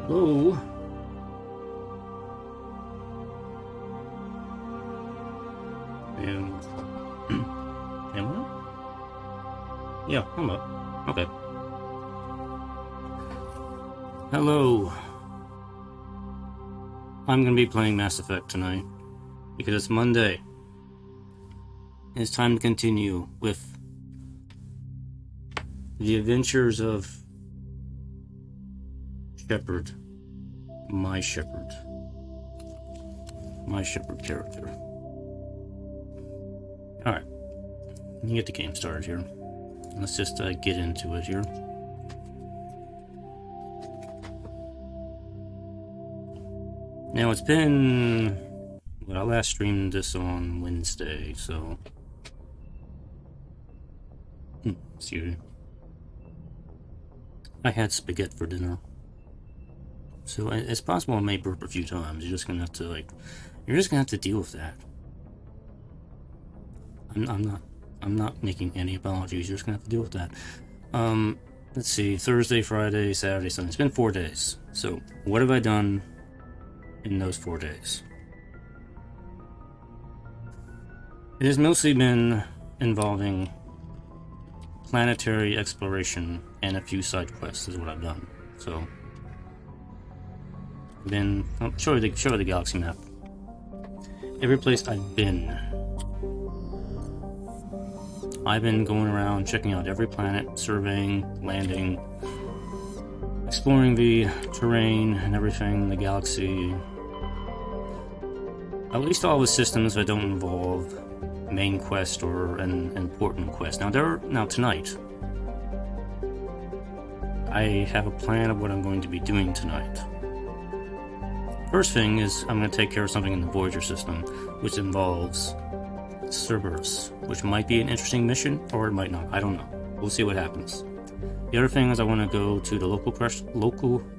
Hello. And and what? Yeah, I'm up. Okay. Hello. I'm gonna be playing Mass Effect tonight because it's Monday. And it's time to continue with the adventures of Shepard. My Shepard. My Shepard character. Alright. Let me get the game started here. Let's just get into it here. Now it's been... Well, I last streamed this on Wednesday, so... Excuse me. I had spaghetti for dinner. So it's possible I may burp a few times. You're just gonna have to, like... You're just gonna have to deal with that. I'm not making any apologies. You're just gonna have to deal with that. Let's see. Thursday, Friday, Saturday, Sunday. It's been 4 days. So, what have I done in those 4 days? It has mostly been involving planetary exploration and a few side quests is what I've done. So, been... I'll show you the galaxy map. Every place I've been going around checking out every planet, surveying, landing, exploring the terrain and everything, the galaxy. At least all the systems that don't involve main quest or an important quest. Now tonight, I have a plan of what I'm going to be doing tonight. First thing is I'm going to take care of something in the Voyager system, which involves Cerberus, which might be an interesting mission, or it might not. I don't know. We'll see what happens. The other thing is I want to go to the local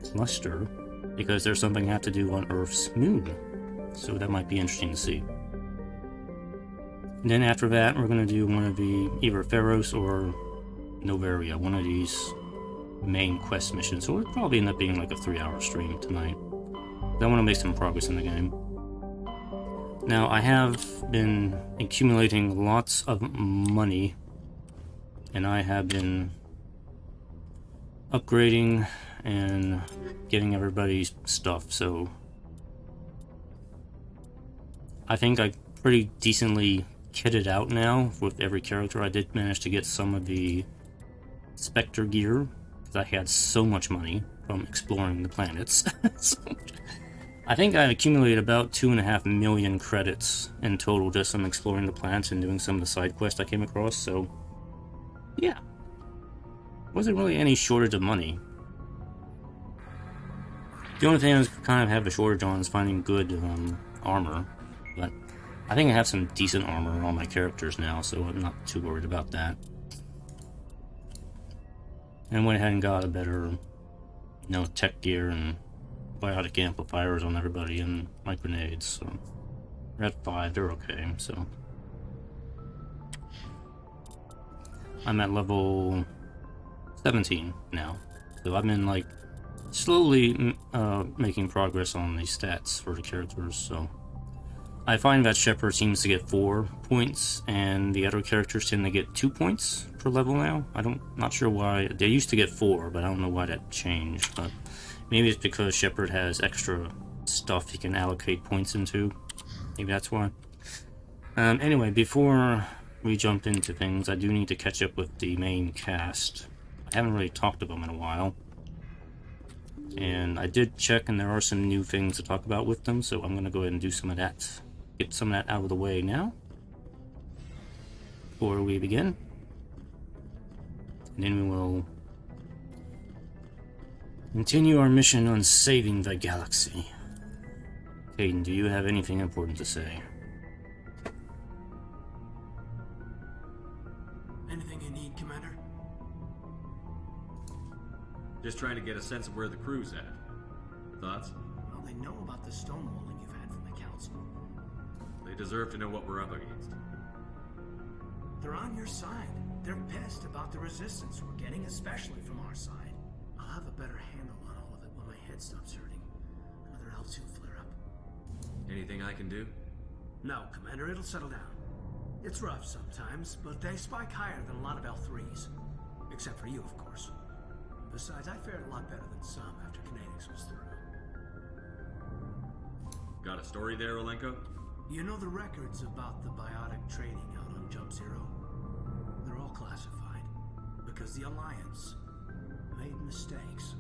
cluster, because there's something I have to do on Earth's moon. So that might be interesting to see. And then after that, we're going to do one of the, either Pharos or Noveria, one of these main quest missions. So it'll probably end up being like a 3-hour stream tonight. I want to make some progress in the game. Now, I have been accumulating lots of money, and I have been upgrading and getting everybody's stuff, so I think I pretty decently kitted out now with every character. I did manage to get some of the Spectre gear, because I had so much money from exploring the planets. So, I think I accumulated about 2.5 million credits in total just from exploring the planets and doing some of the side quests I came across, so yeah. Wasn't really any shortage of money. The only thing I kind of have a shortage on is finding good armor, but I think I have some decent armor on all my characters now, so I'm not too worried about that. And went ahead and got a better, tech gear and biotic amplifiers on everybody and my grenades, so we're at 5, they're okay, so I'm at level 17 now, so I've been like slowly making progress on the stats for the characters. So I find that Shepard seems to get 4 points and the other characters tend to get 2 points per level now. Not sure why. They used to get 4, but I don't know why that changed, but maybe it's because Shepard has extra stuff he can allocate points into. Maybe that's why. Anyway, before we jump into things, I do need to catch up with the main cast. I haven't really talked to them in a while. And I did check, and there are some new things to talk about with them, so I'm going to go ahead and do some of that. Get some of that out of the way now, before we begin. And then we will continue our mission on saving the galaxy. Hayden, do you have anything important to say? Anything you need, Commander? Just trying to get a sense of where the crew's at. Thoughts? Well, they know about the stonewalling you've had from the Council. They deserve to know what we're up against. They're on your side. They're pissed about the resistance we're getting, especially from our side. I'll have a better handle on all of it when my head head stops hurting. Another L2 flare-up. Anything I can do? No, Commander, it'll settle down. It's rough sometimes, but they spike higher than a lot of L3s. Except for you, of course. Besides, I fared a lot better than some after Kinetics was through. Got a story there, Olenko? You know the records about the biotic trading out on Jump Zero? They're all classified, because the Alliance made mistakes.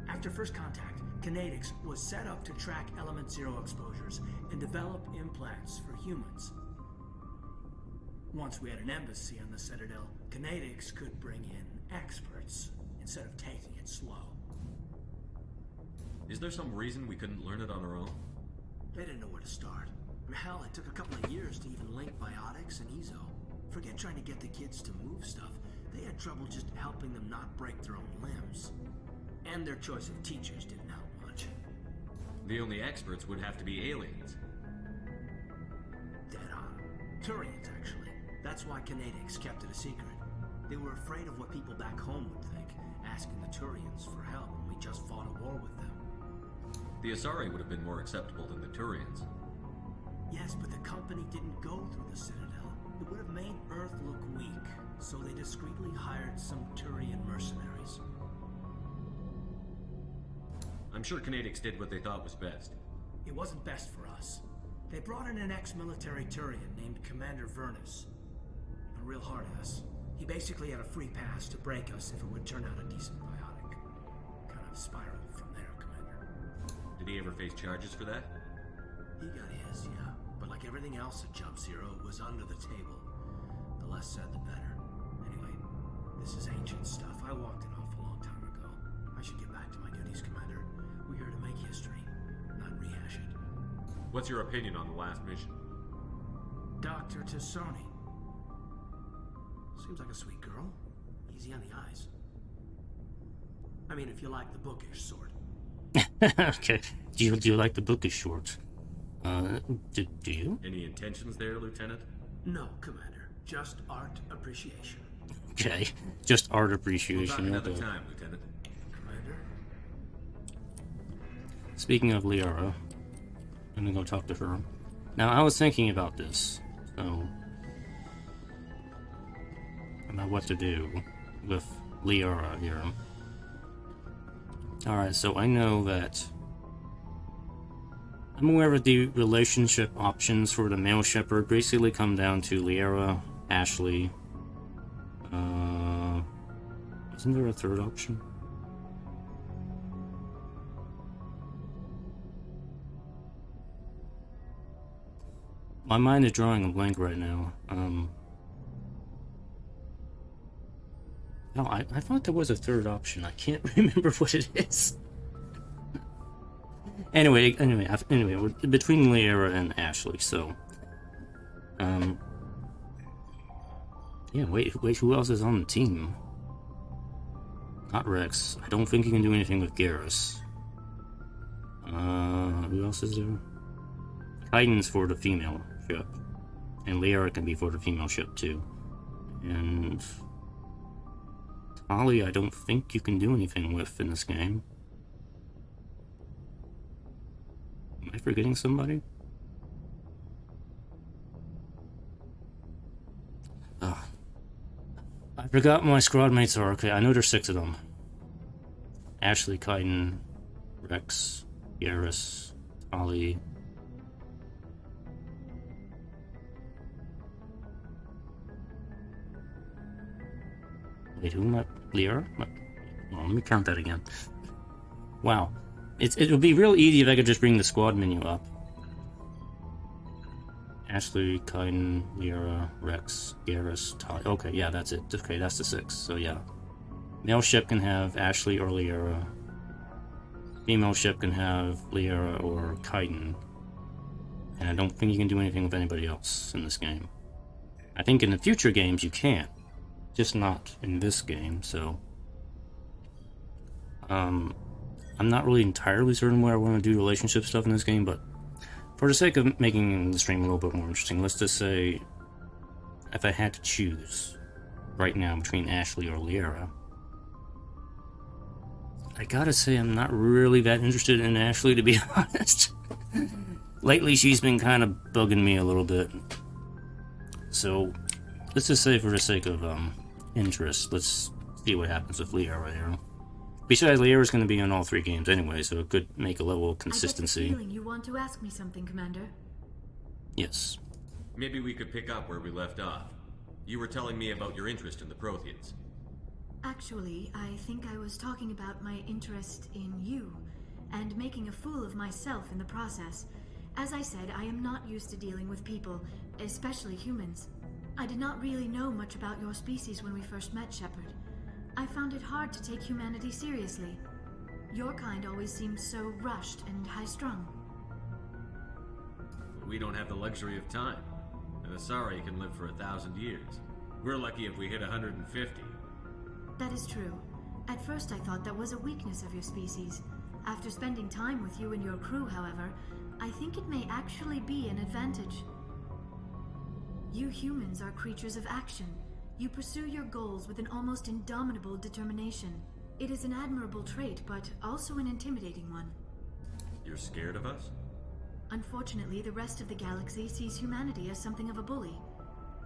After first contact, Kinetics was set up to track Element Zero exposures and develop implants for humans. Once we had an embassy on the Citadel, Kinetics could bring in experts instead of taking it slow. Is there some reason we couldn't learn it on our own? They didn't know where to start. Hell, it took a couple of years to even link biotics and EZO. Forget trying to get the kids to move stuff. They had trouble just helping them not break their own limbs. And their choice of teachers didn't help much. The only experts would have to be aliens. Dead on. Turians, actually. That's why Kinetics kept it a secret. They were afraid of what people back home would think, asking the Turians for help when we just fought a war with them. The Asari would have been more acceptable than the Turians. Yes, but the company didn't go through the Citadel. It would have made Earth look weak, so they discreetly hired some Turian mercenaries. I'm sure Kinetics did what they thought was best. It wasn't best for us. They brought in an ex-military Turian named Commander Vernus. A real hard-ass. He basically had a free pass to break us if it would turn out a decent biotic. Kind of spiraled from there, Commander. Did he ever face charges for that? He got his, yeah. But like everything else at Jump Zero, it was under the table. The less said, the better. Anyway, this is ancient stuff. I walked it off a long time ago. I should get back to my duties, Commander. We're here to make history, not rehash it. What's your opinion on the last mission? Dr. T'Soni. Seems like a sweet girl. Easy on the eyes. I mean, if you like the bookish sort. Okay. Do you like the bookish sort? Do you? Any intentions there, Lieutenant? No, Commander. Just art appreciation. Okay. Just art We'll appreciation. talk another time, Lieutenant. Commander? Speaking of Liara, I'm gonna go talk to her. Now, I was thinking about this, so... about what to do with Liara here. Alright, so I know that... I'm aware of the relationship options for the male Shepard basically come down to Liara, Ashley... Isn't there a third option? My mind is drawing a blank right now. No, I thought there was a third option. I can't remember what it is. Anyway, between Liara and Ashley, so... yeah, wait, who else is on the team? Not Rex. I don't think he can do anything with Garrus. Who else is there? Titan's for the female ship. And Liara can be for the female ship, too. And... Tali, I don't think you can do anything with in this game. Am I forgetting somebody? I forgot my squad mates are. Okay, I know there's 6 of them. Ashley, Titan, Rex, Garrus, Tali. Wait, who am I? Liara? Well, let me count that again. Wow. It would be real easy if I could just bring the squad menu up. Ashley, Kaiden, Liara, Rex, Garrus, Tali. Okay, yeah, that's it. Okay, that's the 6. So yeah. Male ship can have Ashley or Liara. Female ship can have Liara or Kaiden. And I don't think you can do anything with anybody else in this game. I think in the future games you can. Just not in this game, so... I'm not really entirely certain where I want to do relationship stuff in this game, but for the sake of making the stream a little bit more interesting, let's just say if I had to choose right now between Ashley or Liara, I gotta say, I'm not really that interested in Ashley, to be honest. Lately, she's been kind of bugging me a little bit. So, let's just say for the sake of interest, let's see what happens with Liara here. Besides, Liara's going to be in all 3 games anyway, so it could make a level of consistency. I get the feeling you want to ask me something, Commander. Yes. Maybe we could pick up where we left off. You were telling me about your interest in the Protheans. Actually, I think I was talking about my interest in you, and making a fool of myself in the process. As I said, I am not used to dealing with people, especially humans. I did not really know much about your species when we first met, Shepard. I found it hard to take humanity seriously. Your kind always seemed so rushed and high-strung. We don't have the luxury of time. An Asari can live for 1,000 years. We're lucky if we hit 150. That is true. At first I thought that was a weakness of your species. After spending time with you and your crew, however, I think it may actually be an advantage. You humans are creatures of action. You pursue your goals with an almost indomitable determination. It is an admirable trait, but also an intimidating one. You're scared of us? Unfortunately, the rest of the galaxy sees humanity as something of a bully.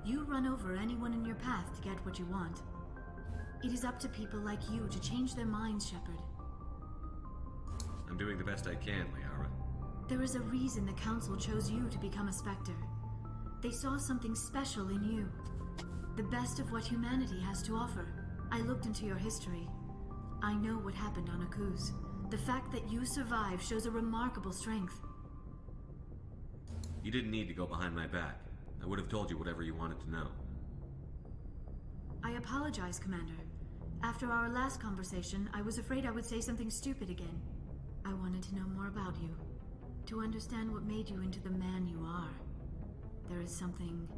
You run over anyone in your path to get what you want. It is up to people like you to change their minds, Shepard. I'm doing the best I can, Liara. There is a reason the Council chose you to become a Spectre. They saw something special in you. The best of what humanity has to offer. I looked into your history. I know what happened on Akuz. The fact that you survived shows a remarkable strength. You didn't need to go behind my back. I would have told you whatever you wanted to know. I apologize, Commander. After our last conversation, I was afraid I would say something stupid again. I wanted to know more about you. To understand what made you into the man you are. There is something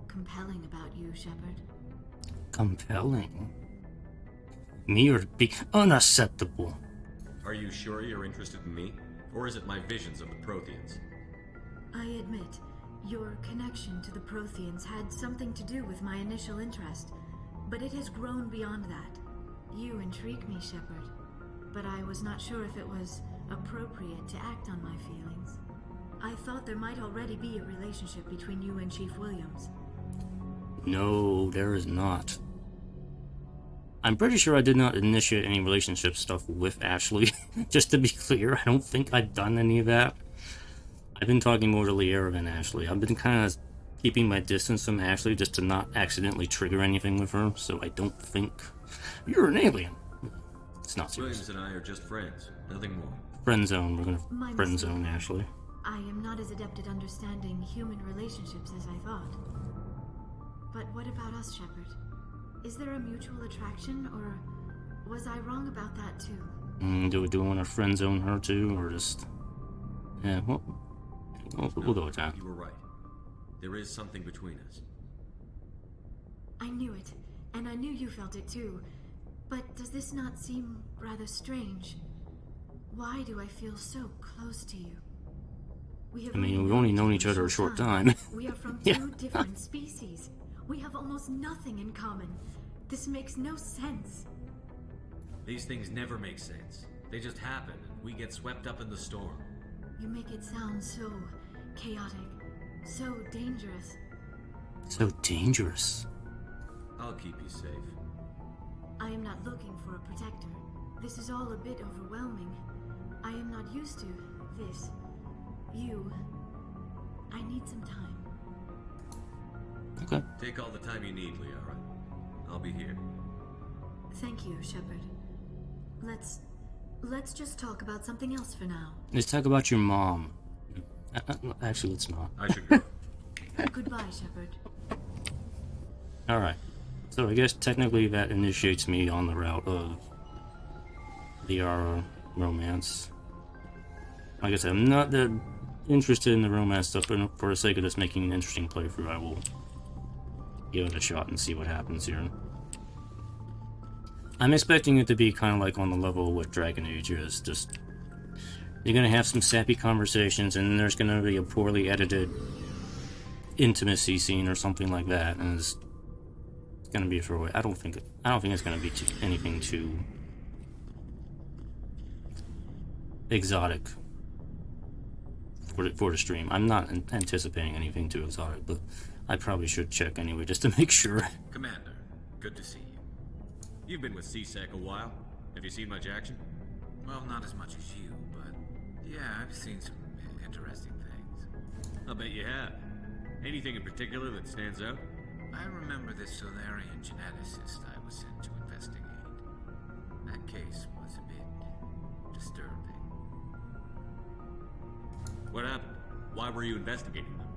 compelling about you, Shepard. Compelling? Me or be unacceptable? Are you sure you're interested in me? Or is it my visions of the Protheans? I admit, your connection to the Protheans had something to do with my initial interest, but it has grown beyond that. You intrigue me, Shepard, but I was not sure if it was appropriate to act on my feelings. I thought there might already be a relationship between you and Chief Williams. No, there is not. I'm pretty sure I did not initiate any relationship stuff with Ashley. Just to be clear, I don't think I've done any of that. I've been talking more to Liara than Ashley. I've been kind of keeping my distance from Ashley just to not accidentally trigger anything with her, so I don't think... You're an alien. It's not serious. Williams and I are just friends, nothing more. Friend zone. We're gonna friend zone Ashley. I am not as adept at understanding human relationships as I thought. But what about us, Shepard? Is there a mutual attraction, or was I wrong about that too? Do we want to friend zone her too, or just... Yeah, well, we'll go with that. You were right. There is something between us. I knew it, and I knew you felt it too. But does this not seem rather strange? Why do I feel so close to you? We've only known each other a short time. We are from two different species. We have almost nothing in common. This makes no sense. These things never make sense. They just happen, and we get swept up in the storm. You make it sound so chaotic, so dangerous. So dangerous. I'll keep you safe. I am not looking for a protector. This is all a bit overwhelming. I am not used to this. You. I need some time. Okay. Take all the time you need, Liara. I'll be here. Thank you, Shepard. Let's just talk about something else for now. Let's talk about your mom. Actually, let's not. I should go. Goodbye, Shepard. Alright. So I guess technically that initiates me on the route of Liara romance. Like I said, I'm not that interested in the romance stuff, but for the sake of this making an interesting playthrough, I will give it a shot and see what happens here. I'm expecting it to be kind of like on the level of what Dragon Age is. Just, you're going to have some sappy conversations, and then there's going to be a poorly edited intimacy scene or something like that, and it's going to be a throwaway. I don't think it's going to be anything too exotic for the stream. I'm not anticipating anything too exotic, but I probably should check anyway just to make sure. Commander, good to see you. You've been with CSEC a while. Have you seen much action? Well, not as much as you, but yeah, I've seen some interesting things. I'll bet you have. Anything in particular that stands out? I remember this Solarian geneticist I was sent to investigate. That case was a bit disturbing. What happened? Why were you investigating them?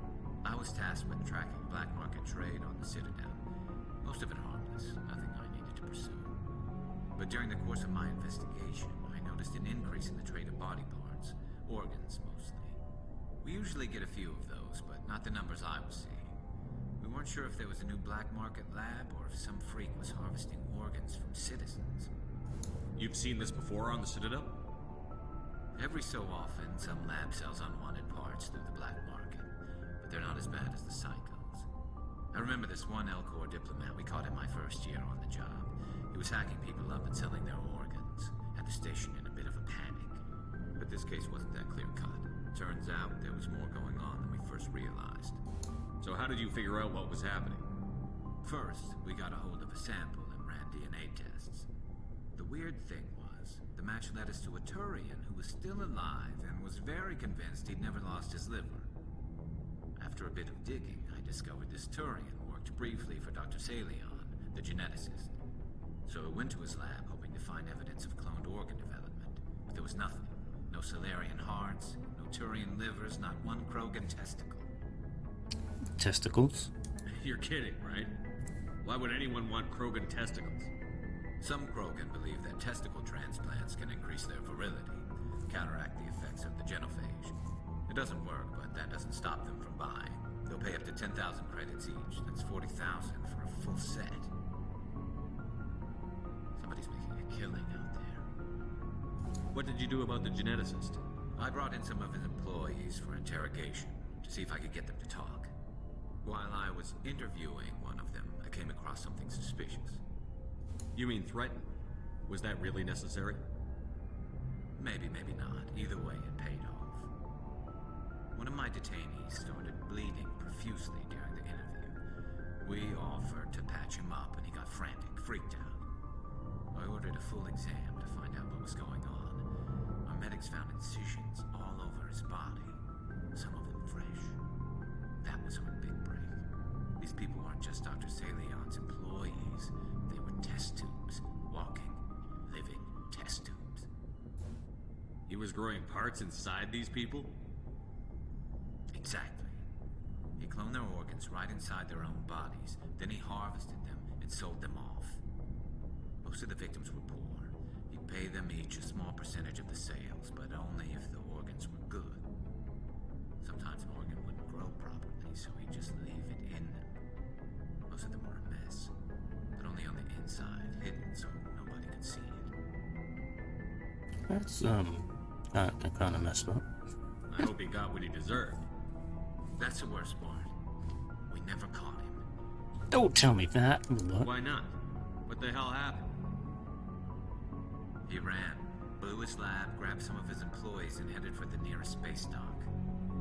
I was tasked with tracking black market trade on the Citadel. Most of it harmless, nothing I needed to pursue. But during the course of my investigation, I noticed an increase in the trade of body parts, organs mostly. We usually get a few of those, but not the numbers I was seeing. We weren't sure if there was a new black market lab or if some freak was harvesting organs from citizens. You've seen this before on the Citadel? Every so often, some lab sells unwanted parts through the black market, but they're not as bad as the psychos. I remember this one Elcor diplomat we caught in my first year on the job. He was hacking people up and selling their organs. Had the station in a bit of a panic. But this case wasn't that clear-cut. Turns out there was more going on than we first realized. So how did you figure out what was happening? First, we got a hold of a sample and ran DNA tests. The weird thing was, the match led us to a Turian who was still alive and was very convinced he'd never lost his liver. After a bit of digging, I discovered this Turian worked briefly for Dr. Salion, the geneticist. So I went to his lab hoping to find evidence of cloned organ development, but there was nothing. No Solarian hearts, no Turian livers, not one Krogan testicle. Testicles? You're kidding, right? Why would anyone want Krogan testicles? Some Krogan believe that testicle transplants can increase their virility, counteract the effects of the genophage. It doesn't work, but that doesn't stop them from buying. They'll pay up to 10,000 credits each. That's 40,000 for a full set. Somebody's making a killing out there. What did you do about the geneticist? I brought in some of his employees for interrogation, to see if I could get them to talk. While I was interviewing one of them, I came across something suspicious. You mean threaten? Was that really necessary? Maybe, maybe not. Either way, it paid off. One of my detainees started bleeding profusely during the interview. We offered to patch him up, and he got frantic, freaked out. I ordered a full exam to find out what was going on. Our medics found incisions all over his body, some of them fresh. That was our big break. These people weren't just Dr. Salion's employees. They were test tubes. Walking, living test tubes. He was growing parts inside these people? Exactly. He cloned their organs right inside their own bodies. Then he harvested them and sold them off. Most of the victims were poor. He'd pay them each a small percentage of the sales, but only if the organs were good. Sometimes an organ wouldn't grow properly, so he'd just leave it in them. Most of them were a mess, but only on the inside, hidden so nobody could see it. That's, kind of messed up. I hope he got what he deserved. That's the worst part. We never caught him. Don't tell me that. What? Why not? What the hell happened? He ran, blew his lab, grabbed some of his employees, and headed for the nearest space dock.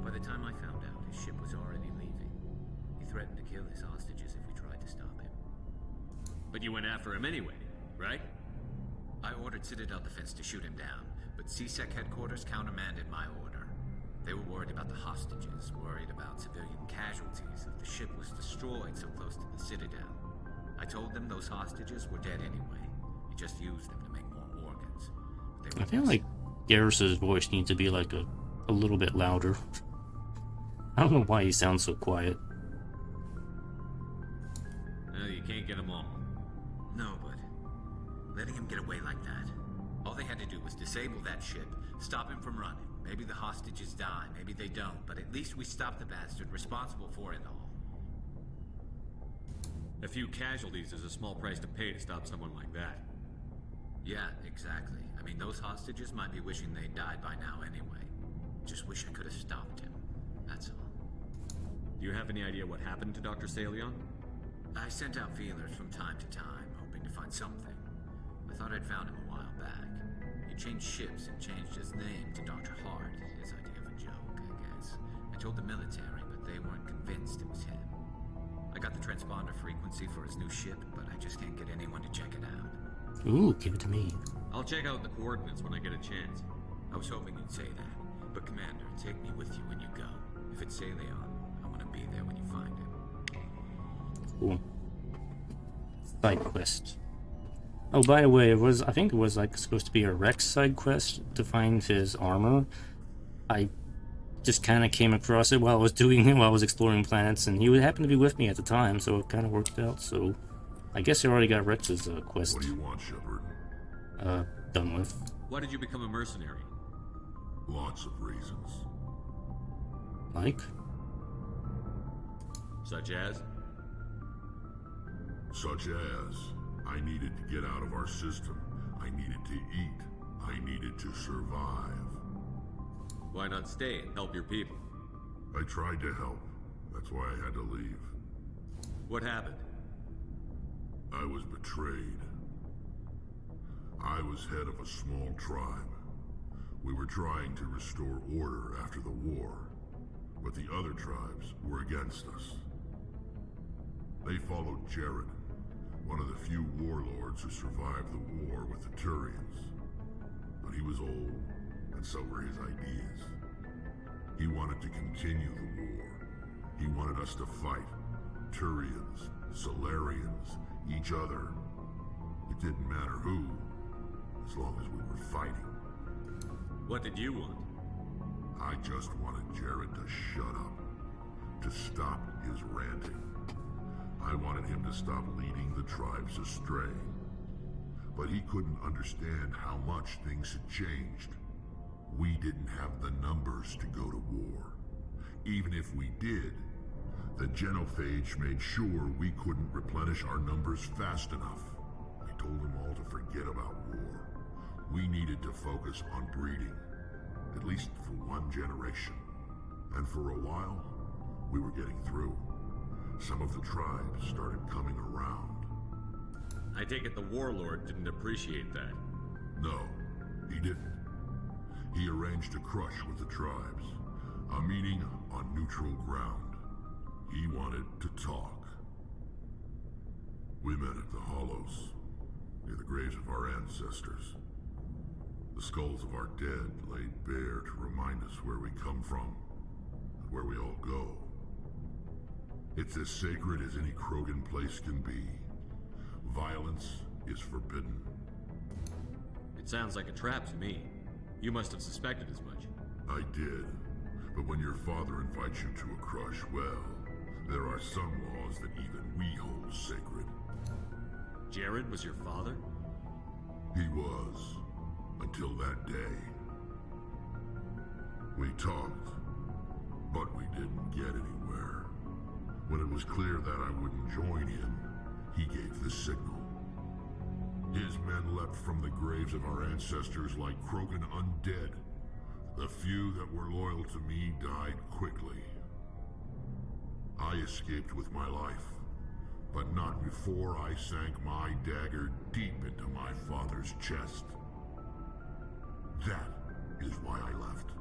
By the time I found out, his ship was already leaving. He threatened to kill his hostages if we tried to stop him. But you went after him anyway, right? I ordered Citadel Defense to shoot him down, but CSEC headquarters countermanded my order. They were worried about the hostages, worried about civilian casualties if the ship was destroyed so close to the Citadel. I told them those hostages were dead anyway. We just used them to make more organs. I feel like Garrus's voice needs to be like a little bit louder. I don't know why he sounds so quiet. Well, you can't get them all. No, but letting him get away like that. All they had to do was disable that ship, stop him from running. Maybe the hostages die, maybe they don't, but at least we stopped the bastard responsible for it all. A few casualties is a small price to pay to stop someone like that. Yeah, exactly. I mean, those hostages might be wishing they'd died by now anyway. Just wish I could have stopped him. That's all. Do you have any idea what happened to Dr. Salion? I sent out feelers from time to time, hoping to find something. I thought I'd found him a while back. He changed ships and changed his name to Dr. Hart, his idea of a joke, I guess. I told the military, but they weren't convinced it was him. I got the transponder frequency for his new ship, but I just can't get anyone to check it out. Ooh, give it to me. I'll check out the coordinates when I get a chance. I was hoping you'd say that. But Commander, take me with you when you go. If it's Leon, I want to be there when you find him. Cool. Side quest. Oh, by the way, I think it was like supposed to be a Rex side quest to find his armor. I just kind of came across it while I was exploring planets, and he would happen to be with me at the time, so it kind of worked out. So I guess I already got Rex's quest. What do you want, Shepard? Done with. Why did you become a mercenary? Lots of reasons. Like? Such as? Such as, I needed to get out of our system. I needed to eat. I needed to survive. Why not stay and help your people? I tried to help. That's why I had to leave. What happened? I was betrayed. I was head of a small tribe. We were trying to restore order after the war, but the other tribes were against us. They followed Jared, one of the few warlords who survived the war with the Turians. But he was old, and so were his ideas. He wanted to continue the war. He wanted us to fight. Turians, Solarians, each other. It didn't matter who, as long as we were fighting. What did you want? I just wanted Jared to shut up, to stop his ranting. I wanted him to stop leading the tribes astray. But he couldn't understand how much things had changed. We didn't have the numbers to go to war. Even if we did, the genophage made sure we couldn't replenish our numbers fast enough. I told them all to forget about war. We needed to focus on breeding, at least for one generation. And for a while, we were getting through. Some of the tribes started coming around. I take it the warlord didn't appreciate that. No, he didn't. He arranged a crush with the tribes, a meeting on neutral ground. He wanted to talk. We met at the Hollows, near the graves of our ancestors. The skulls of our dead laid bare to remind us where we come from, and where we all go. It's as sacred as any Krogan place can be. Violence is forbidden. It sounds like a trap to me. You must have suspected as much. I did. But when your father invites you to a crush, well, there are some laws that even we hold sacred. Jared was your father? He was. Until that day. We talked, but we didn't get anywhere. When it was clear that I wouldn't join him, he gave the signal. His men leapt from the graves of our ancestors like Krogan undead. The few that were loyal to me died quickly. I escaped with my life, but not before I sank my dagger deep into my father's chest. That is why I left,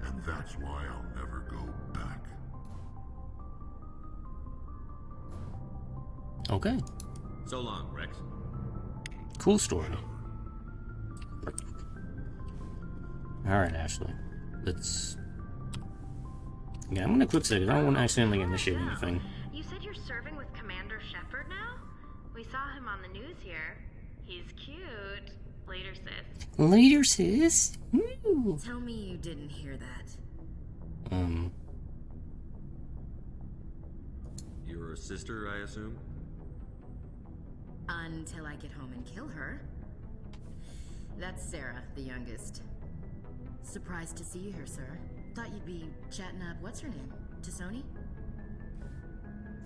and that's why I'll never go back. Okay. So long, Rex. Cool story. Alright, Ashley. Let's... Yeah, I'm gonna quick say it. I don't want to accidentally initiate anything. You said you're serving with Commander Shepard now? We saw him on the news here. He's cute. Later, sis. Later, sis. Woo. Tell me you didn't hear that. Your sister, I assume? Until I get home and kill her. That's Sarah, the youngest. Surprised to see you here, sir. Thought you'd be chatting up, what's her name? T'Soni?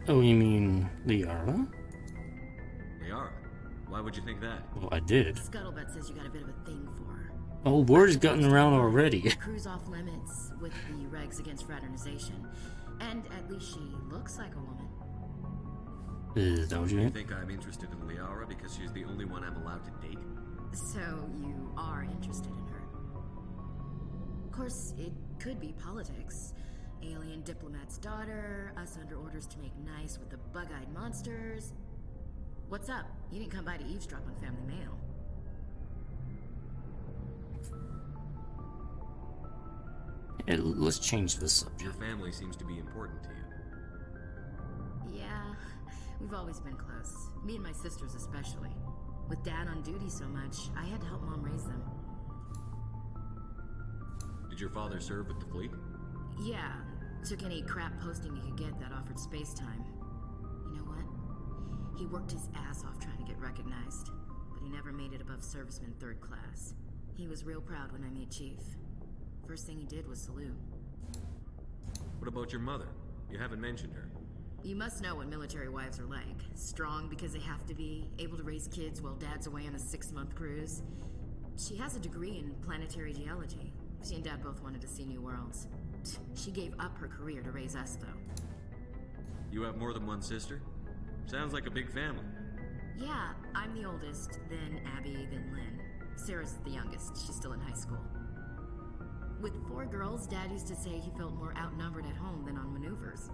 Oh, you mean Liara? Liara? Why would you think that? Well, I did. Scuttlebutt says you got a bit of a thing for her. Oh, word's gotten around already. Cruise off limits with the regs against fraternization. And at least she looks like a woman. Is that what you You mean? think I'm interested in Liara because she's the only one I'm allowed to date? So you are interested in her? Of course, it could be politics. Alien diplomat's daughter, us under orders to make nice with the bug-eyed monsters. What's up? You didn't come by to eavesdrop on family mail. Let's change the subject. Your family seems to be important to you. Yeah, we've always been close. Me and my sisters especially. With Dad on duty so much, I had to help Mom raise them. Did your father serve with the fleet? Yeah, took any crap posting he could get that offered space time. You know what? He worked his ass off trying to get recognized, but he never made it above serviceman 3rd class. He was real proud when I made Chief. First thing he did was salute. What about your mother? You haven't mentioned her. You must know what military wives are like. Strong because they have to be, able to raise kids while Dad's away on a 6-month cruise. She has a degree in planetary geology. She and Dad both wanted to see new worlds. She gave up her career to raise us, though. You have more than one sister? Sounds like a big family. Yeah, I'm the oldest, then Abby, then Lynn. Sarah's the youngest. She's still in high school. With 4 girls, Dad used to say he felt more outnumbered at home than on maneuvers.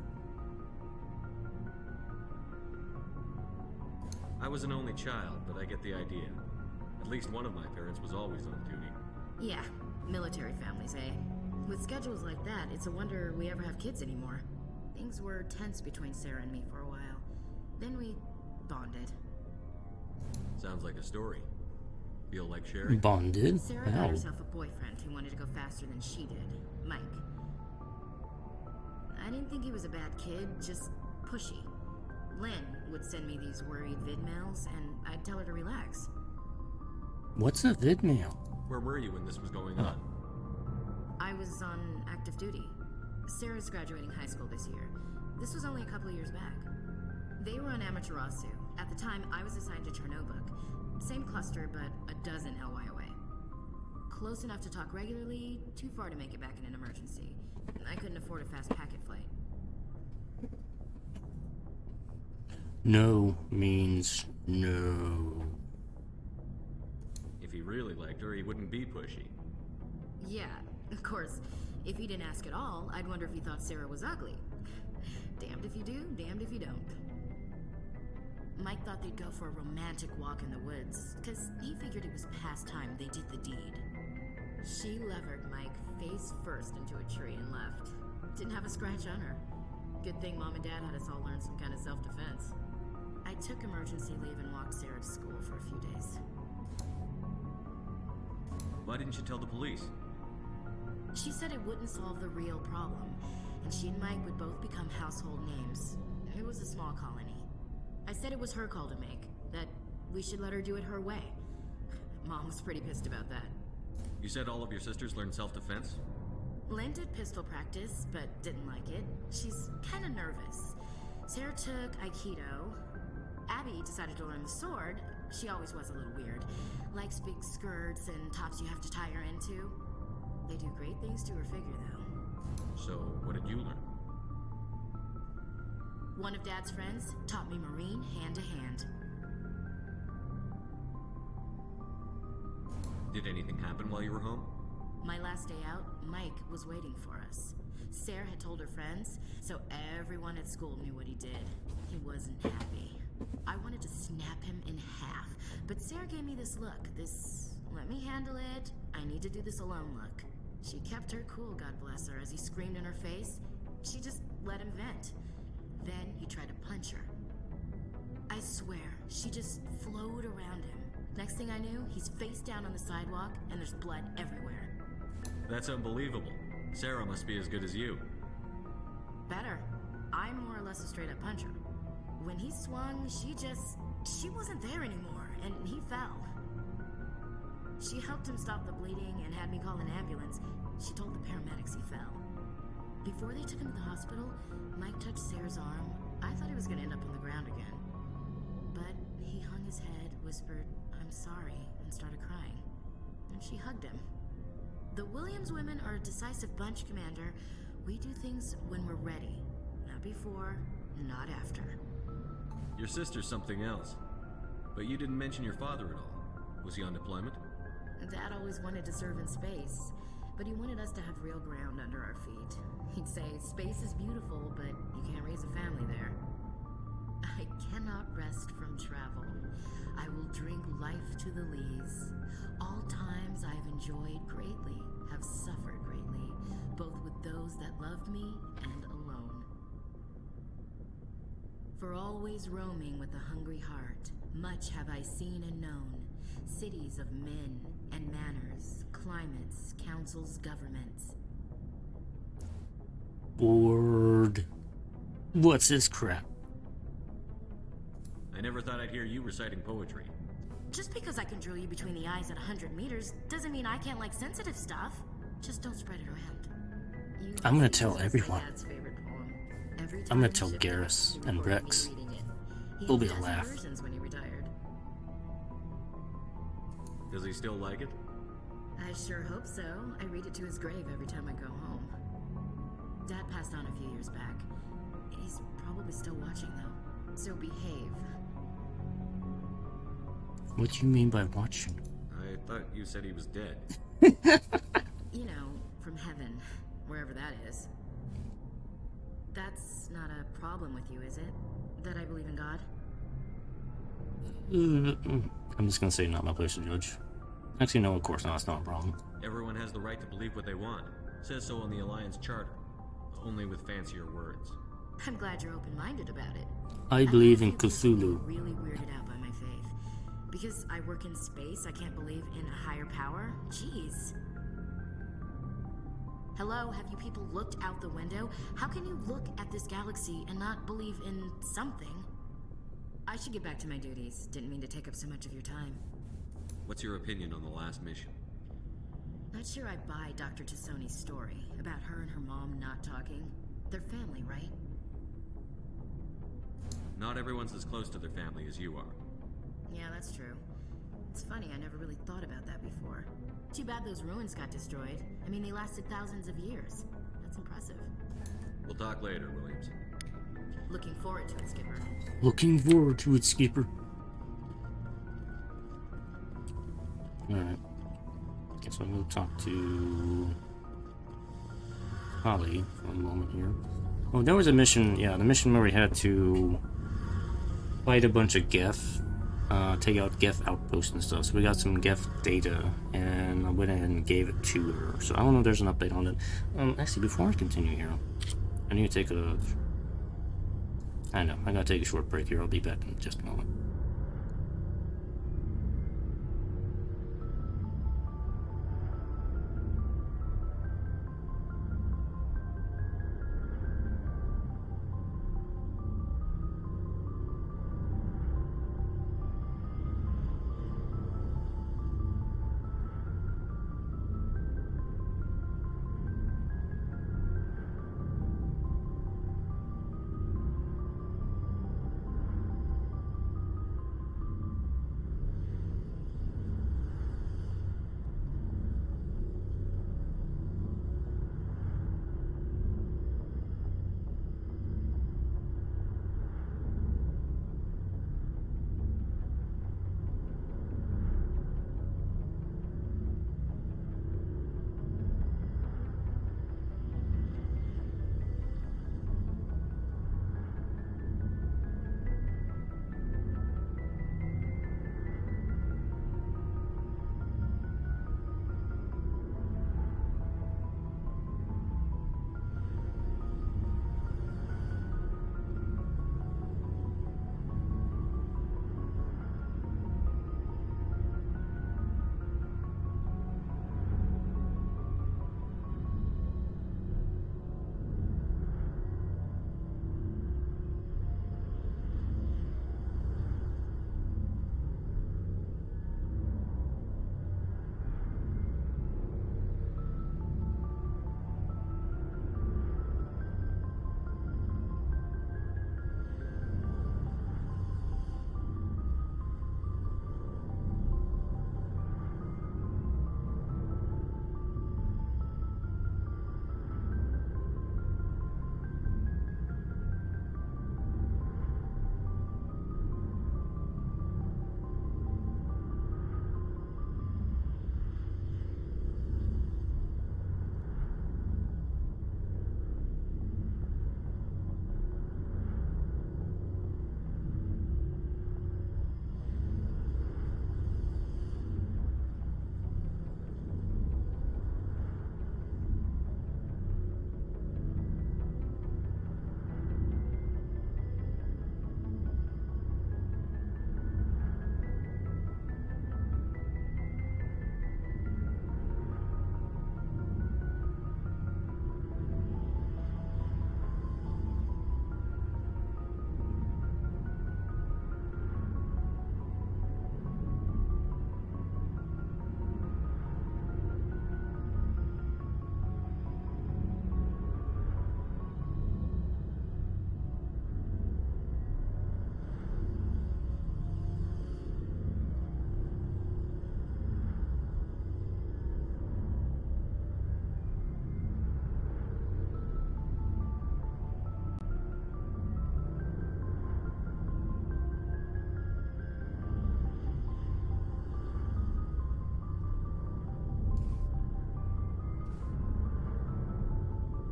I was an only child, but I get the idea. At least one of my parents was always on duty. Yeah, military families, eh? With schedules like that, it's a wonder we ever have kids anymore. Things were tense between Sarah and me for a while. Then we bonded. Sounds like a story. Feel like sharing? Bonded? Sarah How? got herself a boyfriend who wanted to go faster than she did, Mike. I didn't think he was a bad kid, just pushy. Lynn would send me these worried vid mails, and I'd tell her to relax. What's a vidmail? Where were you when this was going on? I was on active duty. Sarah's graduating high school this year. This was only a couple years back. They were on Amaterasu. At the time, I was assigned to Chernobog. Same cluster, but a dozen LY away. Close enough to talk regularly, too far to make it back in an emergency. I couldn't afford a fast packet flight. No means no. If he really liked her, he wouldn't be pushy. Yeah, of course. If he didn't ask at all, I'd wonder if he thought Sarah was ugly. Damned if you do, damned if you don't. Mike thought they'd go for a romantic walk in the woods, because he figured it was past time they did the deed. She levered Mike face first into a tree and left. Didn't have a scratch on her. Good thing Mom and Dad had us all learn some kind of self-defense. I took emergency leave and walked Sarah to school for a few days. Why didn't you tell the police? She said it wouldn't solve the real problem, and she and Mike would both become household names. It was a small colony. I said it was her call to make, that we should let her do it her way. Mom was pretty pissed about that. You said all of your sisters learned self-defense? Lynn did pistol practice, but didn't like it. She's kind of nervous. Sarah took Aikido. Abby decided to learn the sword. She always was a little weird. Likes big skirts and tops you have to tie her into. They do great things to her figure, though. So, what did you learn? One of Dad's friends taught me Marine hand-to-hand. Did anything happen while you were home? My last day out, Mike was waiting for us. Sarah had told her friends, so everyone at school knew what he did. He wasn't happy. I wanted to snap him in half, but Sarah gave me this look, this let me handle it, I need to do this alone look. She kept her cool, God bless her, as he screamed in her face. She just let him vent. Then he tried to punch her. I swear, she just flowed around him. Next thing I knew, he's face down on the sidewalk, and there's blood everywhere. That's unbelievable. Sarah must be as good as you. Better. I'm more or less a straight-up puncher. When he swung, she wasn't there anymore, and he fell. She helped him stop the bleeding and had me call an ambulance. She told the paramedics he fell. Before they took him to the hospital, Mike touched Sarah's arm. I thought he was going to end up on the ground again. But he hung his head, whispered, "I'm sorry," and started crying. And she hugged him. The Williams women are a decisive bunch, Commander. We do things when we're ready. Not before, not after. Your sister's something else. But you didn't mention your father at all. Was he on deployment? Dad always wanted to serve in space, but he wanted us to have real ground under our feet. He'd say, space is beautiful, but you can't raise a family there. I cannot rest from travel. I will drink life to the lees. All times I have enjoyed greatly, have suffered greatly, both with those that loved me and alone. For always roaming with a hungry heart, much have I seen and known, cities of men and manners, climates, councils, governments. Bored. What's this crap? I never thought I'd hear you reciting poetry. Just because I can drill you between the eyes at 100 meters doesn't mean I can't like sensitive stuff. Just don't spread it around. I'm gonna tell everyone. Dad's favorite poem. Every I'm gonna time tell Shepard Garrus he and recorded me Brex. reading it. He It'll be had a laugh. versions when he retired. Does he still like it? I sure hope so. I read it to his grave every time I go home. Dad passed on a few years back. He's probably still watching though. So behave. What do you mean by watching? I thought you said he was dead. You know, from heaven, wherever that is. That's not a problem with you, is it? That I believe in God? I'm just gonna say not my place to judge. Actually, no, of course not. It's not a problem. Everyone has the right to believe what they want. Says so in the Alliance Charter. Only with fancier words. I'm glad you're open-minded about it. I believe in know a few people Cthulhu. who are really weirded out by my faith. Because I work in space, I can't believe in a higher power? Jeez. Hello, have you people looked out the window? How can you look at this galaxy and not believe in something? I should get back to my duties. Didn't mean to take up so much of your time. What's your opinion on the last mission? Not sure I buy Dr. Tassoni's story about her and her mom not talking. They're family, right? Not everyone's as close to their family as you are. Yeah, that's true. It's funny, I never really thought about that before. Too bad those ruins got destroyed. I mean, they lasted thousands of years. That's impressive. We'll talk later, Williams. Looking forward to it, Skipper. Looking forward to it, Skipper. Alright. Guess I'm gonna talk to Holly for a moment here. Oh, there was a mission, yeah, the mission where we had to fight a bunch of Geth, take out Geth outposts and stuff. So we got some Geth data, and I went ahead and gave it to her. So I don't know if there's an update on it. Actually, before I continue here, I need to take a... I know, I gotta take a short break here. I'll be back in just a moment.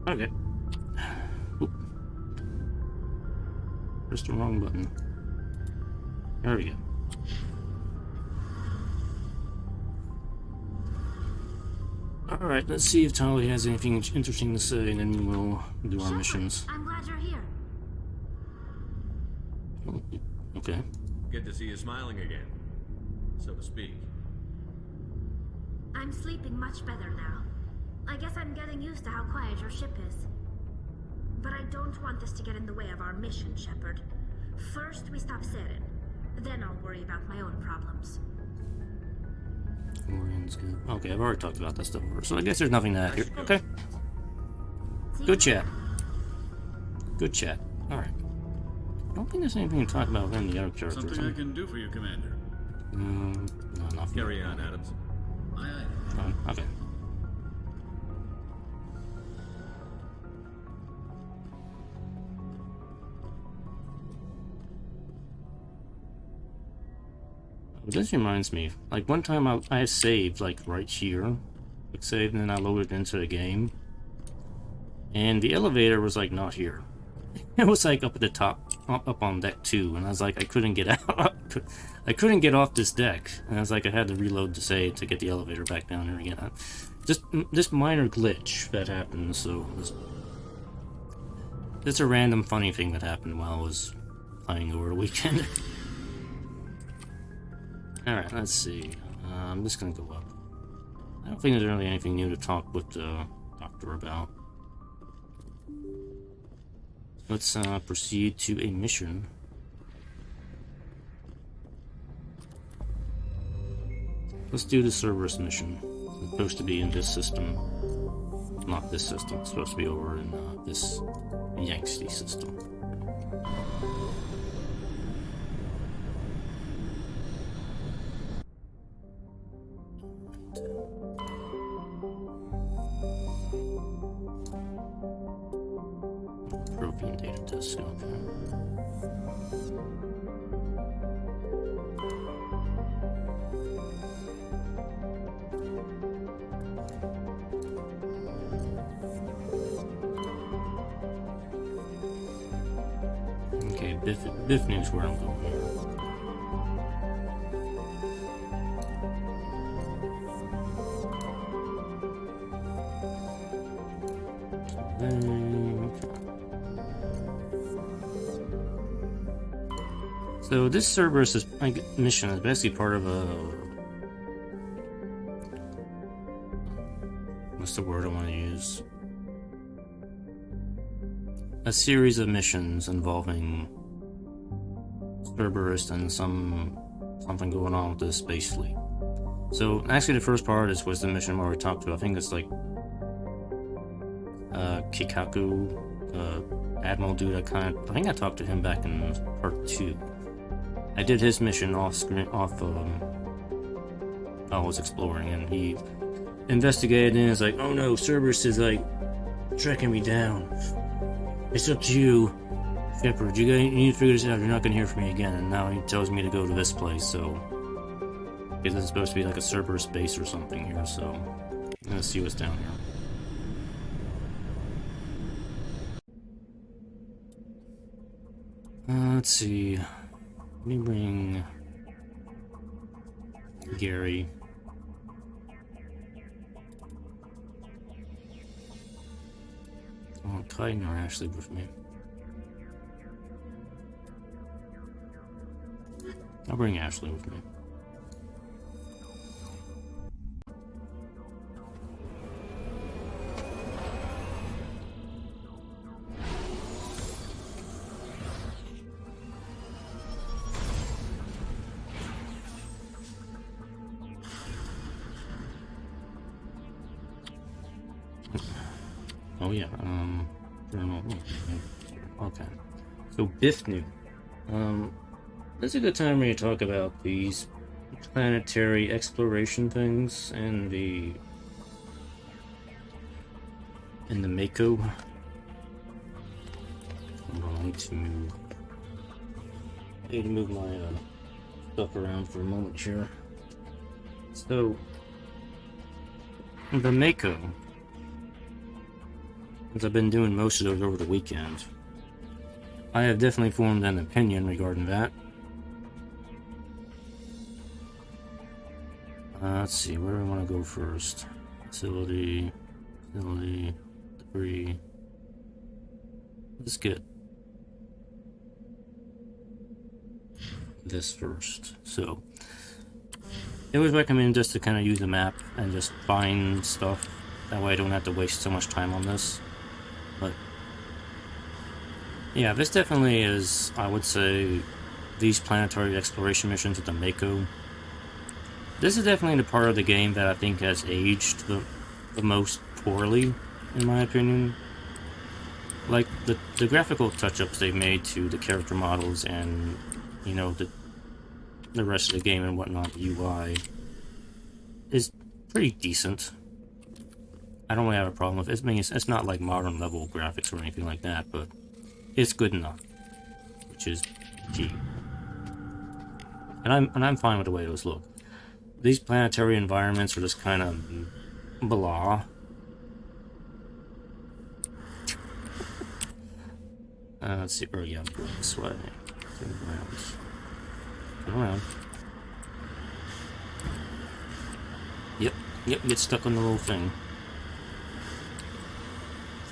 Okay. Oop. Pressed the wrong button. There we go. Alright, let's see if Tali has anything interesting to say, and then we'll do our Shepard, missions. I'm glad you're here. Okay. Good to see you smiling again, so to speak. I'm sleeping much better now. I guess I'm getting used to how quiet your ship is. But I don't want this to get in the way of our mission, Shepard. First, we stop Seren. Then I'll worry about my own problems. Okay, I've already talked about that stuff before, so I guess there's nothing to add here. Okay. See Good you chat. Good chat. Alright. I don't think there's anything to talk about with any of the other characters. Something I can do for you, Commander. No, nothing. Carry on, Adams. Aye, aye. Okay. This reminds me, like one time I saved like right here, like saved, and then I loaded into the game, and the elevator was like not here. It was like up at the top, up on deck 2, and I was like I couldn't get out. I couldn't get off this deck, and I was like I had to reload to save to get the elevator back down there again. Just this minor glitch that happened. So it's a random funny thing that happened while I was playing over the weekend. Alright, let's see. I'm just gonna go up. I don't think there's really anything new to talk with the doctor about. Let's proceed to a mission. Let's do the Cerberus mission. It's supposed to be in this system. Not this system. It's supposed to be over in this Yangsty system. Propane data disk, okay. Okay, Biff knows where I'm going here. So this Cerberus mission is basically part of a... What's the word I want to use? A series of missions involving Cerberus and something going on with the space fleet. So actually the first part was the mission where we talked to, I think it's like Kikaku, Admiral dude. I think I talked to him back in part 2. I did his mission off screen, while I was exploring, and he investigated and is like, oh no, Cerberus is like tracking me down. It's up to you, Shepard. You need to figure this out. You're not gonna hear from me again. And now he tells me to go to this place. So because this is supposed to be like a Cerberus base or something here. So let's see what's down here. Let's see. Let me bring Gary. I want Kaiden or Ashley with me. I'll bring Ashley with me. Oh yeah, journal. Okay. So Bifnu. This is a good time when you talk about these planetary exploration things and the Mako. I need to move my stuff around for a moment here. So the Mako. since I've been doing most of those over the weekend. I have definitely formed an opinion regarding that. Let's see, where do I want to go first? Facility, debris. Let's get this first. So, it was recommended just to kind of use the map and just find stuff. That way I don't have to waste so much time on this. But, yeah, this definitely is, I would say, these planetary exploration missions with the Mako. This is definitely the part of the game that I think has aged the most poorly, in my opinion. Like, the graphical touch-ups they've made to the character models and, you know, the rest of the game and whatnot, the UI, is pretty decent. I don't really have a problem with it. I mean, it's not like modern level graphics or anything like that, but it's good enough, which is key. And I'm fine with the way those look. These planetary environments are just kind of blah. Let's see. Oh yeah, I'm going this way. Turn around. Yep, get stuck on the little thing.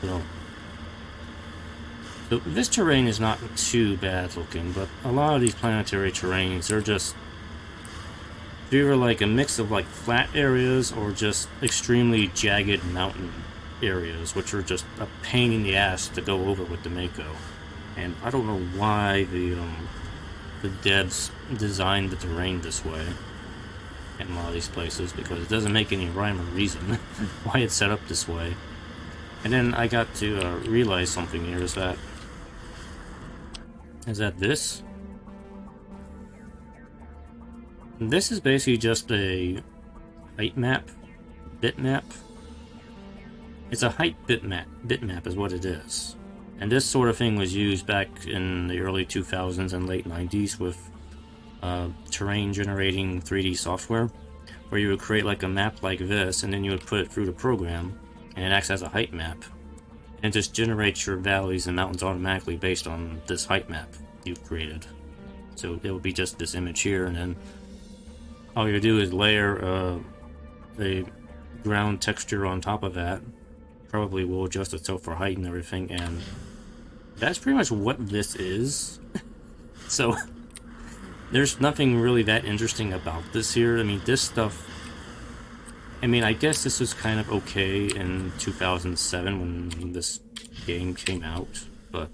So this terrain is not too bad looking, but a lot of these planetary terrains, they're just either like a mix of like flat areas or just extremely jagged mountain areas, which are just a pain in the ass to go over with the Mako. And I don't know why the devs designed the terrain this way in a lot of these places, because it doesn't make any rhyme or reason why it's set up this way. And then I got to realize something here, is that this? This is basically just a height map, bitmap. It's a height bitmap is what it is. And this sort of thing was used back in the early 2000s and late 90s with terrain generating 3D software, where you would create like a map like this, and then you would put it through the program, and it acts as a height map. And it just generates your valleys and mountains automatically based on this height map you've created. So it would be just this image here, and then all you do is layer the ground texture on top of that. Probably will adjust itself for height and everything, and that's pretty much what this is. So there's nothing really that interesting about this here. I mean, this stuff, I mean, I guess this was kind of okay in 2007 when this game came out, but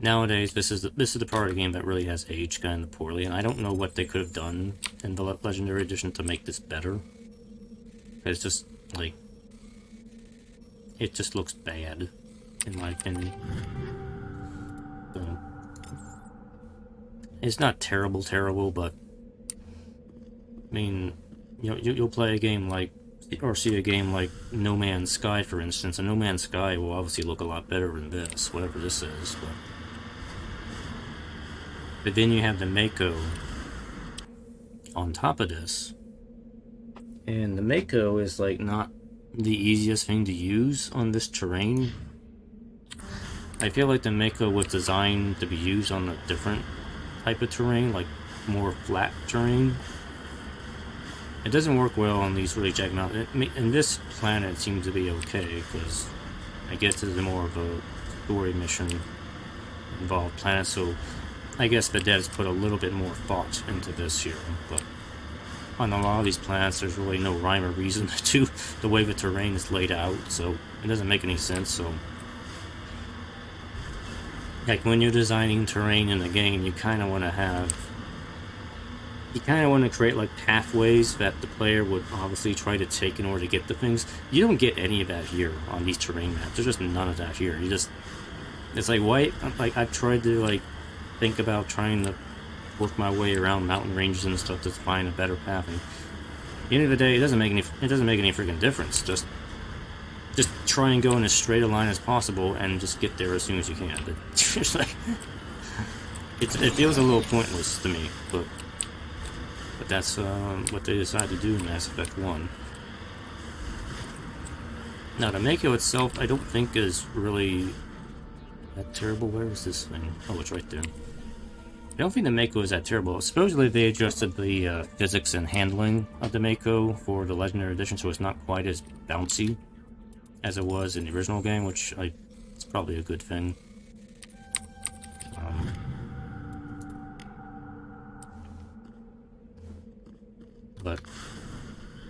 nowadays this is the part of the game that really has aged kind of poorly, and I don't know what they could have done in the Legendary Edition to make this better. It's just like, it just looks bad, in my opinion. So, it's not terrible, but I mean, you know, you'll play a game like, or see a game like No Man's Sky, for instance, and No Man's Sky will obviously look a lot better than this, whatever this is. But then you have the Mako on top of this, and the Mako is like not the easiest thing to use on this terrain. I feel like the Mako was designed to be used on a different type of terrain, like more flat terrain. It doesn't work well on these really jagged mountains. And this planet seems to be okay, because I guess it's more of a story mission involved planet, so I guess the devs put a little bit more thought into this here, but on a lot of these planets, there's really no rhyme or reason to the way the terrain is laid out, so it doesn't make any sense. So, like, when you're designing terrain in the game, you kind of want to create like pathways that the player would obviously try to take in order to get the things. You don't get any of that here on these terrain maps. There's just none of that here. It's like, why? Like, I've tried to like think about trying to work my way around mountain ranges and stuff to find a better path, and at the end of the day, it doesn't make any freaking difference. Just try and go in as straight a line as possible and just get there as soon as you can. It's like, it feels a little pointless to me, but that's what they decided to do in Mass Effect 1. Now, the Mako itself, I don't think is really that terrible. Where is this thing? Oh, it's right there. I don't think the Mako is that terrible. Supposedly, they adjusted the physics and handling of the Mako for the Legendary Edition, so it's not quite as bouncy as it was in the original game, which it's probably a good thing. But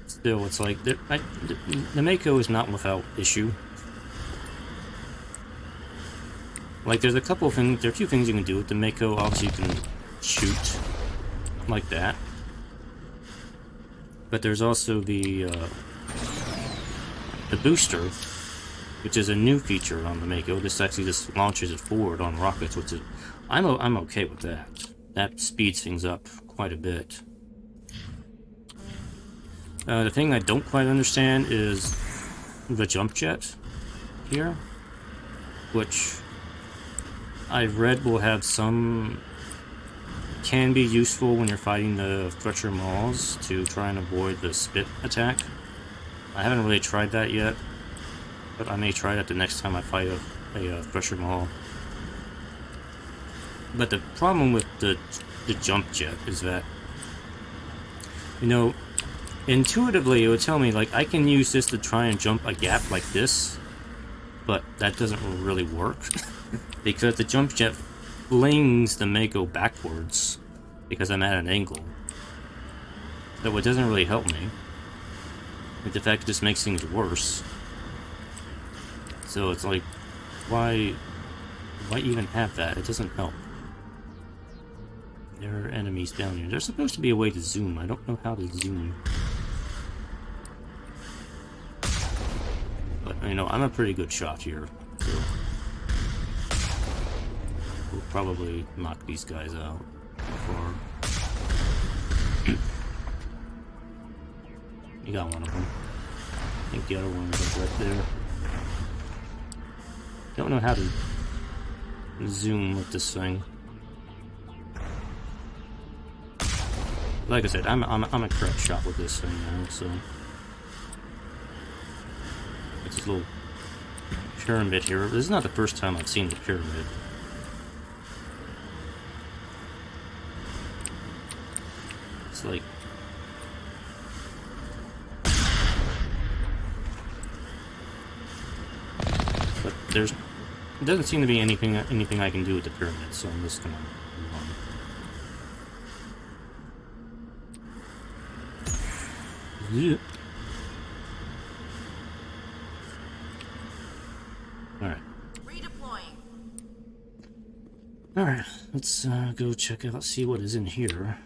still, it's like the Mako is not without issue. Like, there's a couple of things. There are a few things you can do with the Mako. Obviously, you can shoot like that. But there's also the booster, which is a new feature on the Mako. This actually just launches it forward on rockets, which is I'm okay with that. That speeds things up quite a bit. The thing I don't quite understand is the jump jet here, which I've read will have some, can be useful when you're fighting the Thresher Maws to try and avoid the spit attack. I haven't really tried that yet, but I may try that the next time I fight a Thresher Maw. But the problem with the jump jet is that, you know, intuitively it would tell me, like, I can use this to try and jump a gap like this, but that doesn't really work. Because the jump jet flings the Mako backwards because I'm at an angle. So it doesn't really help me. Like, the fact it just makes things worse. So it's like, why even have that? It doesn't help. There are enemies down here. There's supposed to be a way to zoom. I don't know how to zoom. But, you know, I'm a pretty good shot here. So we'll probably knock these guys out before. You got one of them. I think the other one is right there. Don't know how to zoom with this thing. Like I said, I'm a correct shot with this thing now, so it's this little pyramid here. This is not the first time I've seen the pyramid. It's like, but there doesn't seem to be anything I can do with the pyramid, so I'm just gonna move on. Yeah. Alright. Redeploying. Alright, let's go check out, see what is in here.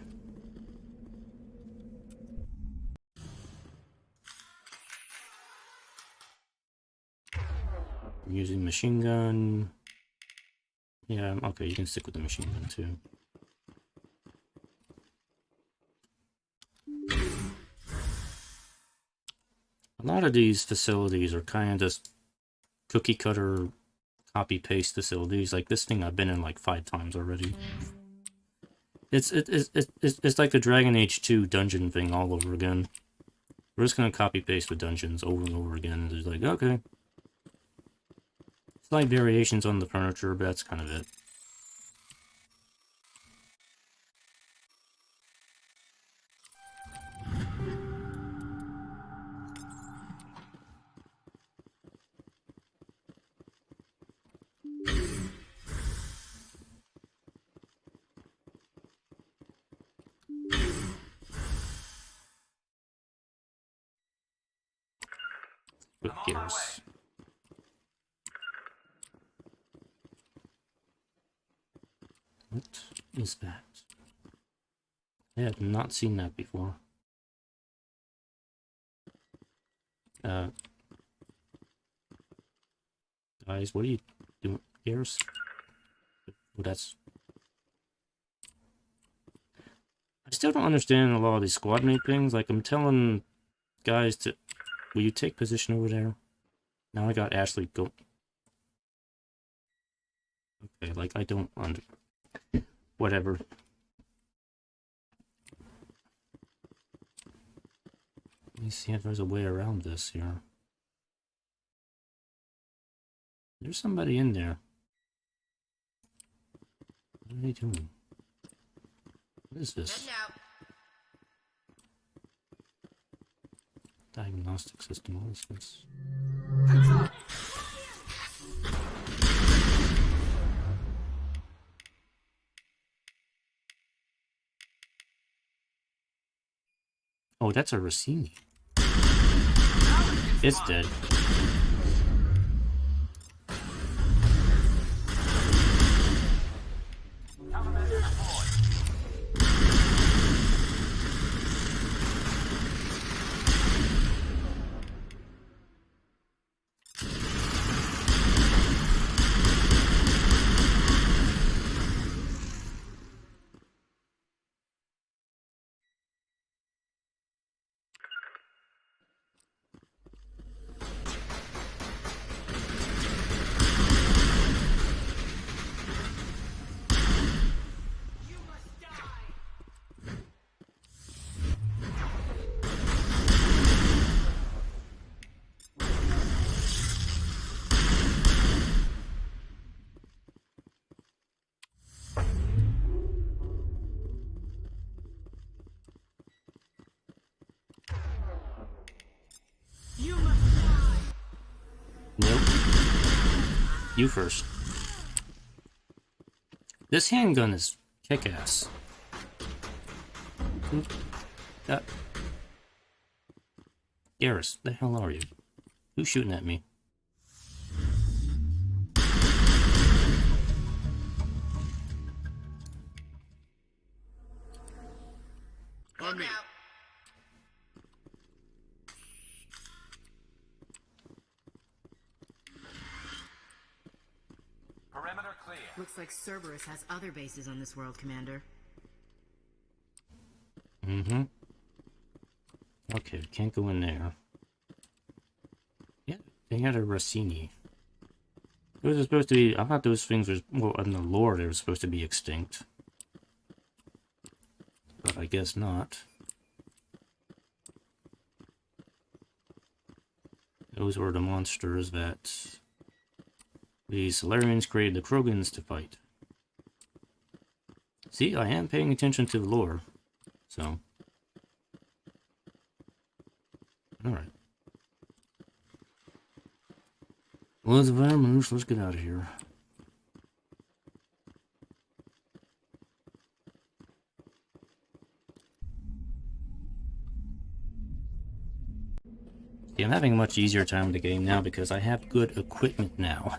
I'm using machine gun. Yeah, okay, you can stick with the machine gun too. A lot of these facilities are kind of just cookie cutter copy paste facilities. Like this thing I've been in like 5 times already. It's like the Dragon Age 2 dungeon thing all over again. We're just gonna copy paste the dungeons over and over again. It's like, okay. Slight variations on the furniture, but that's kind of it. With gears. What is that? I have not seen that before. Guys, what are you doing? Gears? Oh, that's... I still don't understand a lot of these squad mate things. Like, I'm telling guys to... Will you take position over there? Now I got Ashley go... Okay, like, I don't under... Whatever. Let me see if there's a way around this here. There's somebody in there. What are they doing? What is this? Diagnostic system. What is this? Oh, that's a Rossini. It's dead. Nope. You first. This handgun is kick-ass. Garrus, the hell are you? Who's shooting at me? On me. Perimeter clear. Looks like Cerberus has other bases on this world, Commander. Mm-hmm. Okay, can't go in there. Yeah, they had a Rossini. Those are supposed to be... I thought those things were... Well, in the lore, they were supposed to be extinct. But I guess not. Those were the monsters that the Solarians created the Krogans to fight. See, I am paying attention to the lore. So. Alright. Well, it's environment, let's get out of here. See, I'm having a much easier time with the game now because I have good equipment now.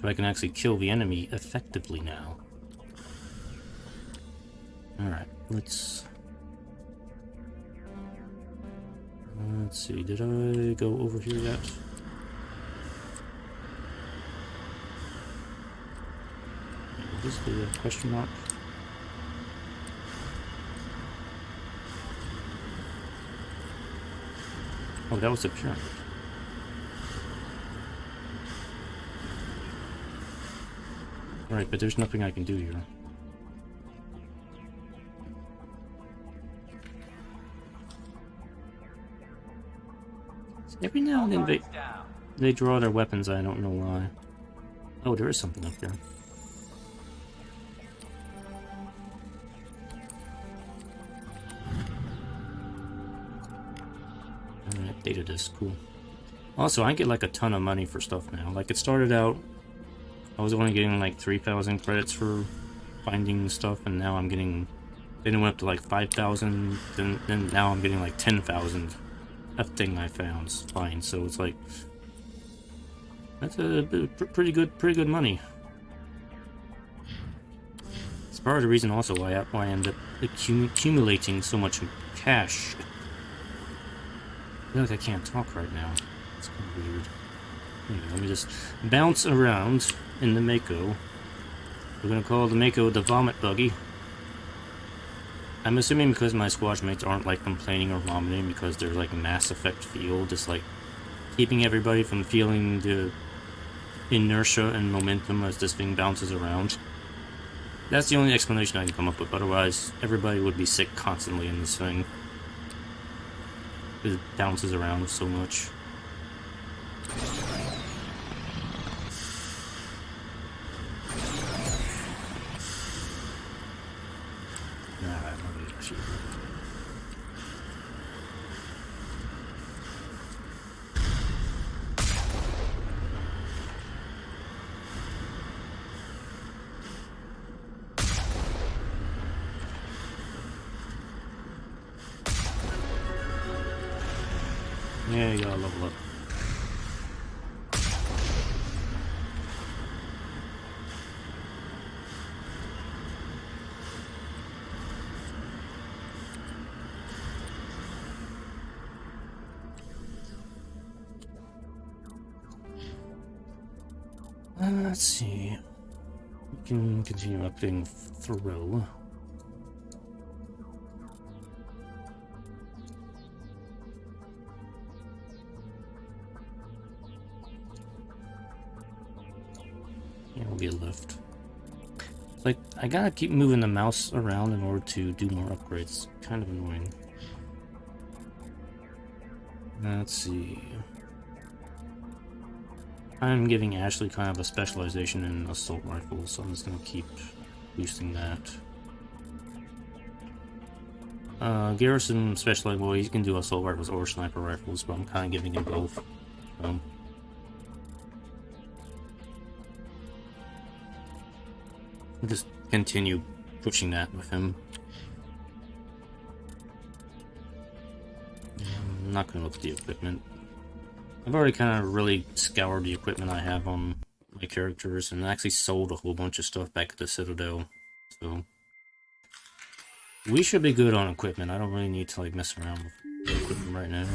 So I can actually kill the enemy effectively now. Alright, let's see, did I go over here yet? What is the question mark? Oh, that was the pyramid. Right, but there's nothing I can do here. Every now and then they draw their weapons, I don't know why. Oh, there is something up there. Alright, data disk, cool. Also, I get like a ton of money for stuff now. Like, it started out, I was only getting like 3,000 credits for finding stuff, and now I'm getting, then it went up to like 5,000, then now I'm getting like 10,000. That thing I found's fine, so it's like, that's a pretty good money. It's part of the reason also why I end up accumulating so much cash. I feel like I can't talk right now. It's kind of weird. Anyway, let me just bounce around in the Mako. We're gonna call the Mako the Vomit Buggy. I'm assuming because my squad mates aren't like complaining or vomiting because they're like a Mass Effect feel, just like keeping everybody from feeling the inertia and momentum as this thing bounces around. That's the only explanation I can come up with, otherwise everybody would be sick constantly in this thing. It bounces around so much. Alright, let me shoot. Yeah, you gotta level up. Let's see. We can continue updating Thrill. Yeah, will be a lift. Like, I gotta keep moving the mouse around in order to do more upgrades. Kind of annoying. Let's see. I'm giving Ashley kind of a specialization in assault rifles, so I'm just gonna keep boosting that. Garrison specialized, well, he can do assault rifles or sniper rifles, but I'm kind of giving him both. So. I'll just continue pushing that with him. I'm not gonna look at the equipment. I've already kind of really scoured the equipment I have on my characters and actually sold a whole bunch of stuff back at the Citadel. So we should be good on equipment. I don't really need to like mess around with equipment right now.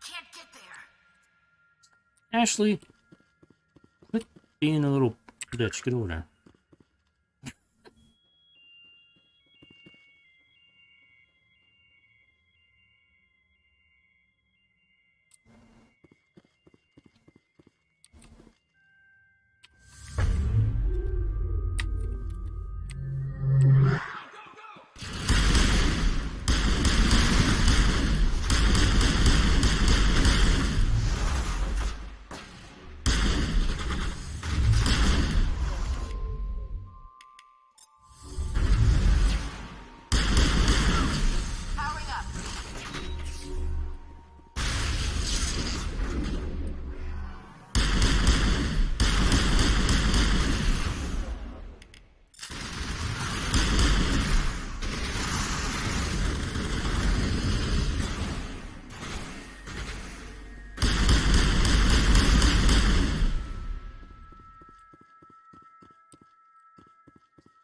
Can't get there. Ashley, quit being a little bitch. Get over there.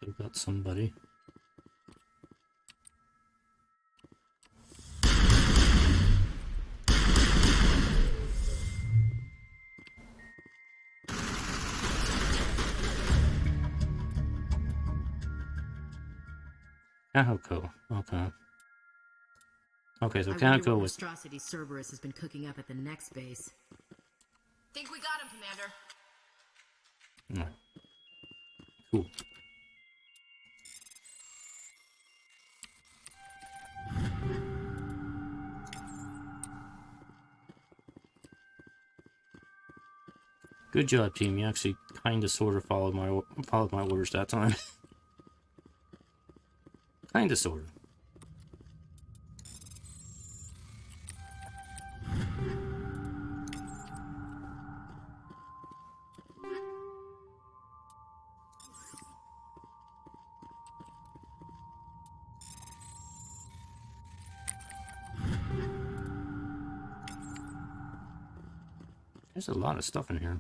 I've got somebody. Kahoko. Okay. Okay, so Kahoko was... monstrosity Cerberus has been cooking up at the next base. Think we got him, Commander. Alright. Cool. Good job, team. You actually kinda sorta followed my orders that time. Kinda sorta. There's a lot of stuff in here.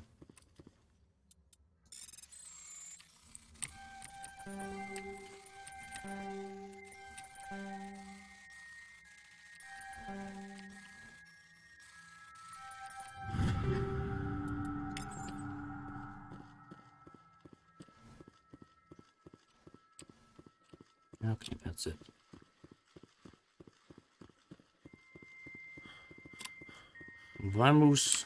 Okay, that's it. Vamos.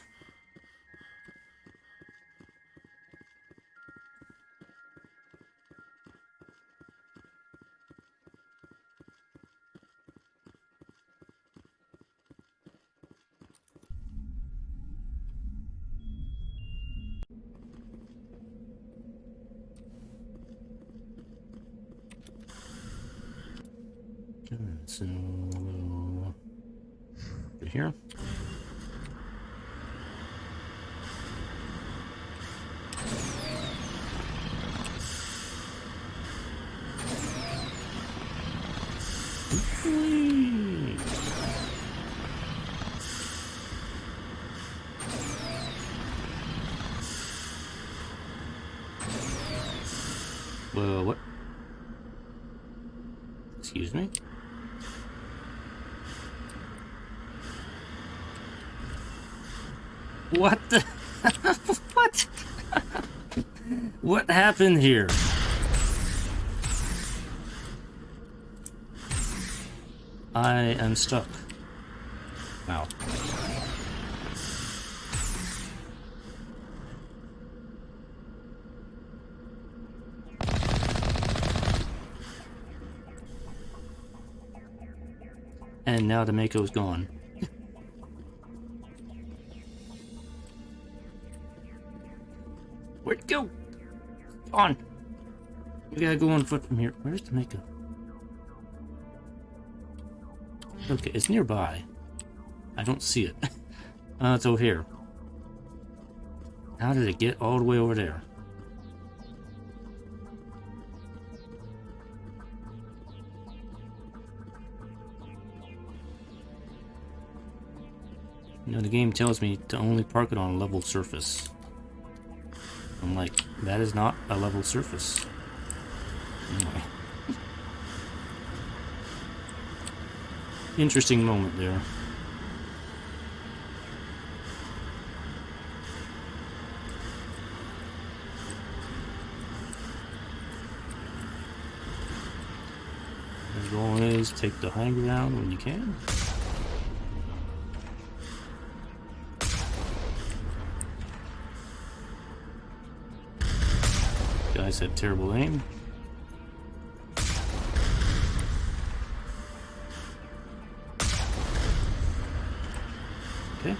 So here. Whee! What? Excuse me? What the? What? What happened here? I am stuck. Wow. And now the Mako's gone. Where'd it go? On. We gotta go on foot from here. Where's the Mako? Okay, it's nearby. I don't see it. It's over here. How did it get all the way over there? You know, the game tells me to only park it on a level surface. I'm like, that is not a level surface. Anyway. Interesting moment there. As always, take the high ground when you can. Guys have terrible aim. Okay.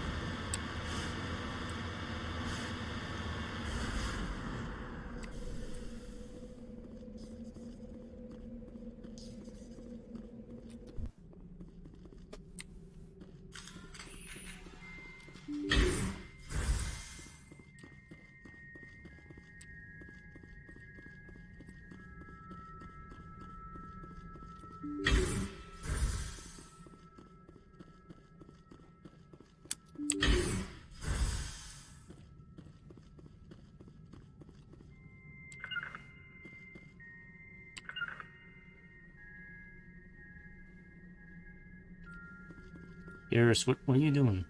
Garrus, what are you doing?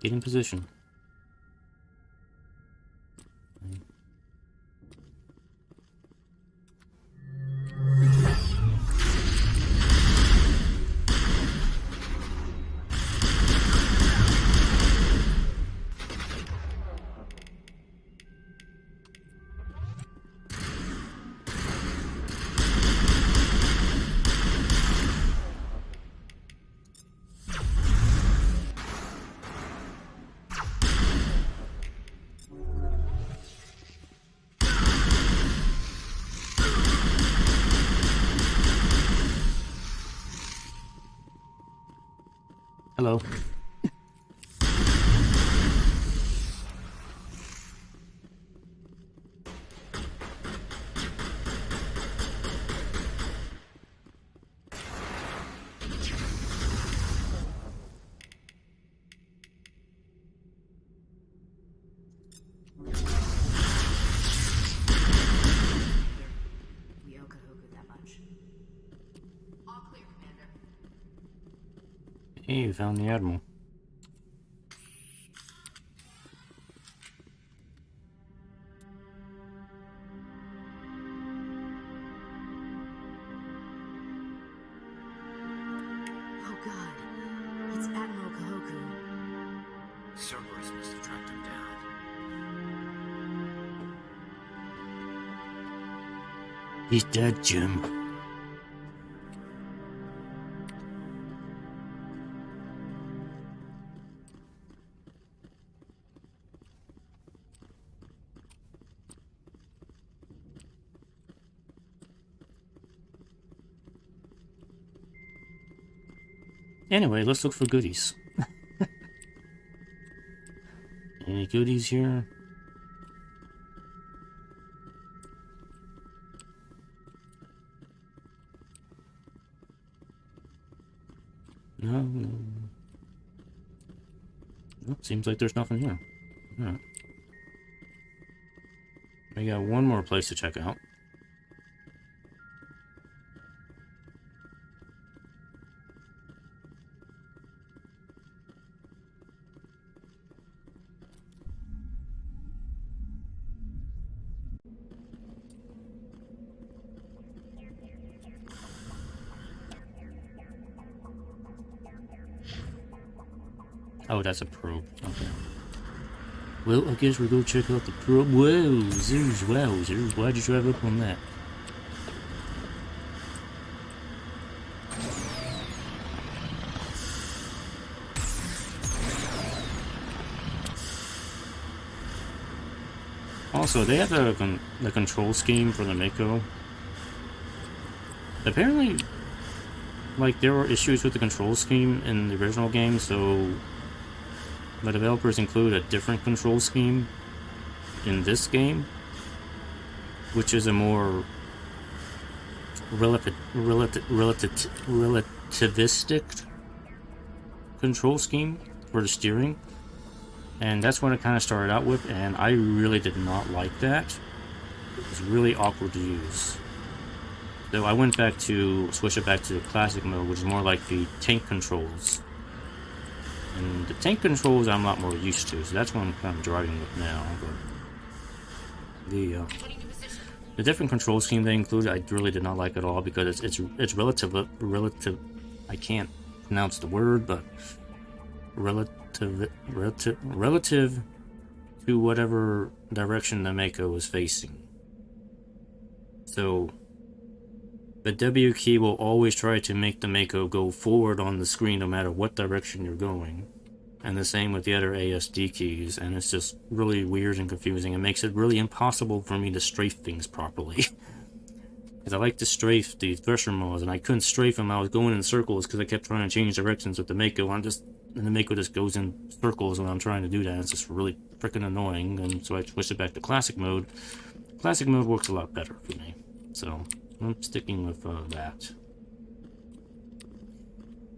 Get in position. Hello. Hey, you found the Admiral. Oh god, It's Admiral Kahoku. Cerberus must have tracked him down. He's dead, Jim. Anyway, let's look for goodies. Any goodies here? No. Well, seems like there's nothing here. Alright. We got one more place to check out. Oh, that's a probe. Okay. Well, I guess we'll go check out the probe. Whoa, zoos, wowzers. Why'd you drive up on that? Also, they have the control scheme for the Mako. Apparently, like, there were issues with the control scheme in the original game, so the developers include a different control scheme in this game, which is a more relativistic control scheme for the steering. And that's what it kind of started out with, and I really did not like that. It was really awkward to use. So I went back to switch it back to the classic mode, which is more like the tank controls. And the tank controls I'm a lot more used to, so that's what I'm kind of driving with now. But the different control scheme they included, I really did not like at all, because it's relative. I can't pronounce the word, but relative to whatever direction the Mako is facing. So the W key will always try to make the Mako go forward on the screen no matter what direction you're going. And the same with the other ASD keys, and it's just really weird and confusing. It makes it really impossible for me to strafe things properly. Because I like to strafe the thresher mods, and I couldn't strafe them. I was going in circles because I kept trying to change directions with the Mako. And the Mako just goes in circles when I'm trying to do that. It's just really freaking annoying, and so I switched it back to classic mode. Classic mode works a lot better for me, so I'm sticking with that.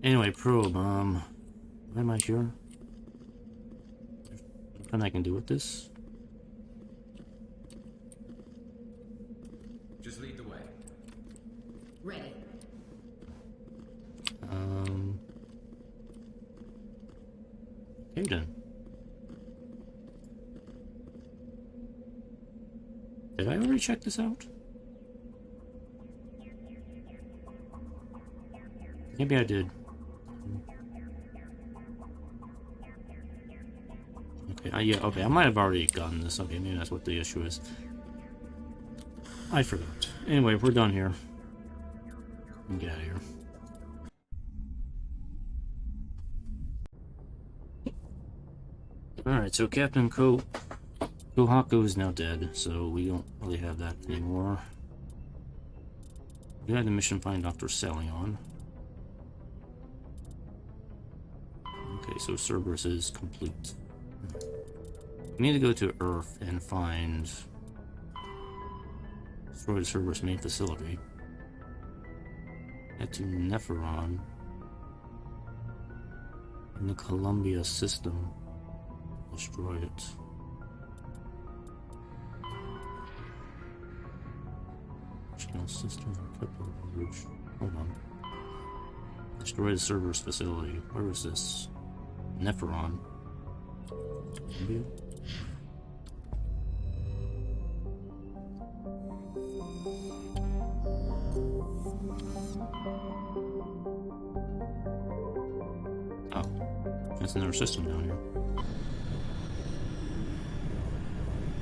Anyway, probe, why am I here? There's nothing I can do with this. Just lead the way. Ready. Okay then. Did I already check this out? Maybe I did. Okay, yeah, okay, I might have already gotten this. Okay, maybe that's what the issue is. I forgot. Anyway, we're done here. Get out of here. Alright, so Captain Kohaku is now dead, so we don't really have that anymore. We had the mission find Dr. Salion. Okay, so Cerberus is complete. We need to go to Earth and find... destroy the Cerberus main facility. Head to Neferon. In the Columbia system. Destroy it. Channel system. Rouge. Hold on. Destroy the Cerberus facility. Where is this? Neferon. Columbia? Oh. That's another system down here.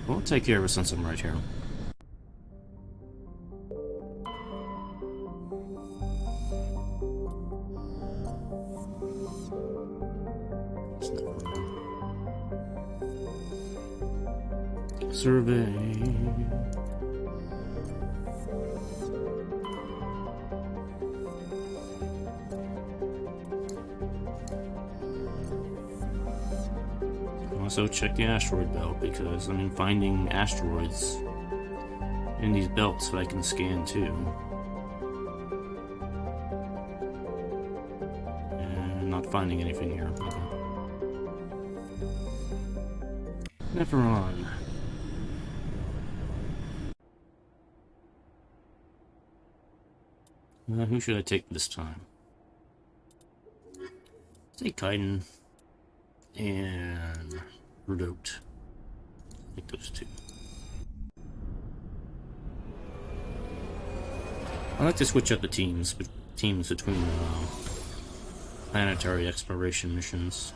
We'll take care of it since I'm right here. Survey. Also check the asteroid belt because I'm finding asteroids in these belts that I can scan too. And not finding anything here. Okay. Neferon. Who should I take this time? Take Kaiden and Rudot. Take those two. I like to switch up the teams between planetary exploration missions,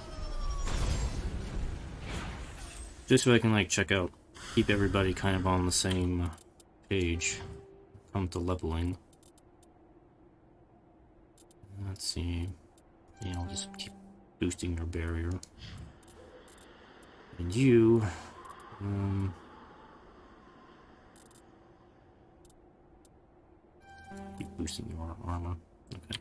just so I can like check out, keep everybody kind of on the same page. Come to leveling. Let's see. Yeah, I'll just keep boosting your barrier. And you, keep boosting your armor. Okay.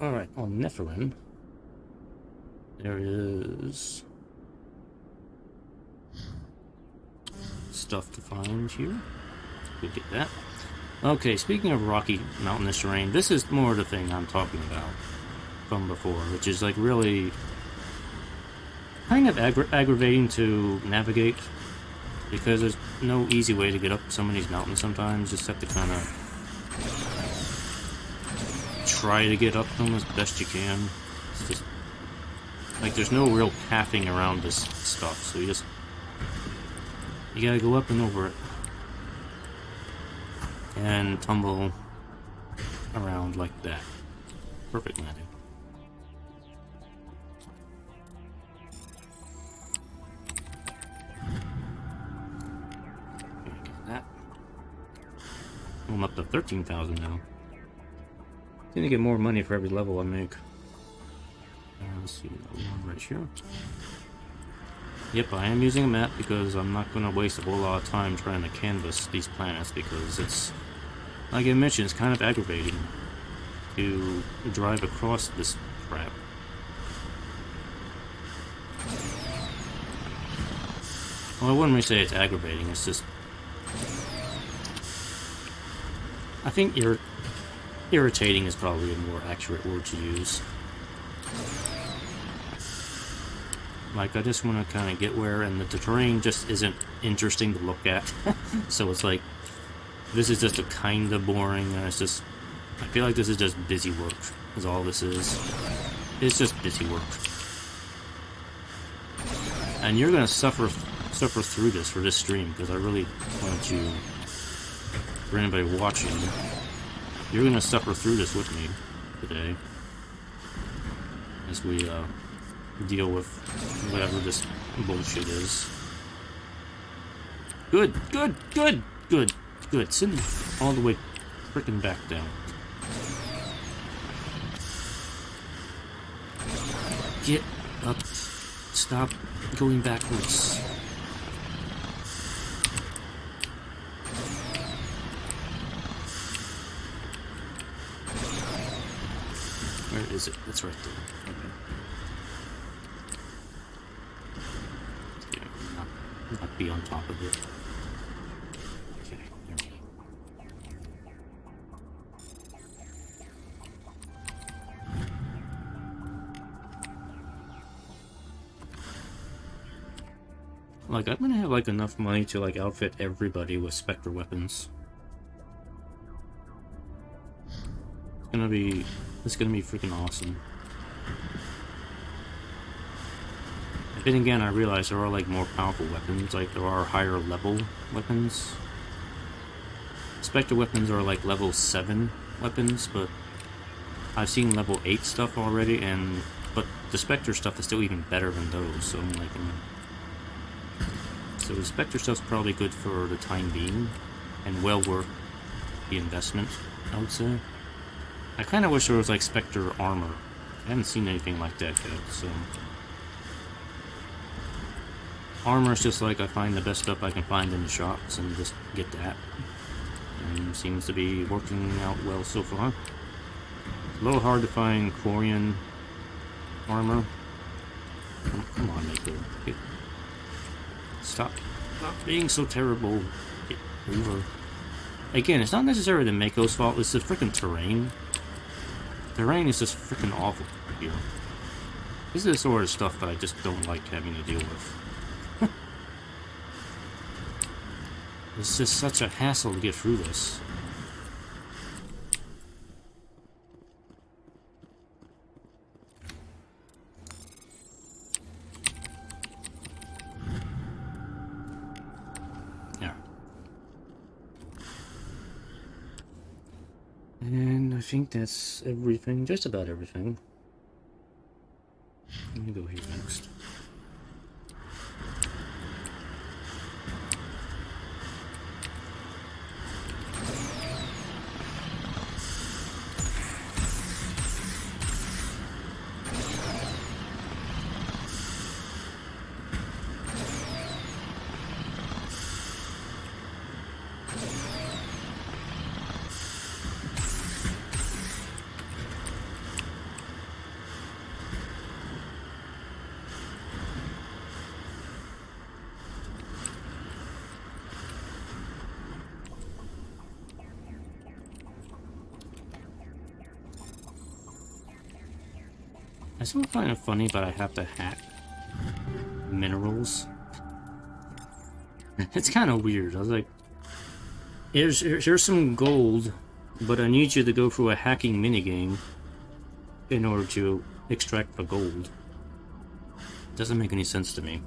Alright, on Nephilim, there is stuff to find here. We'll get that. Okay, speaking of rocky mountainous terrain, this is more the thing I'm talking about from before, which is like really kind of aggravating to navigate because there's no easy way to get up some of these mountains sometimes. Just have to kind of try to get up them as best you can. It's just like there's no real pathing around this stuff, so you gotta go up and over it. And tumble around like that. Perfect landing. Get that. I'm up to 13,000 now. I think I get more money for every level I make. Let's see, one right here. Yep, I am using a map because I'm not going to waste a whole lot of time trying to canvas these planets because it's, like I mentioned, it's kind of aggravating to drive across this crap. Well, I wouldn't really say it's aggravating, it's just... I think irritating is probably a more accurate word to use. Like, I just want to kind of get where, and the terrain just isn't interesting to look at. So it's like, this is just a kind of boring, and it's just, I feel like this is just busy work, is all this is. It's just busy work. And you're going to suffer through this for this stream, because I really want you, for anybody watching, you're going to suffer through this with me today. As we, deal with whatever this bullshit is. Good. Send me all the way freaking back down. Get up. Stop going backwards. Where is it? It's right there. Okay. Not be on top of it. Okay, there we go. Like, I'm gonna have like enough money to like outfit everybody with Spectre weapons. It's gonna be freaking awesome. Then again, I realize there are like more powerful weapons, like there are higher level weapons. Spectre weapons are like level 7 weapons, but I've seen level 8 stuff already, but the Spectre stuff is still even better than those, so I'm like, so the Spectre stuff's probably good for the time being, and well worth the investment, I would say. I kind of wish there was like Spectre armor. I haven't seen anything like that yet, so... Armor is just like I find the best stuff I can find in the shops and just get that. And seems to be working out well so far. It's a little hard to find Quarian armor. Come on, Mako. Stop being so terrible. Get over. Again, it's not necessarily the Mako's fault, it's the freaking terrain. Terrain is just freaking awful here. This is the sort of stuff that I just don't like having to deal with. It's just such a hassle to get through this. Yeah. And I think that's everything, just about everything. Let me go here next. I still find it funny, but I have to hack minerals. It's kind of weird. I was like, here's some gold, but I need you to go through a hacking minigame in order to extract the gold. Doesn't make any sense to me.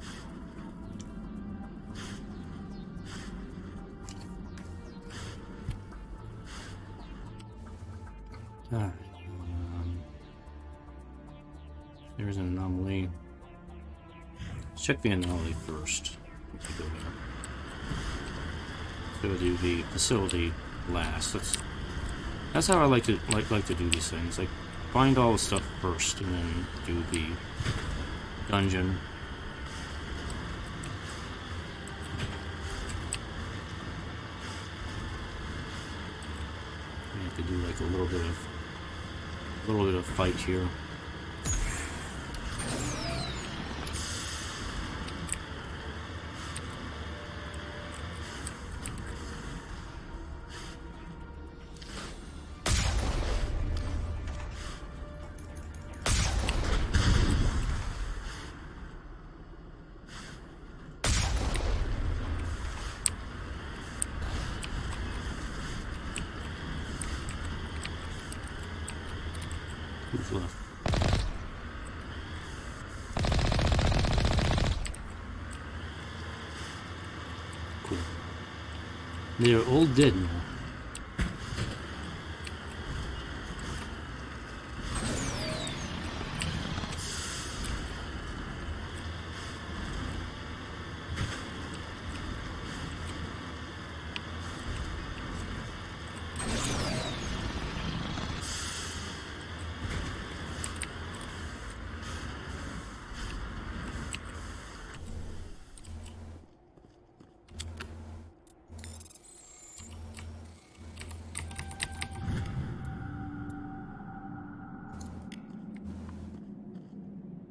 There's an anomaly. Let's check the anomaly first. Go there. So we'll do the facility last. That's how I like to do these things. Like find all the stuff first, and then do the dungeon. I have to do like a little bit of fight here. Who's left? Cool. They're all dead now.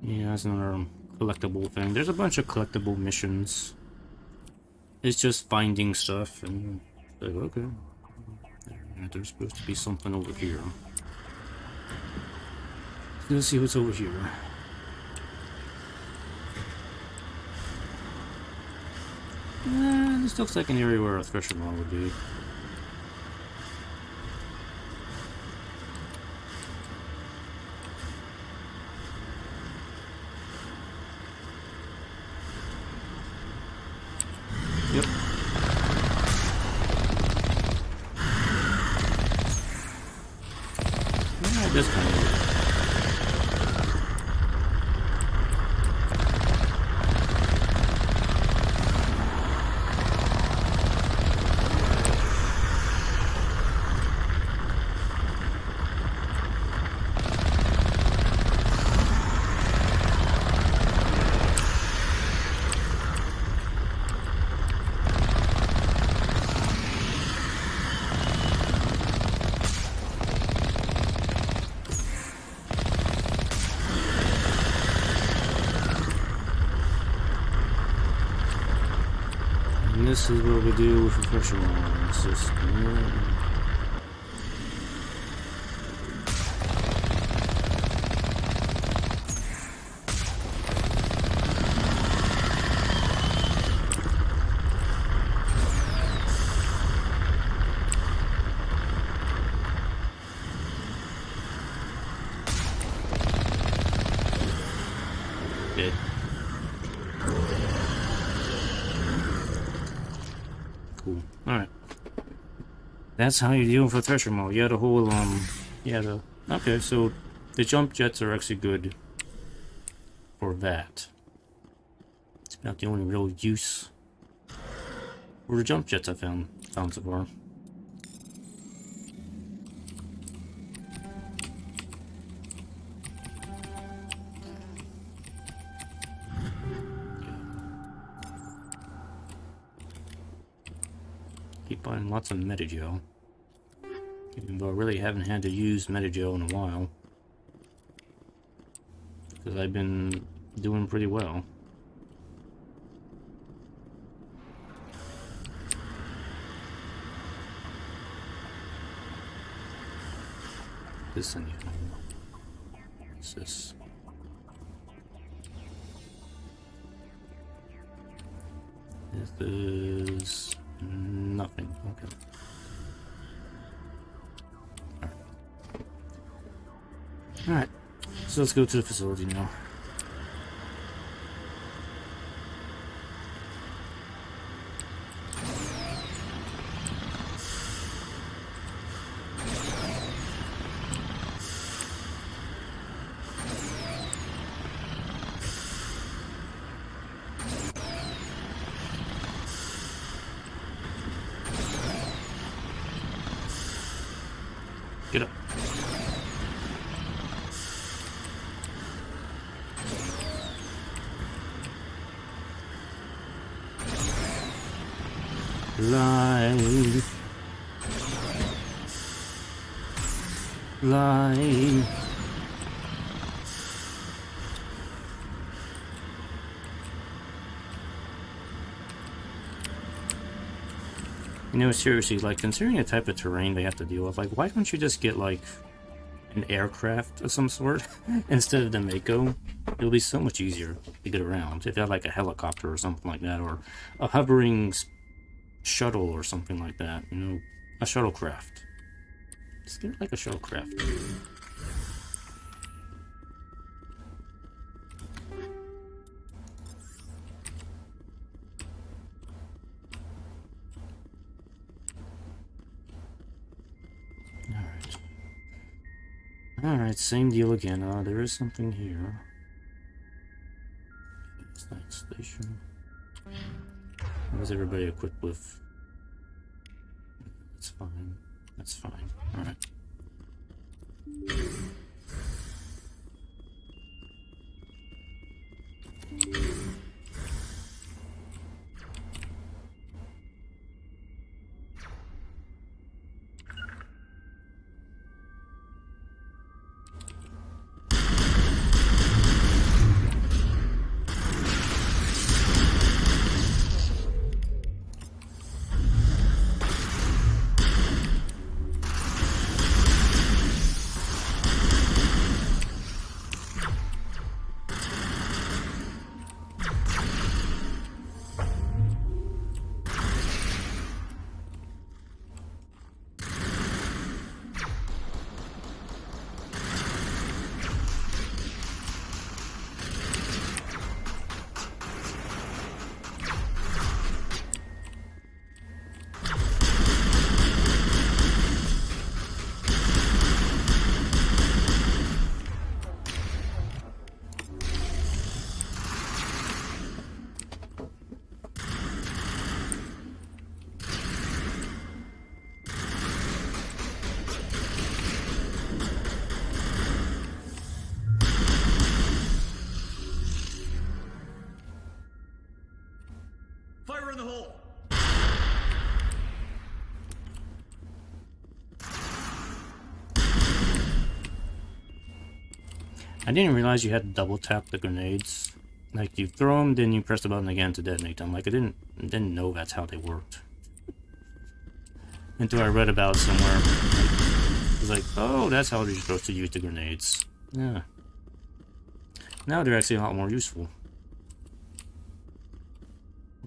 Yeah, that's another collectible thing. There's a bunch of collectible missions. It's just finding stuff and like, okay. Yeah, there's supposed to be something over here. Let's see what's over here. This looks like an area where a thresher mall would be. Yep. Yeah, This kind of weird. This is what we do with refresher walls. Just dead. Cool. Alright. That's how you deal with a thresher mode. You had a whole, okay, so the jump jets are actually good for that. It's about the only real use for the jump jets I found so far. Keep buying lots of metagel. Even though I really haven't had to use metagel in a while. Because I've been doing pretty well. This anything? What's this? This is nothing. Okay. Alright. So let's go to the facility now. Get up. Live. Live. You know, seriously, like, considering the type of terrain they have to deal with, like, why don't you just get, like, an aircraft of some sort instead of the Mako? It'll be so much easier to get around if you had, like, a helicopter or something like that, or a hovering shuttle or something like that, you know, a shuttlecraft. Just get, like, a shuttlecraft. Alright, same deal again. There is something here. Night station. What is everybody equipped with? That's fine. That's fine. Alright. I didn't realize you had to double tap the grenades. Like, you throw them, then you press the button again to detonate them. Like, I didn't know that's how they worked. Until I read about it somewhere. Like, it was like, oh, that's how you're supposed to use the grenades. Yeah. Now they're actually a lot more useful.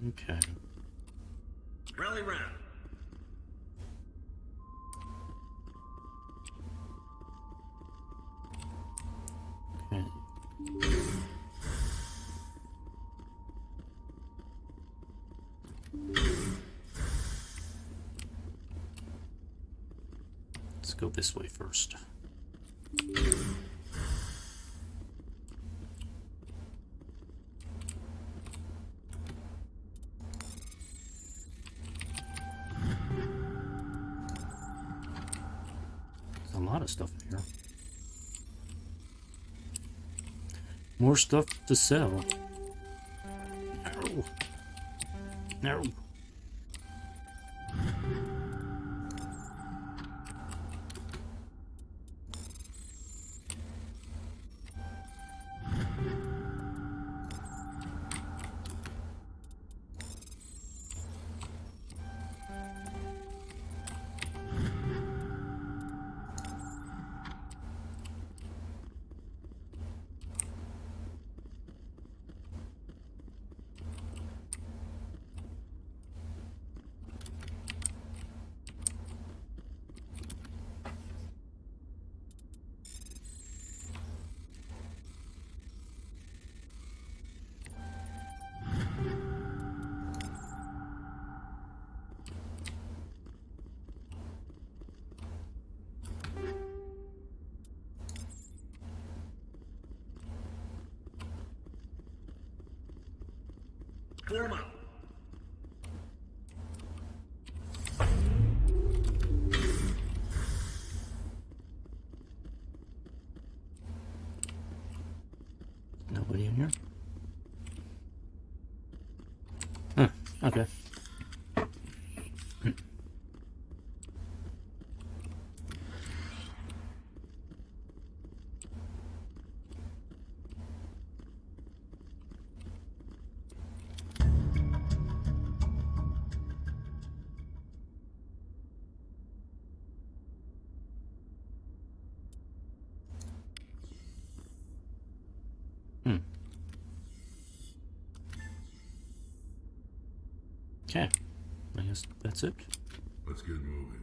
Okay. Rally round. Okay. Let's go this way first. There's a lot of stuff in here. More stuff to sell. No. No. Clear 'em out. Nobody in here? Huh, okay. Okay, I guess that's it. Let's get moving.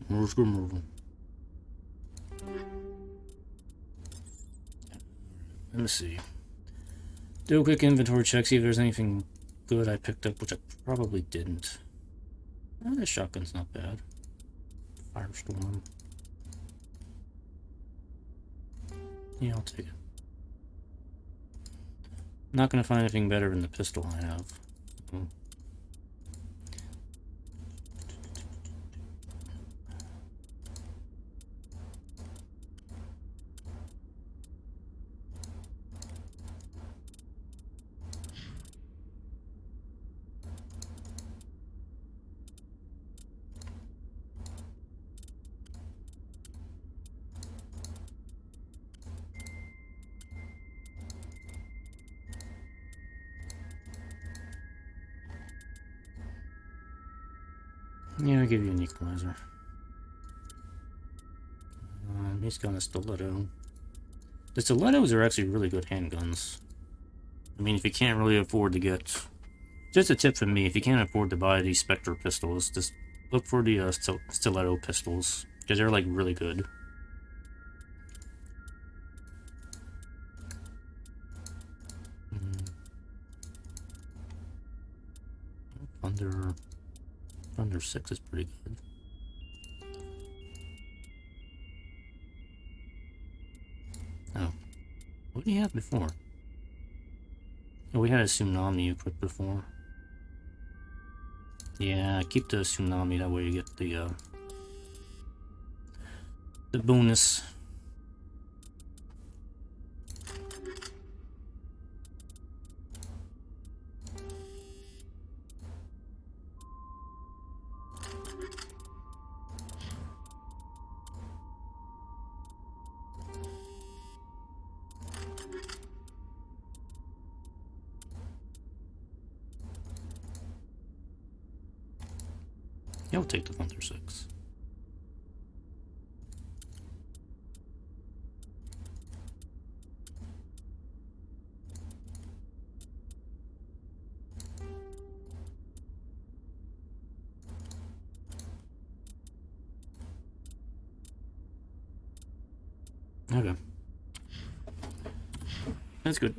Let's go moving. Let me see. Do a quick inventory check, see if there's anything good I picked up, which I probably didn't. This shotgun's not bad. Firestorm. Yeah, I'll take it. Not gonna find anything better than the pistol I have. Yeah, I'll give you an equalizer. He's got a stiletto. The stilettos are actually really good handguns. I mean, if you can't really afford to get... Just a tip from me, if you can't afford to buy these Spectre pistols, just look for the stiletto pistols, because they're, like, really good. Thunder 6 is pretty good. Oh. What did he have before? Oh, we had a tsunami equipped before. Yeah, keep the tsunami, that way you get the bonus. Yeah, I'll take the Thunder 6. Okay. That's good.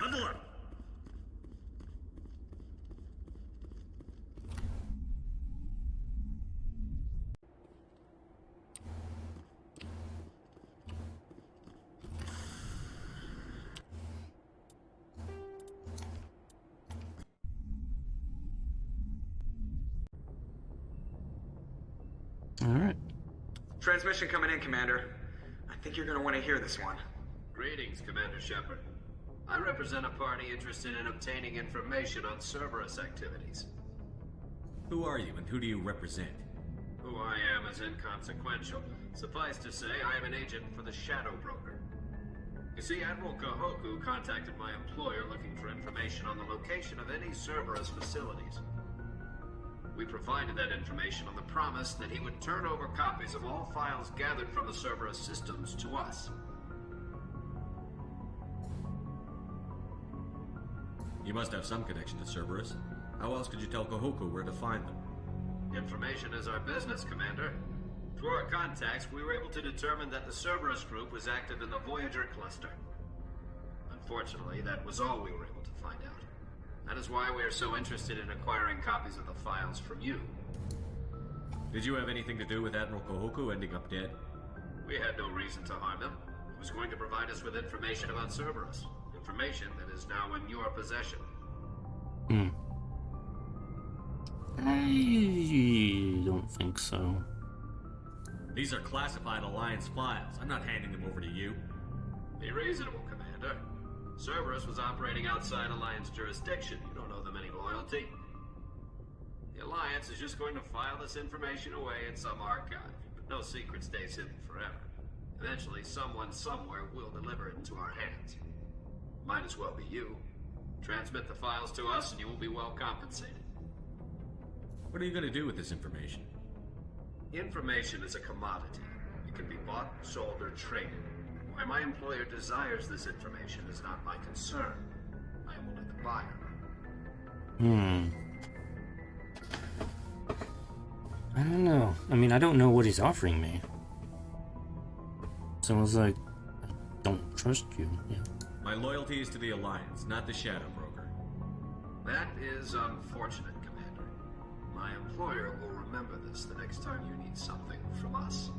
Huddle up! Alright. Transmission coming in, Commander. I think you're gonna want to hear this one. Greetings, Commander Shepard. I represent a party interested in obtaining information on Cerberus activities. Who are you and who do you represent? Who I am is inconsequential. Suffice to say, I am an agent for the Shadow Broker. You see, Admiral Kahoku contacted my employer looking for information on the location of any Cerberus facilities. We provided that information on the promise that he would turn over copies of all files gathered from the Cerberus systems to us. You must have some connection to Cerberus. How else could you tell Kahoku where to find them? Information is our business, Commander. Through our contacts, we were able to determine that the Cerberus group was active in the Voyager cluster. Unfortunately, that was all we were able to find out. That is why we are so interested in acquiring copies of the files from you. Did you have anything to do with Admiral Kahoku ending up dead? We had no reason to harm him. He was going to provide us with information about Cerberus. Information that is now in your possession. I don't think so. These are classified Alliance files. I'm not handing them over to you. Be reasonable, Commander. Cerberus was operating outside Alliance jurisdiction. You don't owe them any loyalty. The Alliance is just going to file this information away in some archive. But no secret stays hidden forever. Eventually, someone somewhere will deliver it into our hands. Might as well be you. Transmit the files to us and you will be well compensated. What are you going to do with this information? Information is a commodity. It can be bought, sold, or traded. Why my employer desires this information is not my concern. I am only the buyer. I don't know. I mean, I don't know what he's offering me. So I was like, I don't trust you. Yeah. My loyalty is to the Alliance, not the Shadow Broker. That is unfortunate, Commander. My employer will remember this the next time you need something from us.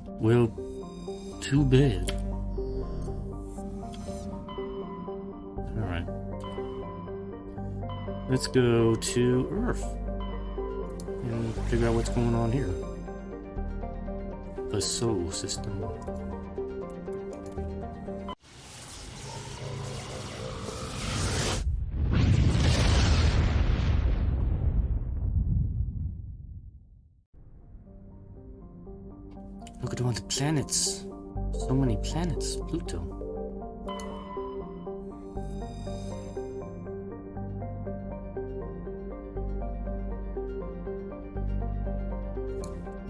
Well, too bad. Alright. Let's go to Earth and figure out what's going on here. The Soul System. Look at all the planets. So many planets. Pluto.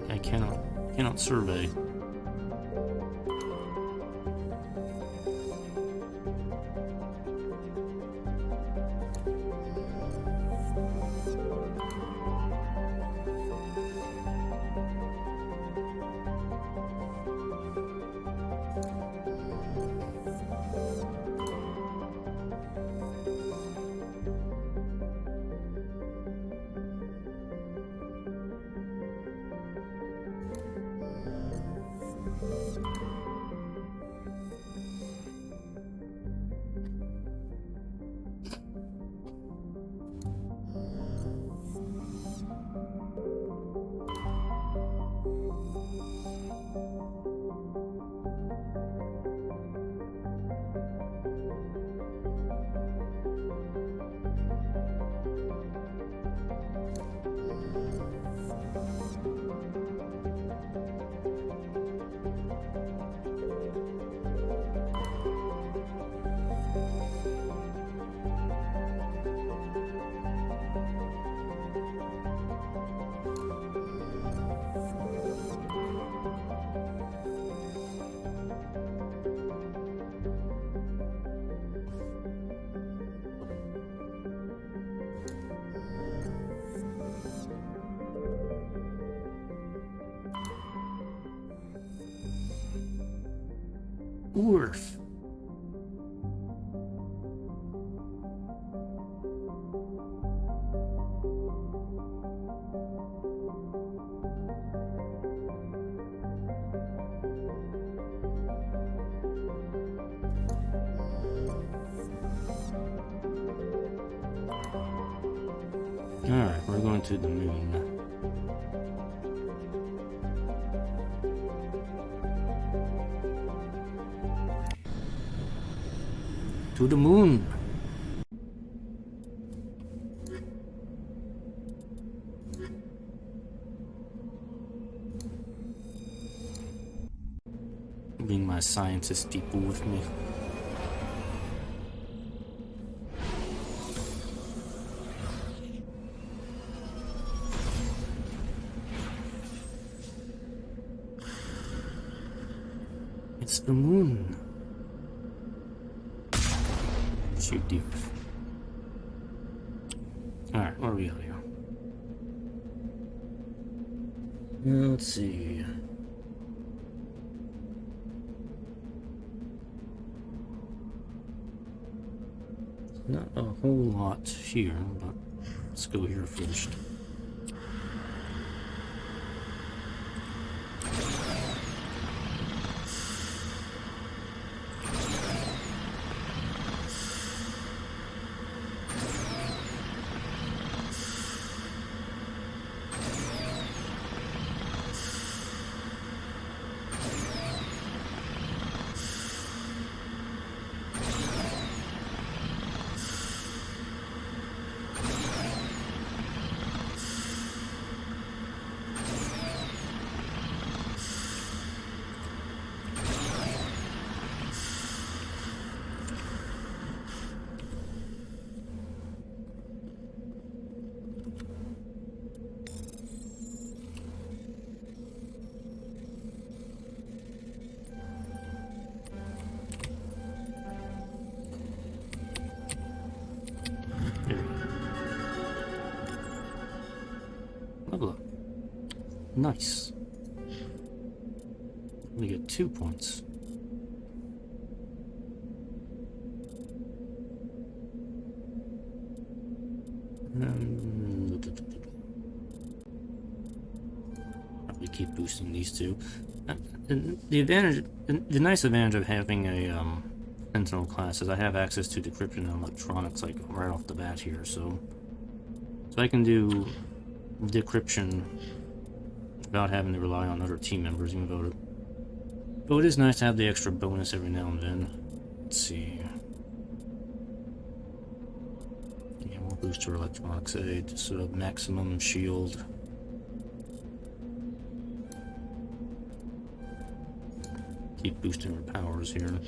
I cannot survey. Oof. Alright, we're going to the moon. To the moon! Bring my scientist people with me. It's the moon. Shoot deer. Alright, where are we out here? Let's see. Not a whole lot here, but let's go here first. Level up. Nice. We get 2 points. Probably keep boosting these two. The nice advantage of having a Sentinel class is I have access to decryption and electronics like right off the bat here, so I can do decryption without having to rely on other team members, even though it is nice to have the extra bonus every now and then. Let's see. Yeah, we'll boost our electronics aid, sort of maximum shield. Keep boosting our powers here.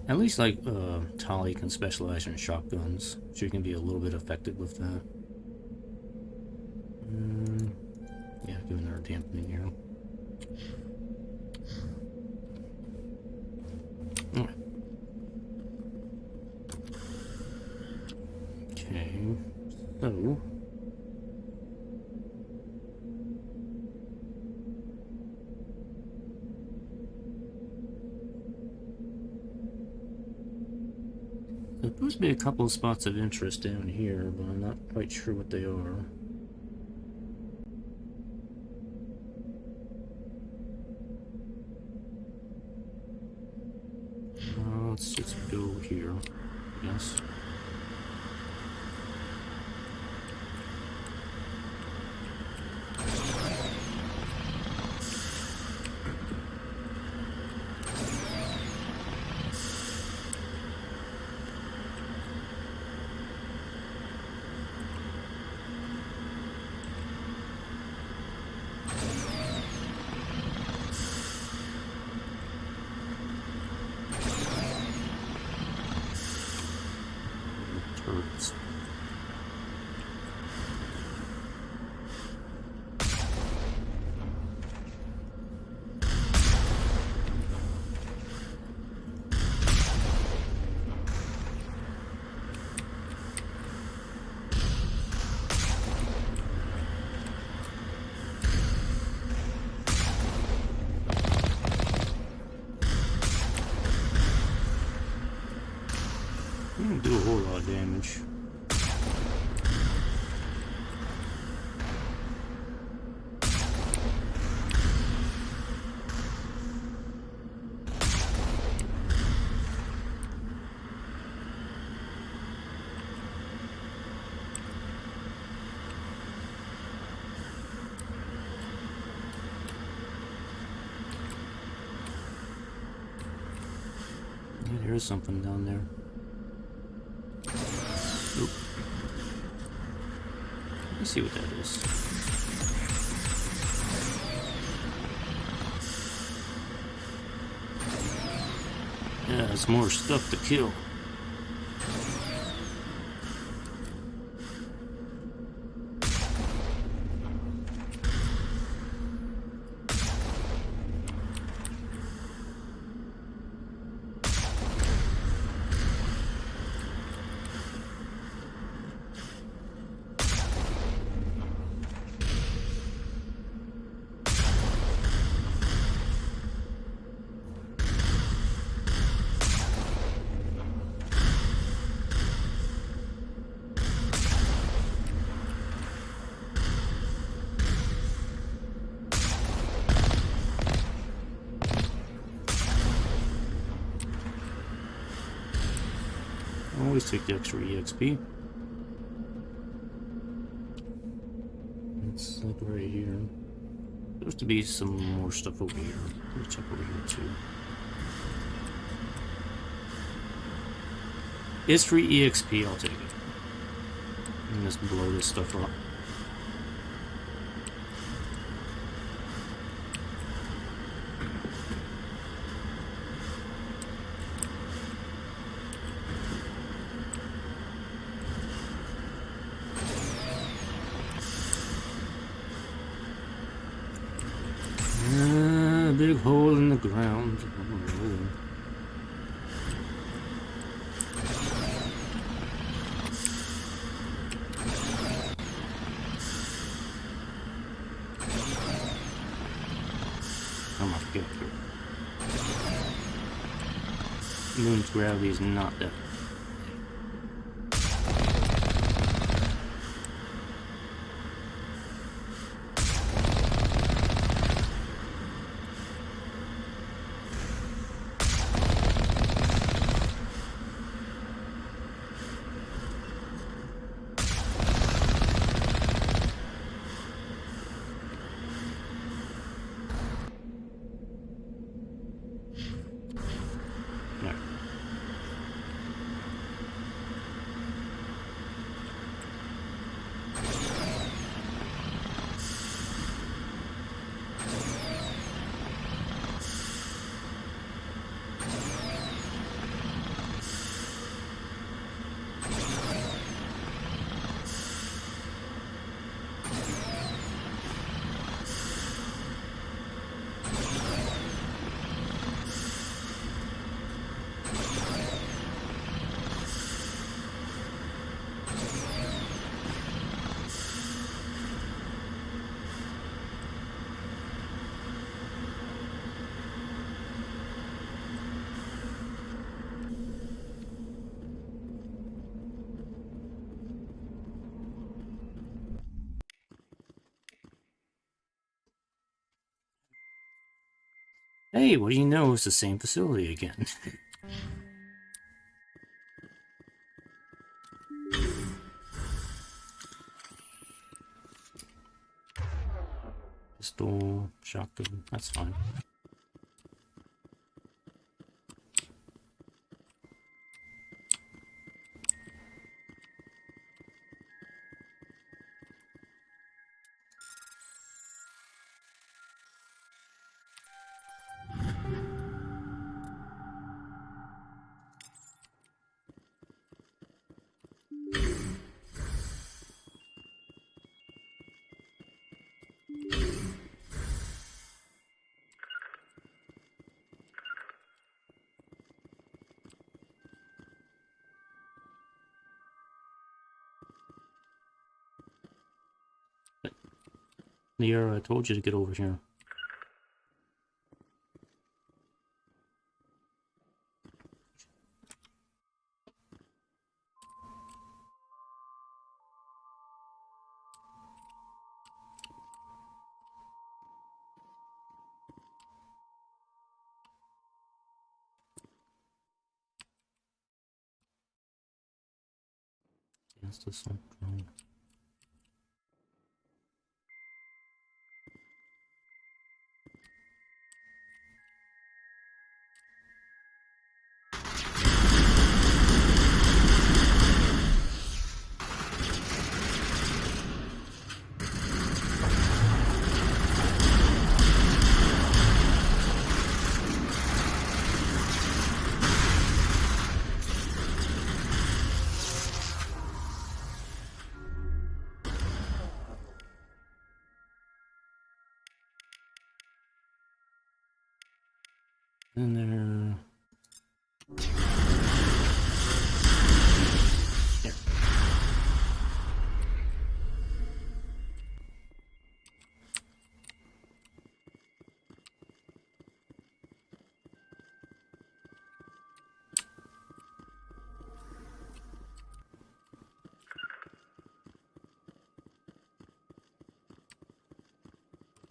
At least, like, Tali can specialize in shotguns. She can be a little bit effective with that. Yeah, giving her dampening here. Alright. Okay, so... There's supposed to be a couple of spots of interest down here, but I'm not quite sure what they are. Let's just go here, I guess. rouge. Yeah, there's something down there. Oop. Let me see what that is. Yeah, it's more stuff to kill. Always take the extra EXP. It's like right here. There's to be some more stuff over here. Let me check over here too. It's free EXP, I'll take it. And just blow this stuff up. Big hole in the ground. Come on, get up here. Moon's gravity is not that. Hey, what do you know? It's the same facility again. Pistol, shotgun, that's fine. Liara, I told you to get over here. That's the something. And there. There.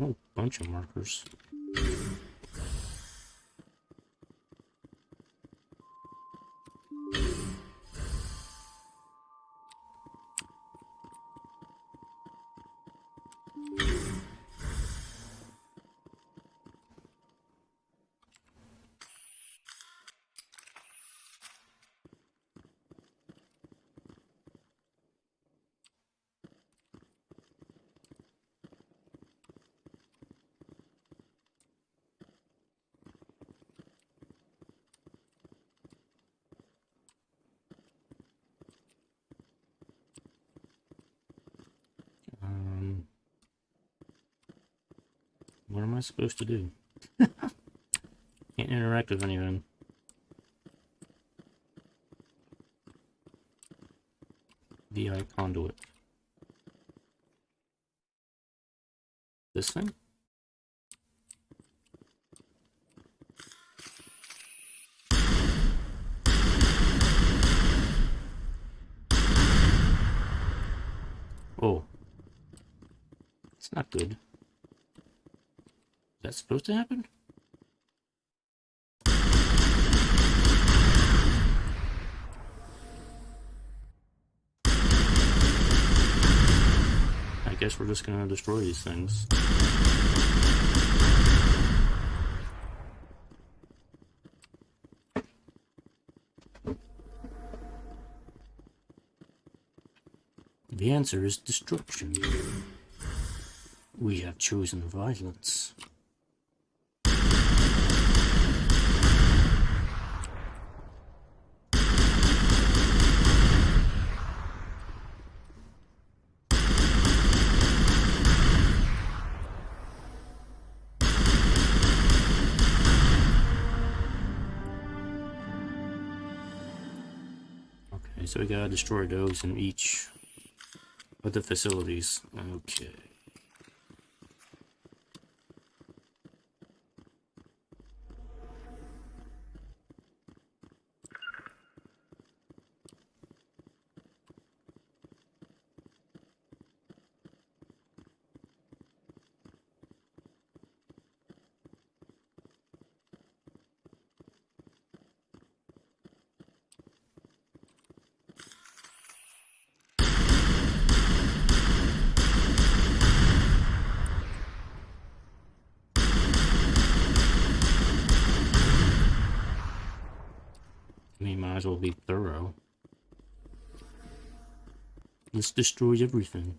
Oh, bunch of markers. What am I supposed to do? Can't interact with anything. VI conduit. This thing? Oh. It's not good. Is that supposed to happen? I guess we're just gonna destroy these things. The answer is destruction. We have chosen violence. Okay, so we gotta destroy those in each of the facilities. Okay. Might as well be thorough. Let's destroy everything.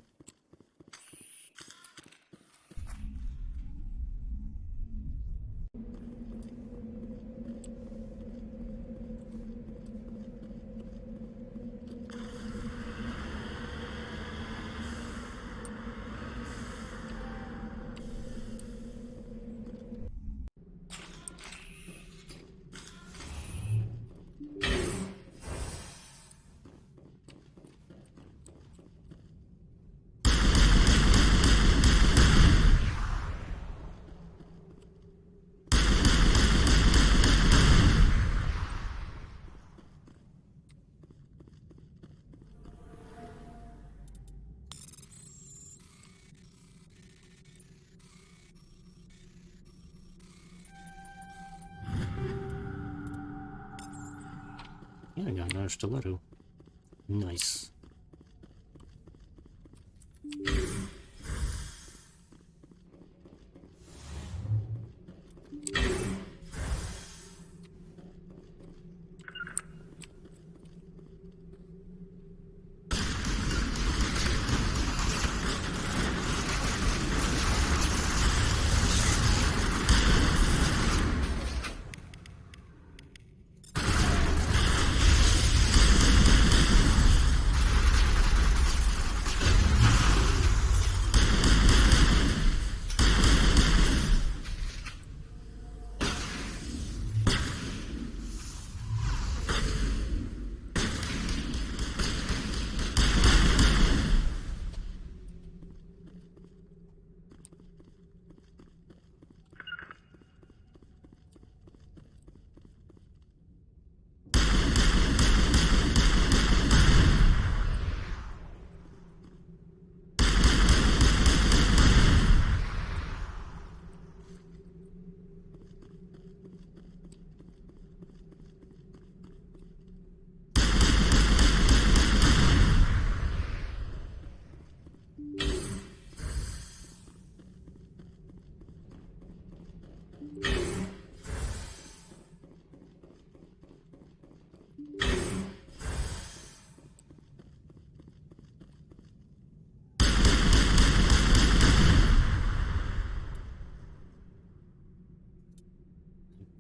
Yeah, I got another stiletto. Nice.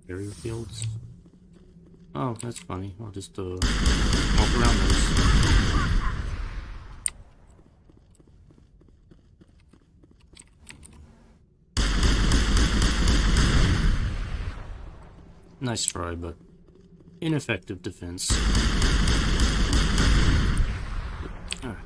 Barrier fields. Oh, that's funny. I'll just walk around those. Nice try, but ineffective defense. Alright.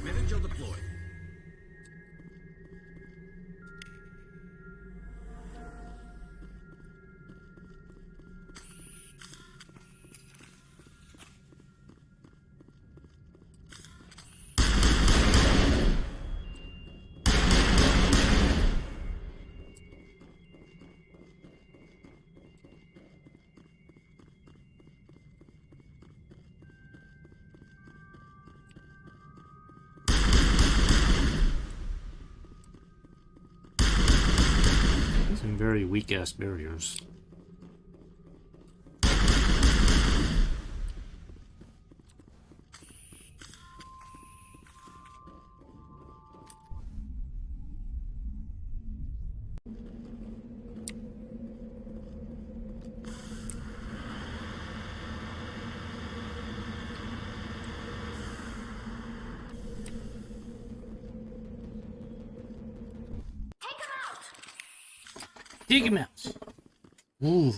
Mid-angel deployed. Some very weak-ass barriers. Take him out! Ooh.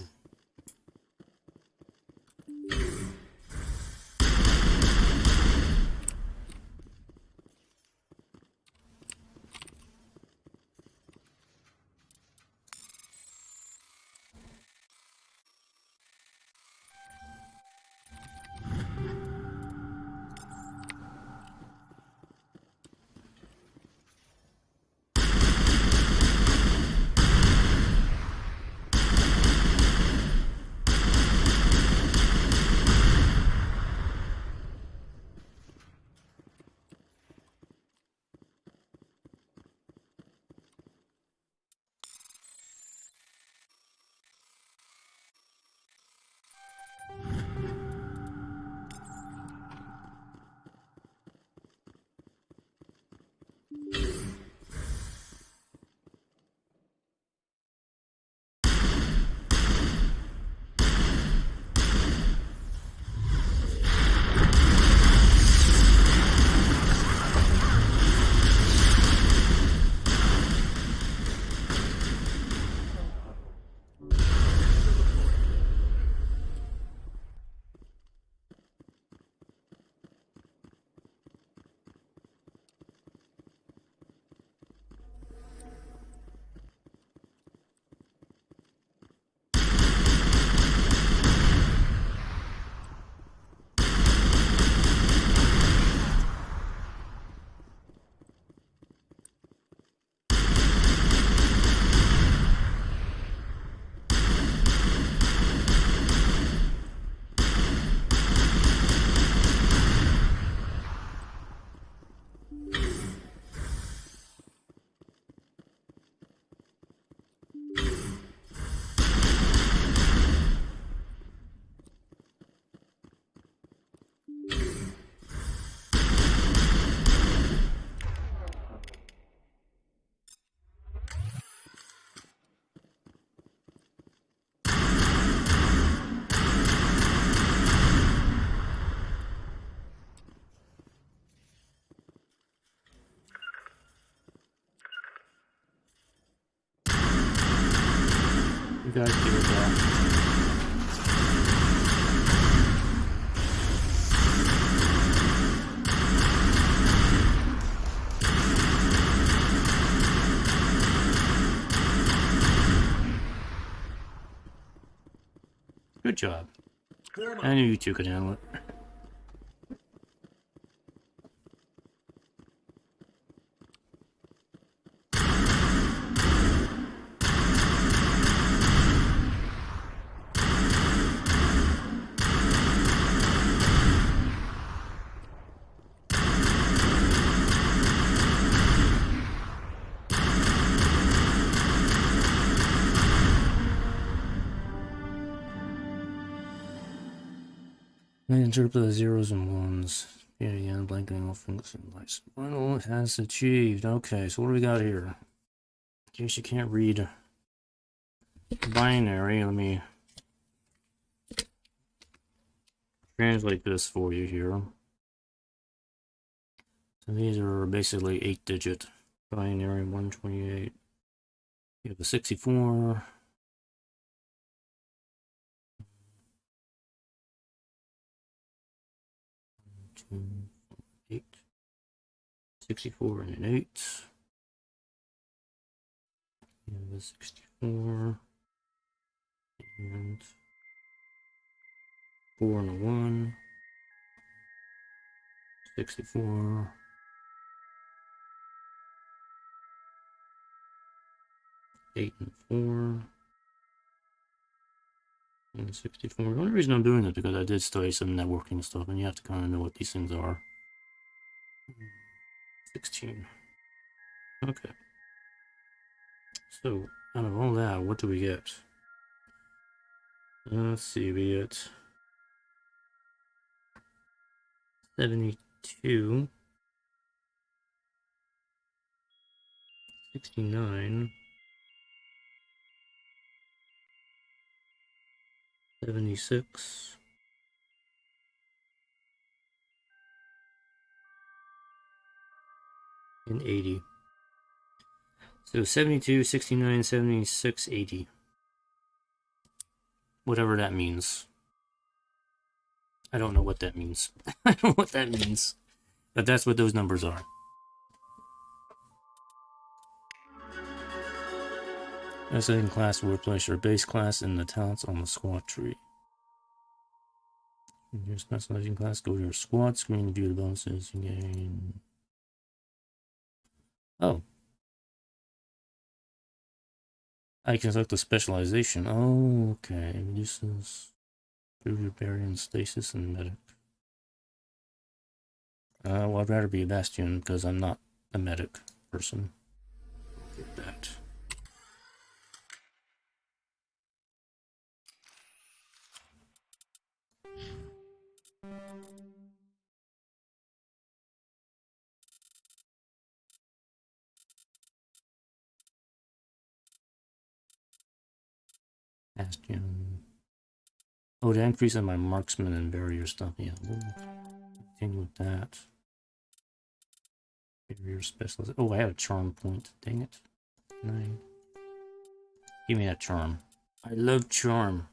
guys deal with that. Good job. I knew you two could handle it. I interpret the zeros and ones. Yeah, blanking off fingers and lights. Final has achieved. Okay, so what do we got here? In case you can't read binary, let me translate this for you here. So these are basically 8-digit binary 128. You have a 64. 8, 64 and an 8. And the 64 and 4 and a 1. 64. 8 and 4. And 64. The only reason I'm doing this is because I did study some networking stuff, and you have to kind of know what these things are. 16. Okay. So, out of all that, what do we get? Let's see, we get 72, 69, 76, and 80. So 72, 69, 76, 80. Whatever that means. I don't know what that means. I don't know what that means. But that's what those numbers are. Ascending class will replace your base class in the talents on the squad tree. In your specializing class, go to your squad screen to view the bonuses you gain. Oh. I can select the specialization. Oh, okay. Reduces barbarian, stasis, and medic. Well, I'd rather be a bastion because I'm not a medic person. Get that. Bastion. Oh, the increase in my marksman and barrier stuff. Yeah, we'll continue with that. Barrier specialist. Oh, I have a charm point. Dang it. Give me that charm. I love charm.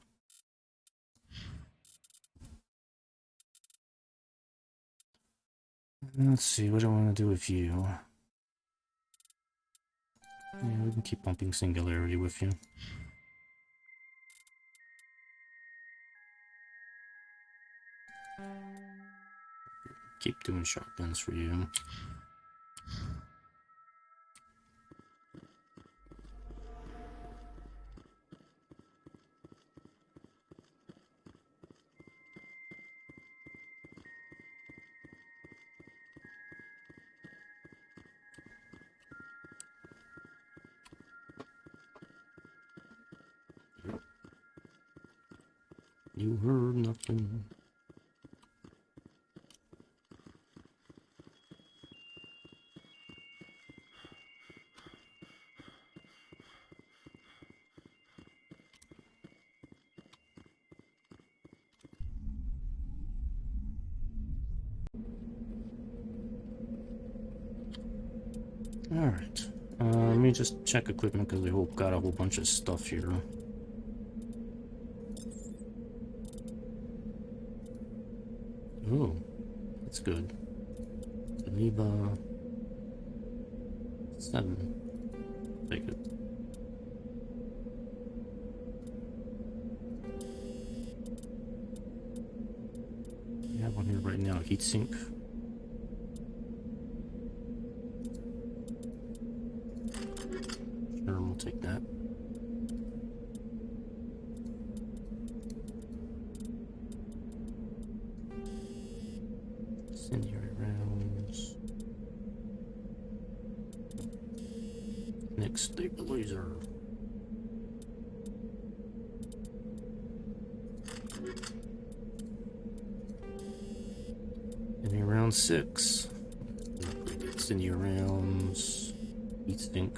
Let's see, what do I want to do with you? Yeah, we can keep bumping singularity with you. Keep doing shotguns for you. You heard nothing. Alright. Let me just check equipment because we've got a whole bunch of stuff here. Oh, that's good. Geneva 7. Take it. heatsink. Sure, we'll take that. Incendiary rounds. Next stabilizer. In round 6. Incendiary rounds. Heatsink.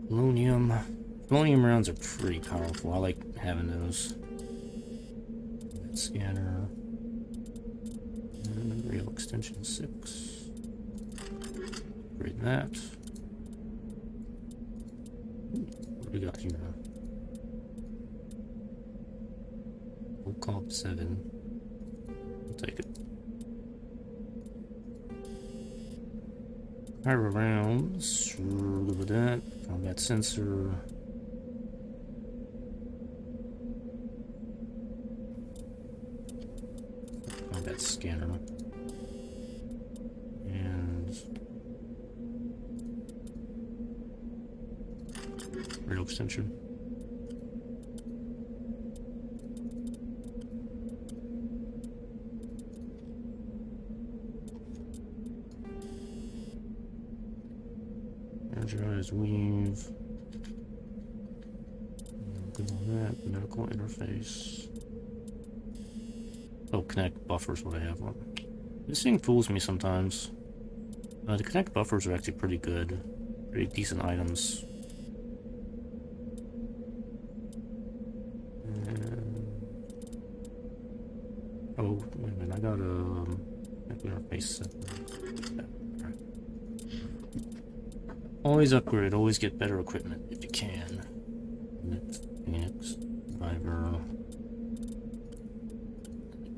Polonium. Polonium rounds are pretty powerful. I like having those. Scanner. And rail extension 6. Upgrade that. What do we got here? We'll call it 7. I'll take it. Pyro rounds. Good with that. Combat sensor. Combat scanner. And rail extension. Energize weave. Good on that. Medical interface. Oh, connect buffers, what I have on. This thing fools me sometimes. The connect buffers are actually pretty good. Pretty decent items. Oh, wait a minute, I got a interface set. Right. Always upgrade, always get better equipment if you can. Phoenix, driver.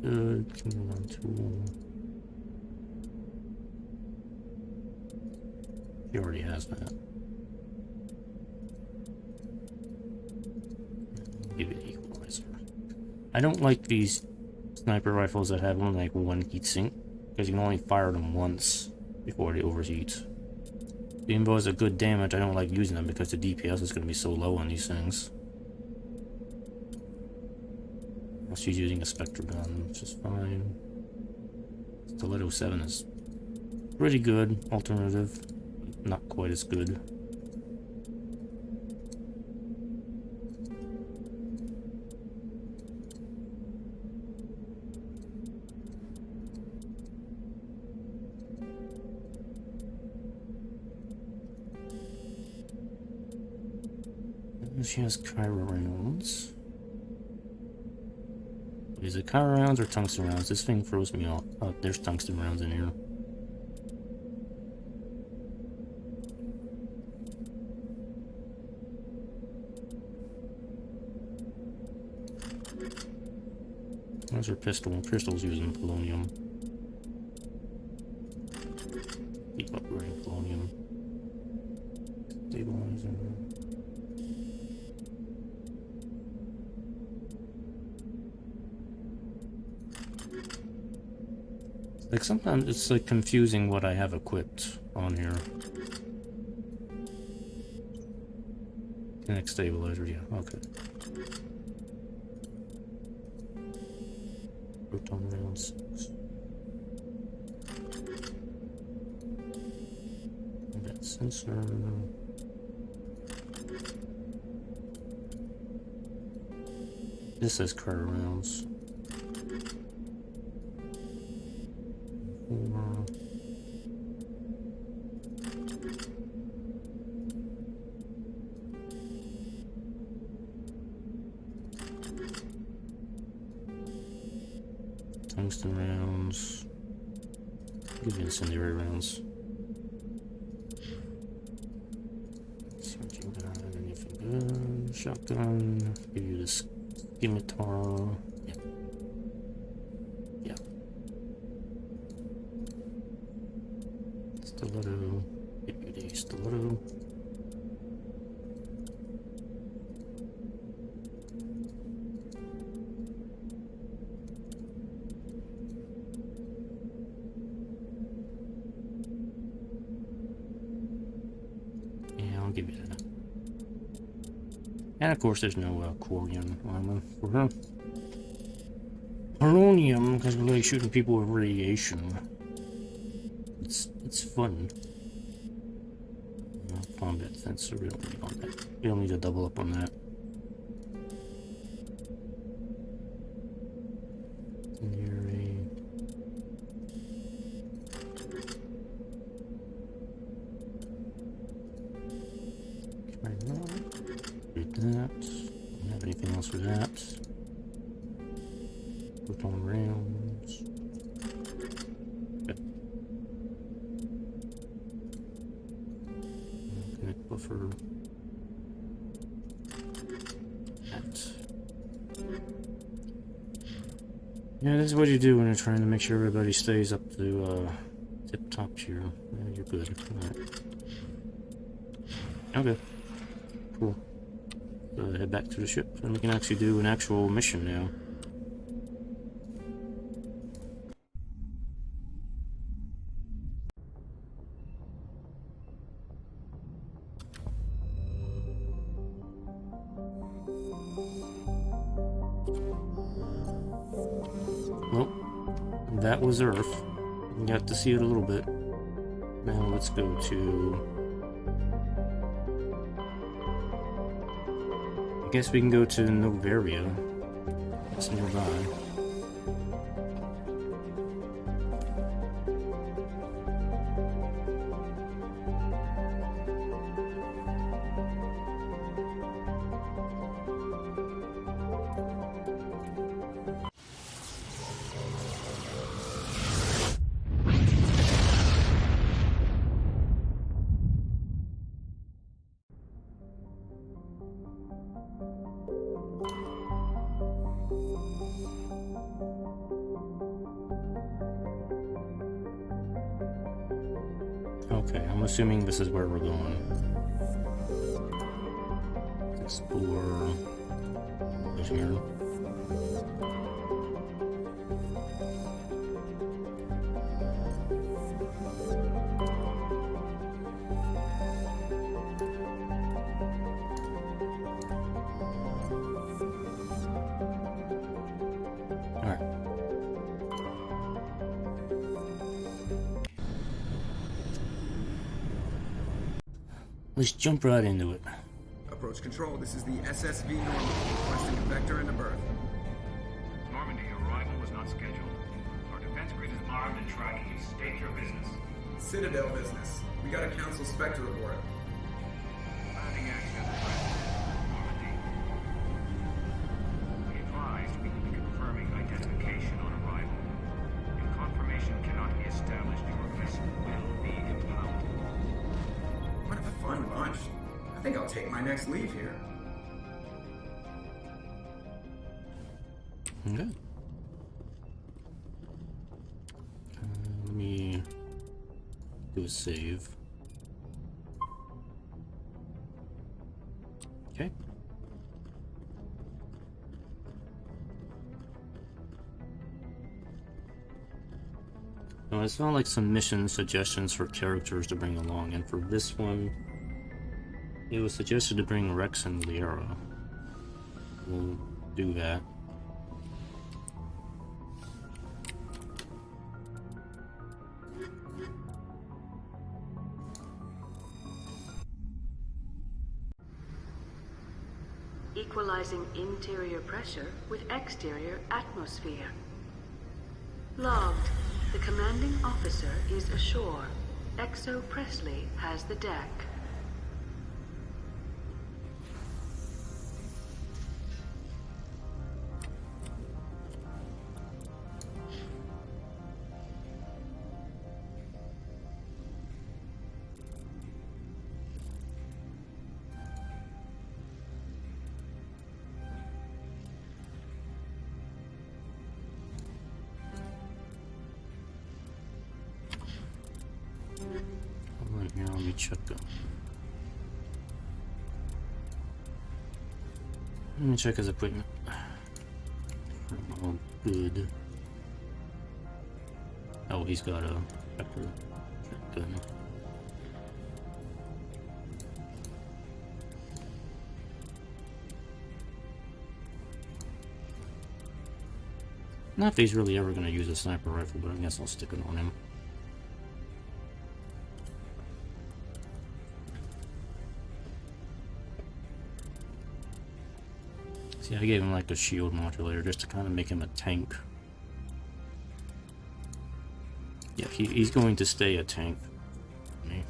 Good, on tool. He already has that. Give it equalizer. I don't like these sniper rifles that have only like one heatsink, because you can only fire them once before they overheat. Even though it's a good damage, I don't like using them because the DPS is going to be so low on these things. She's using a Spectre gun, which is fine. Stiletto 7 is pretty good alternative, not quite as good. She has Kyro rounds. Is it Kyro rounds or tungsten rounds? This thing throws me off. Oh, there's tungsten rounds in here. There's her pistol. Pistol's using polonium. Keep upgrading polonium. Stabilizer. Like sometimes it's like confusing what I have equipped on here. Connect stabilizer, yeah, okay. Proton round 6. That sensor. This says Kyro rounds. Tungsten rounds. Give me incendiary rounds. Let's see what you got. Anything good? Shotgun. Give you this scimitar. Yeah. Yeah. Stiletto. Give you the stiletto. And of course, there's no Quarian armor for her. Polonium, because we like shooting people with radiation. It's fun. Combat sensor, we don't need on that. We don't need to double up on that. Read that. Don't have anything else for that. Proton rounds. Okay. Connect buffer. That. Yeah, this is what you do when you're trying to make sure everybody stays up to tip top here. Yeah, you're good. Alright. Okay. Cool. Head back to the ship, and we can actually do an actual mission now. Well, that was Earth. We got to see it a little bit. Now let's go to... I guess we can go to Noveria. It's nearby. Okay, I'm assuming this is where we're going. Explore here. Let's jump right into it. Approach control, this is the SSV Normandy, requesting a vector and a berth. Normandy, your arrival was not scheduled. Our defense grid is armed and tracking you. State your business. Citadel business. We got a Council Spectre aboard. Landing access granted. Normandy. Be advised, we will be confirming identification on arrival. If confirmation cannot be established, your vessel will be impounded. What a fun bunch. I think I'll take my next leave here. Okay. Let me do a save. Okay. Now, I saw like some mission suggestions for characters to bring along, and for this one, it was suggested to bring Rex and Liara. We'll do that. Equalizing interior pressure with exterior atmosphere. Logged. The commanding officer is ashore. Exo Presley has the deck. Here, let me check them. Let me check his equipment. Oh, good. Oh, he's got a Shepard gun. Not if he's really ever going to use a sniper rifle, but I guess I'll stick it on him. See, I gave him like a shield modulator just to kind of make him a tank. Yeah, he's going to stay a tank. Me.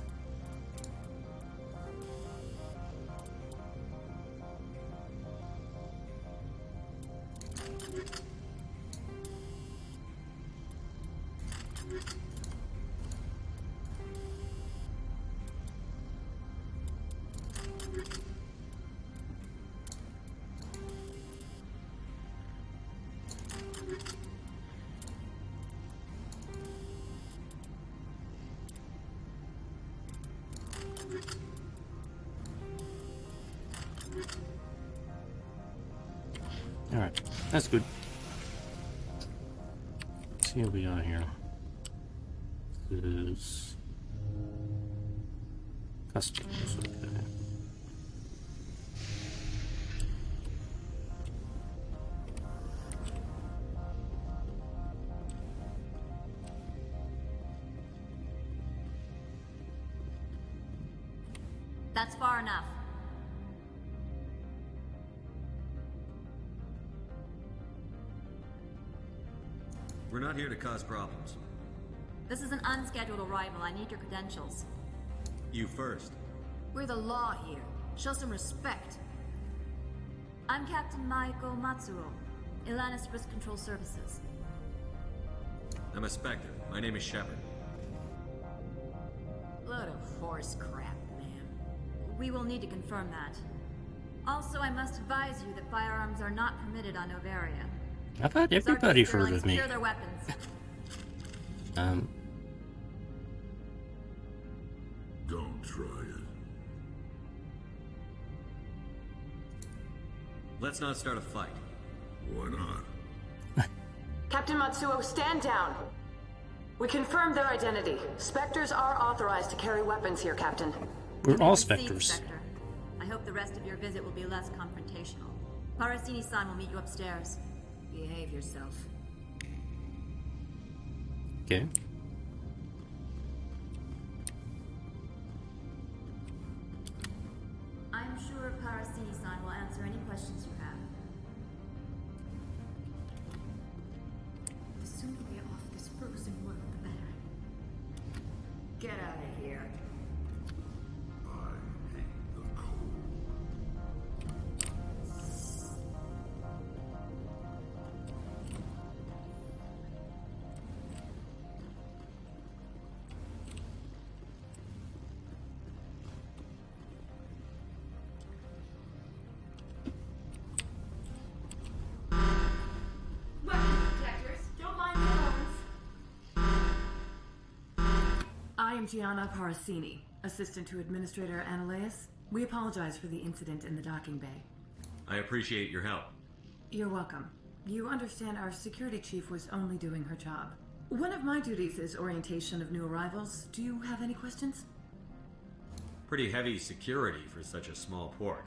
Alright, that's good. Let's see what we got here. This is customs, okay. That's far enough. We're not here to cause problems. This is an unscheduled arrival. I need your credentials. You first. We're the law here. Show some respect. I'm Captain Maiko Matsuo, Ilanis Risk Control Services. I'm a Spectre. My name is Shepard. Load of horse crap, man. We will need to confirm that. Also, I must advise you that firearms are not permitted on Noveria. I've had everybody heard of me. Secure their weapons. Don't try it. Let's not start a fight. Why not? Captain Matsuo, stand down. We confirmed their identity. Spectres are authorized to carry weapons here, Captain. We're all Proceed, Spectres. Spectre. I hope the rest of your visit will be less confrontational. Parasini-san will meet you upstairs. Behave yourself. Okay. I'm sure Parasini-san will answer any questions you have. The sooner we're off this frozen world, the better. Get out of here. I hate the cold. I am Gianna Parasini, assistant to Administrator Analeas. We apologize for the incident in the docking bay. I appreciate your help. You're welcome. You understand our security chief was only doing her job. One of my duties is orientation of new arrivals. Do you have any questions? Pretty heavy security for such a small port.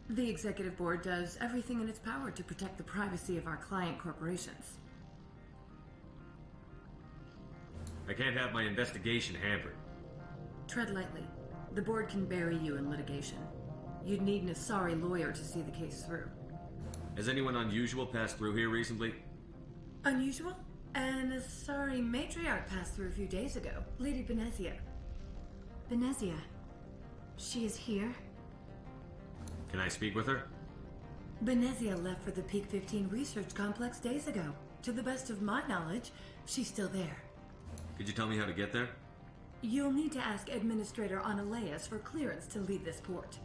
The executive board does everything in its power to protect the privacy of our client corporations. I can't have my investigation hampered. Tread lightly. The board can bury you in litigation. You'd need an Asari lawyer to see the case through. Has anyone unusual passed through here recently? Unusual? An Asari matriarch passed through a few days ago. Lady Benezia. Benezia? She is here? Can I speak with her? Benezia left for the Peak 15 research complex days ago. To the best of my knowledge, she's still there. Could you tell me how to get there? You'll need to ask Administrator Analeas for clearance to leave this port.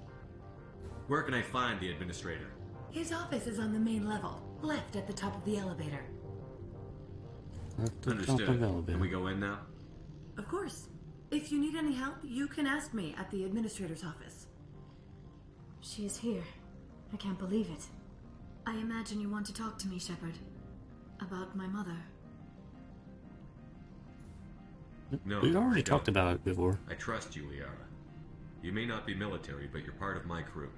Where can I find the Administrator? His office is on the main level, left at the top of the elevator. Understood. Can we go in now? Of course. If you need any help, you can ask me at the Administrator's office. She is here. I can't believe it. I imagine you want to talk to me, Shepard. About my mother. No, We've already I talked don't. about it before. I trust you, Liara. You may not be military, but you're part of my crew.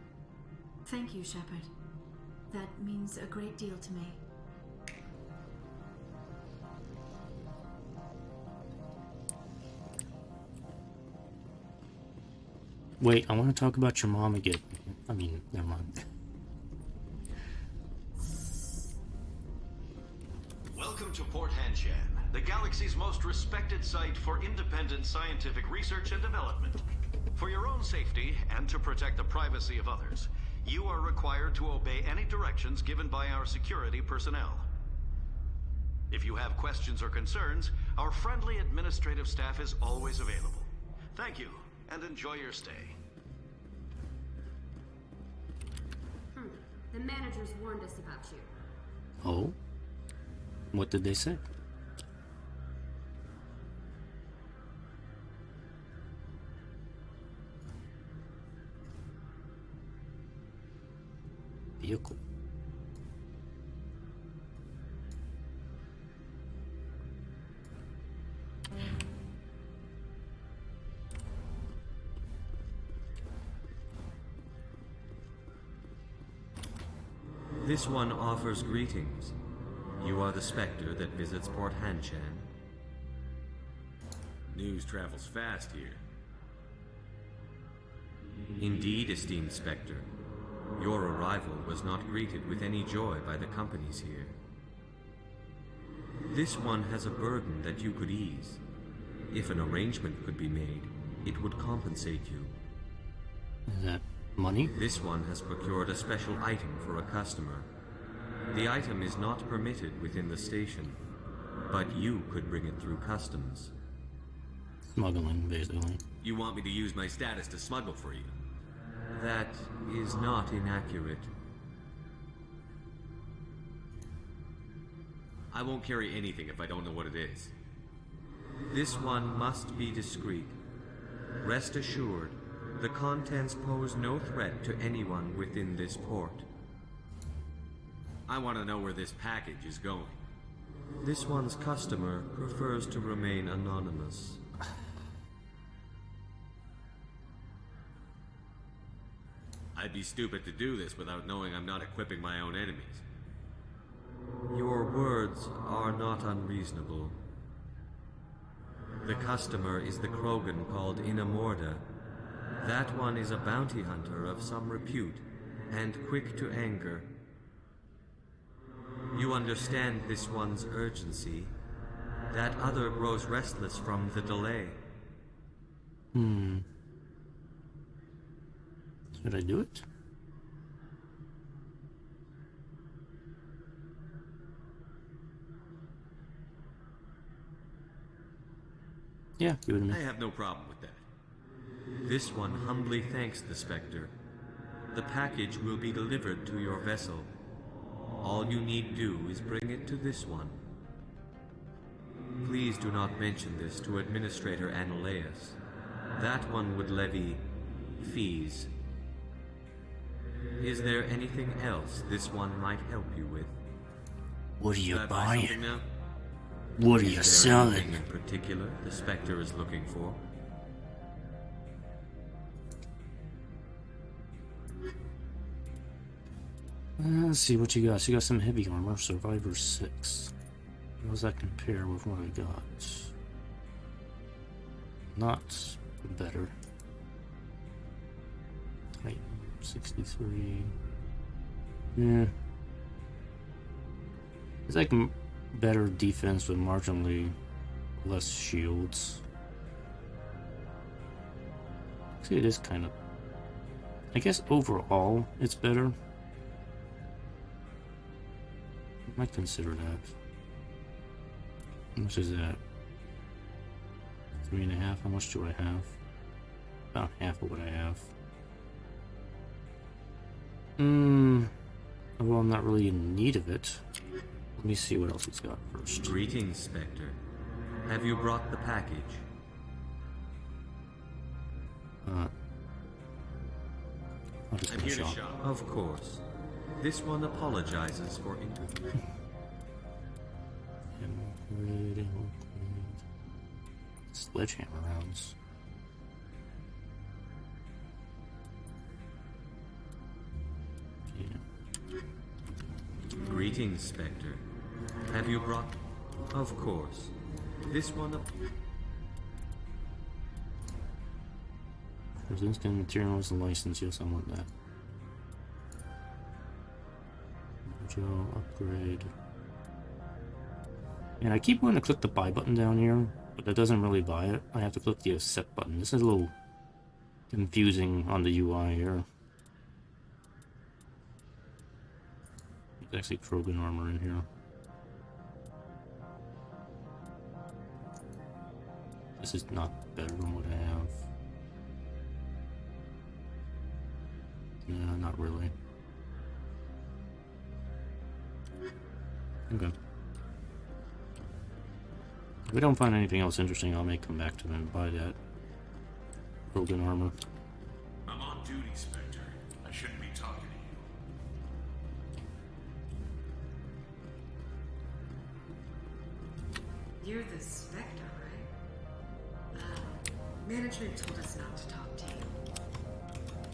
Thank you, Shepard. That means a great deal to me. Wait, I want to talk about your mom again. I mean, never mind. Welcome to Port Hanshan, the galaxy's most respected site for independent scientific research and development. For your own safety and to protect the privacy of others, you are required to obey any directions given by our security personnel. If you have questions or concerns, our friendly administrative staff is always available. Thank you, and enjoy your stay. The managers warned us about you. Oh? What did they say? Vehicle. This one offers greetings. You are the Spectre that visits Port Hanshan. News travels fast here. Indeed, esteemed Spectre. Your arrival was not greeted with any joy by the companies here. This one has a burden that you could ease. If an arrangement could be made, it would compensate you. Is that money? This one has procured a special item for a customer. The item is not permitted within the station, but you could bring it through customs. Smuggling, basically. You want me to use my status to smuggle for you? That is not inaccurate. I won't carry anything if I don't know what it is. This one must be discreet. Rest assured, the contents pose no threat to anyone within this port. I want to know where this package is going. This one's customer prefers to remain anonymous. I'd be stupid to do this without knowing I'm not equipping my own enemies. Your words are not unreasonable. The customer is the Krogan called Inamorda. That one is a bounty hunter of some repute, and quick to anger. You understand this one's urgency. That other grows restless from the delay. Should I do it? Yeah, give it to me. I have no problem with that. This one humbly thanks the Spectre. The package will be delivered to your vessel. All you need do is bring it to this one. Please do not mention this to Administrator Anoleus. That one would levy fees. Is there anything else this one might help you with? What are you Should I buy buying? something now? What are you Is there selling? anything in particular the Spectre is looking for? Let's see what you got. So you got some heavy armor, Survivor 6. How does that compare with what I got? Not better. Titan 63. Yeah. It's like better defense with marginally less shields. See, it is kind of... I guess overall, it's better. I might consider that. How much is that? 3.5. How much do I have? About half of what I have. Well, I'm not really in need of it. Let me see what else he's got first. Greetings, Spectre. Have you brought the package? I'll just I'm go here to shop. shop. Of course. This one apologizes for interrupting. Sledgehammer rounds. Yeah. Greetings, Spectre. Have you brought... Of course. This one... Resistant materials license. Yes, I want that. Mojo upgrade. And I keep wanting to click the buy button down here, but that doesn't really buy it. I have to click the accept button. This is a little confusing on the UI here. There's actually Krogan armor in here. This is not better than what I have. Yeah, not really. Okay. If we don't find anything else interesting, I may come back to them and buy that Krogan armor. I'm on duty, Spectre. I shouldn't be talking to you. You're the Spectre, right? Management told us not to talk to you.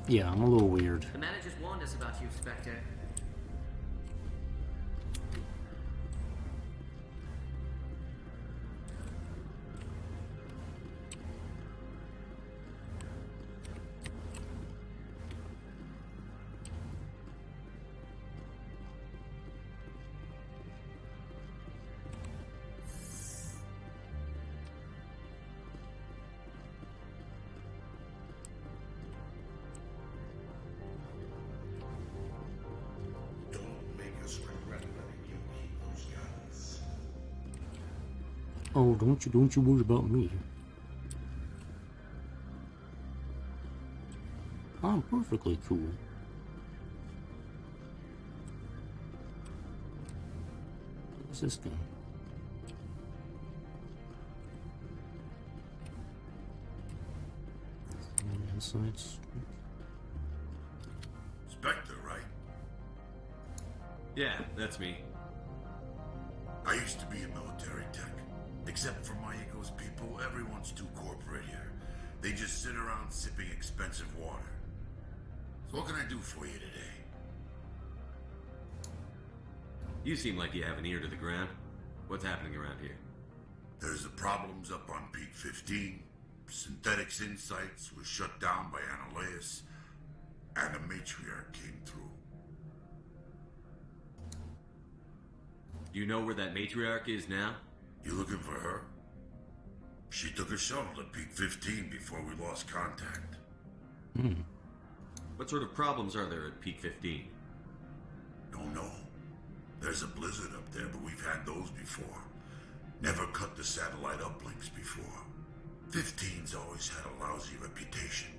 Yeah, I'm a little weird. The managers warned us about you, Spectre. Oh, don't you worry about me. I'm perfectly cool. What's this gun? Insights. Spectre, right? Yeah, that's me. I used to be in military tech. Except for my ego's people, everyone's too corporate here. They just sit around sipping expensive water. So what can I do for you today? You seem like you have an ear to the ground. What's happening around here? There's the problems up on Peak 15. Synthetics Insights was shut down by Annihilus, and a matriarch came through. You know where that matriarch is now? You looking for her? She took a shuttle to Peak 15 before we lost contact. What sort of problems are there at Peak 15? Don't know. There's a blizzard up there, but we've had those before. Never cut the satellite uplinks before. 15's always had a lousy reputation.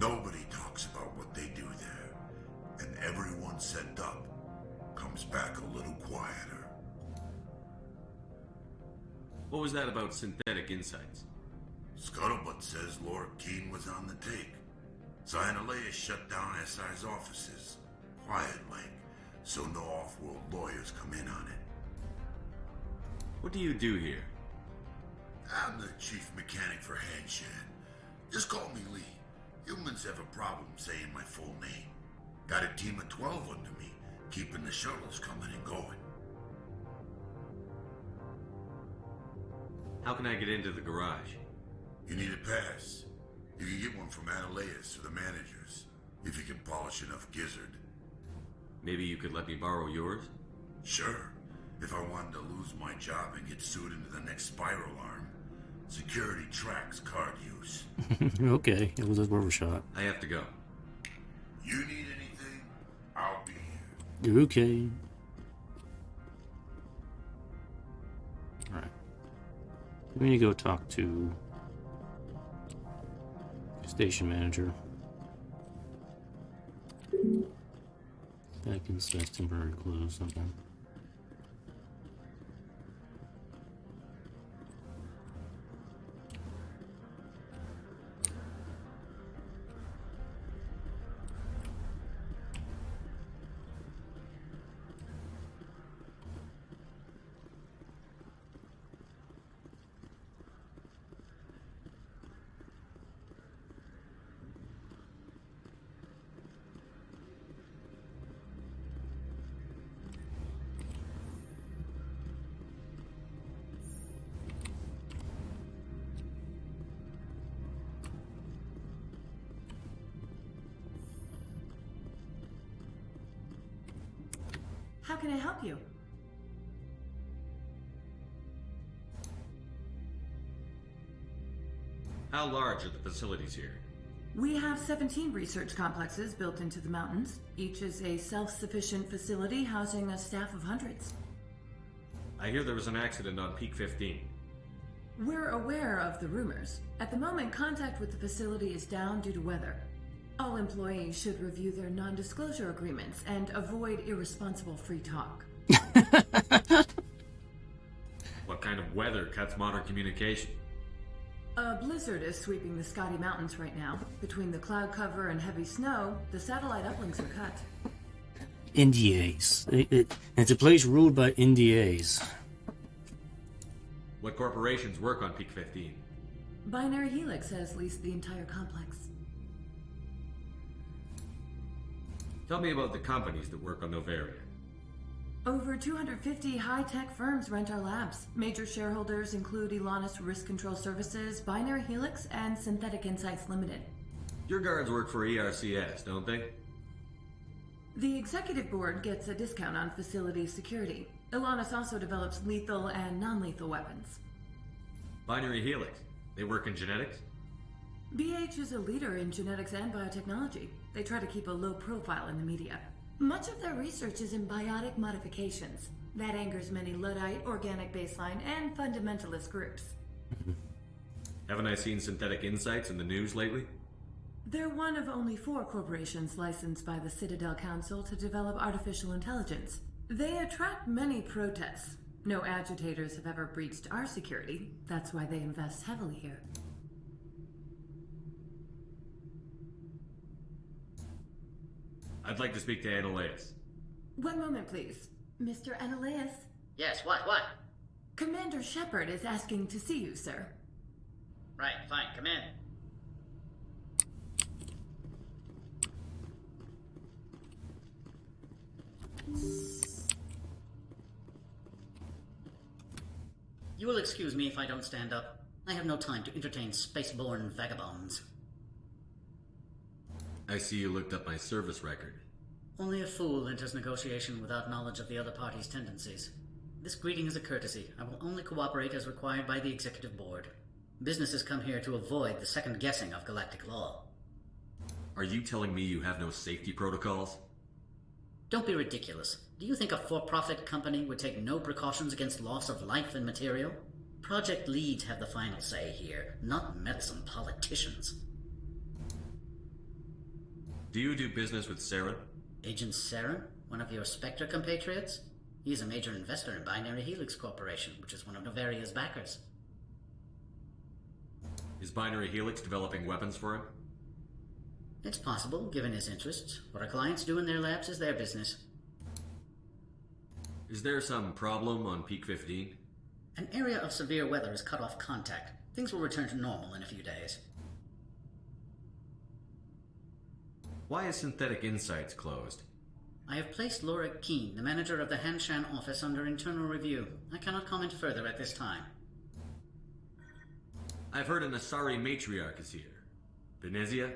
Nobody talks about what they do there. And everyone sent up comes back a little quieter. What was that about Synthetic Insights? Scuttlebutt says Lord Keene was on the take. Annihilus shut down SI's offices. Quiet like, so no off-world lawyers come in on it. What do you do here? I'm the chief mechanic for Hanshan. Just call me Lee. Humans have a problem saying my full name. Got a team of 12 under me, keeping the shuttles coming and going. How can I get into the garage? You need a pass. You can get one from Annihilus or the managers, if you can polish enough gizzard. Maybe you could let me borrow yours? Sure. If I wanted to lose my job and get sued into the next spiral arm. Security tracks card use. Okay, it was worth a shot. I have to go. You need anything? I'll be here. Okay. Alright. We need to go talk to station manager. Back in says temporary close, okay. How can I help you? How large are the facilities here? We have 17 research complexes built into the mountains. Each is a self-sufficient facility housing a staff of hundreds. I hear there was an accident on Peak 15. We're aware of the rumors. At the moment, contact with the facility is down due to weather. All employees should review their non-disclosure agreements and avoid irresponsible free talk. What kind of weather cuts modern communication? A blizzard is sweeping the Scotty Mountains right now. Between the cloud cover and heavy snow, the satellite uplinks are cut. NDAs. It's a place ruled by NDAs. What corporations work on Peak 15? Binary Helix has leased the entire complex. Tell me about the companies that work on Noveria. Over 250 high-tech firms rent our labs. Major shareholders include Elanus Risk Control Services, Binary Helix, and Synthetic Insights Limited. Your guards work for ERCS, don't they? The executive board gets a discount on facility security. Elanus also develops lethal and non-lethal weapons. Binary Helix. They work in genetics? BH is a leader in genetics and biotechnology. They try to keep a low profile in the media. Much of their research is in biotic modifications. That angers many Luddite, organic baseline, and fundamentalist groups. Haven't I seen Synthetic Insights in the news lately? They're one of only 4 corporations licensed by the Citadel Council to develop artificial intelligence. They attract many protests. No agitators have ever breached our security. That's why they invest heavily here. I'd like to speak to Annaleus. One moment, please. Mr. Annaleus? Yes, what? Commander Shepard is asking to see you, sir. Right, fine, come in. You will excuse me if I don't stand up. I have no time to entertain spaceborne vagabonds. I see you looked up my service record. Only a fool enters negotiation without knowledge of the other party's tendencies. This greeting is a courtesy. I will only cooperate as required by the executive board. Businesses come here to avoid the second guessing of galactic law. Are you telling me you have no safety protocols? Don't be ridiculous. Do you think a for-profit company would take no precautions against loss of life and material? Project leads have the final say here, not meddlesome politicians. Do you do business with Saren? Agent Saren? One of your Spectre compatriots? He is a major investor in Binary Helix Corporation, which is one of Noveria's backers. Is Binary Helix developing weapons for him? It's possible, given his interests. What our clients do in their labs is their business. Is there some problem on Peak 15? An area of severe weather has cut off contact. Things will return to normal in a few days. Why is Synthetic Insights closed? I have placed Laura Keene, the manager of the Hanshan office, under internal review. I cannot comment further at this time. I've heard an Asari matriarch is here. Venezia?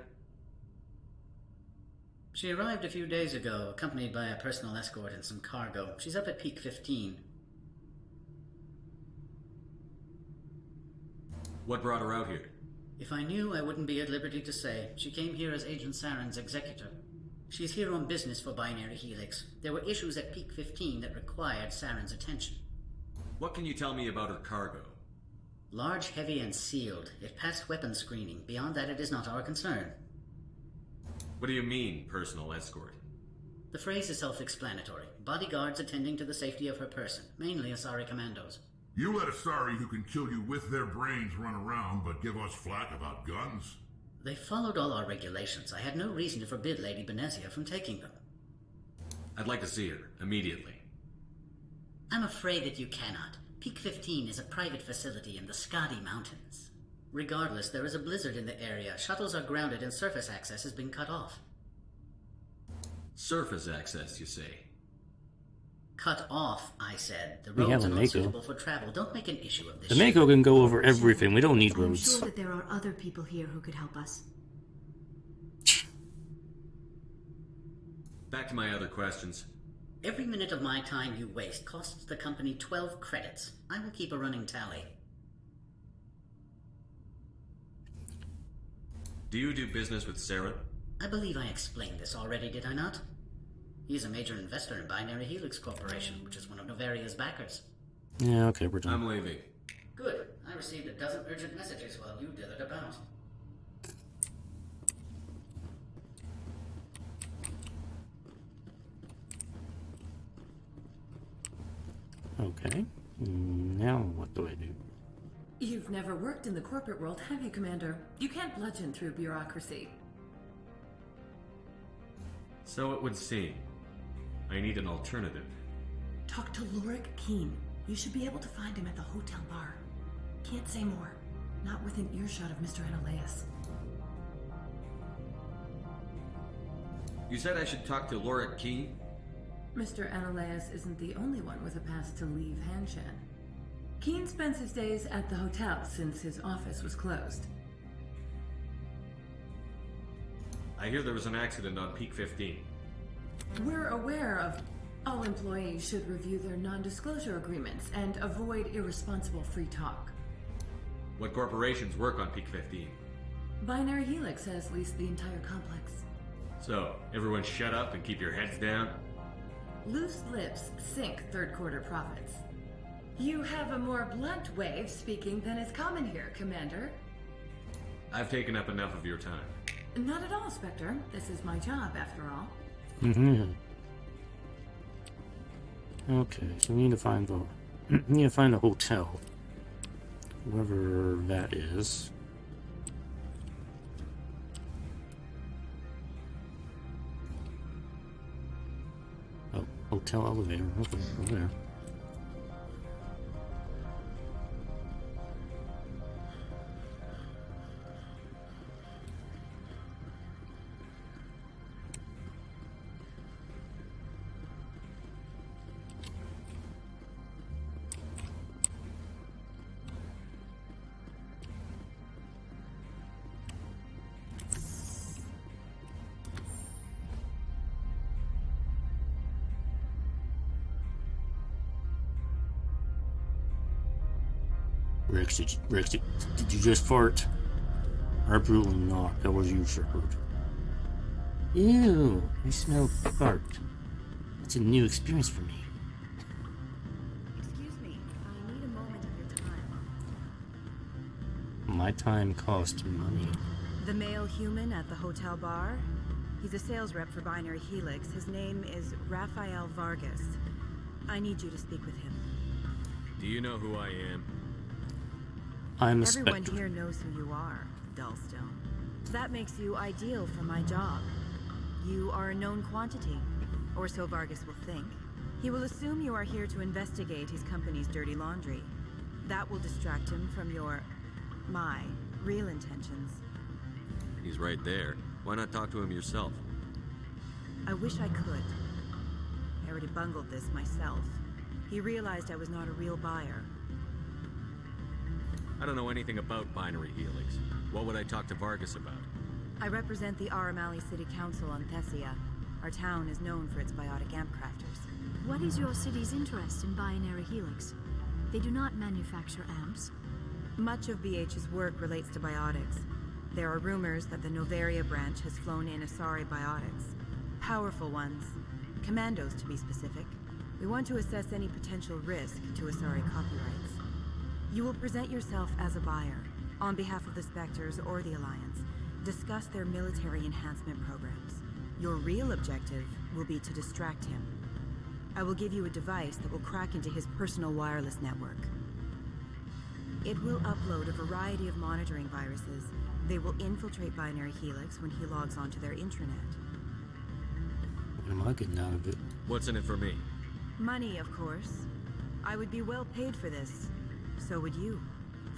She arrived a few days ago, accompanied by a personal escort and some cargo. She's up at Peak 15. What brought her out here? If I knew, I wouldn't be at liberty to say. She came here as Agent Saren's executor. She's here on business for Binary Helix. There were issues at Peak 15 that required Saren's attention. What can you tell me about her cargo? Large, heavy, and sealed. It passed weapons screening. Beyond that, it is not our concern. What do you mean, personal escort? The phrase is self-explanatory. Bodyguards attending to the safety of her person, mainly Asari commandos. You let Asari who can kill you with their brains run around, but give us flack about guns? They followed all our regulations. I had no reason to forbid Lady Benezia from taking them. I'd like to see her, immediately. I'm afraid that you cannot. Peak 15 is a private facility in the Scotty Mountains. Regardless, there is a blizzard in the area. Shuttles are grounded and surface access has been cut off. Surface access, you say? Cut off, I said. The roads are not suitable for travel. Don't make an issue of this. The Mako can go over everything. We don't need roads. I'm sure that there are other people here who could help us. Back to my other questions. Every minute of my time you waste costs the company 12 credits. I will keep a running tally. Do you do business with Sarah? I believe I explained this already, did I not? He is a major investor in Binary Helix Corporation, which is one of Noveria's backers. Yeah, okay, we're done. I'm leaving. Good. I received a dozen urgent messages while you dithered about. Okay. Now what do I do? You've never worked in the corporate world, have you, Commander? You can't bludgeon through bureaucracy. So it would seem. I need an alternative. Talk to Lorik Keen. You should be able to find him at the hotel bar. Can't say more. Not within earshot of Mr. Analeas. You said I should talk to Lorik Keen? Mr. Analeas isn't the only one with a pass to leave Hanshan. Keen spends his days at the hotel since his office was closed. I hear there was an accident on Peak 15. We're aware of all employees should review their non-disclosure agreements and avoid irresponsible free talk. What corporations work on Peak 15? Binary Helix has leased the entire complex. So, everyone shut up and keep your heads down? Loose lips sink third quarter profits. You have a more blunt way of speaking than is common here, Commander. I've taken up enough of your time. Not at all, Spectre. This is my job, after all. Okay, so we need to find the hotel. Whoever that is. Oh, hotel elevator. Okay, over there. Rex, did you just fart? Absolutely not. That was you, Shepard. Ew, I smell fart. It's a new experience for me. Excuse me, I need a moment of your time. My time costs money. The male human at the hotel bar? He's a sales rep for Binary Helix. His name is Rafael Vargas. I need you to speak with him. Do you know who I am? I'm a Everyone Spectre. here knows who you are, Dullstone. That makes you ideal for my job. You are a known quantity, or so Vargas will think. He will assume you are here to investigate his company's dirty laundry. That will distract him from my real intentions. He's right there. Why not talk to him yourself? I wish I could. I already bungled this myself. He realized I was not a real buyer. I don't know anything about Binary Helix. What would I talk to Vargas about? I represent the Aramali City Council on Thessia. Our town is known for its biotic amp crafters. What is your city's interest in Binary Helix? They do not manufacture amps. Much of BH's work relates to biotics. There are rumors that the Noveria branch has flown in Asari biotics. Powerful ones. Commandos, to be specific. We want to assess any potential risk to Asari copyrights. You will present yourself as a buyer, on behalf of the Spectres or the Alliance. Discuss their military enhancement programs. Your real objective will be to distract him. I will give you a device that will crack into his personal wireless network. It will upload a variety of monitoring viruses. They will infiltrate Binary Helix when he logs onto their intranet. What am I getting out of it? What's in it for me? Money, of course. I would be well paid for this. So would you.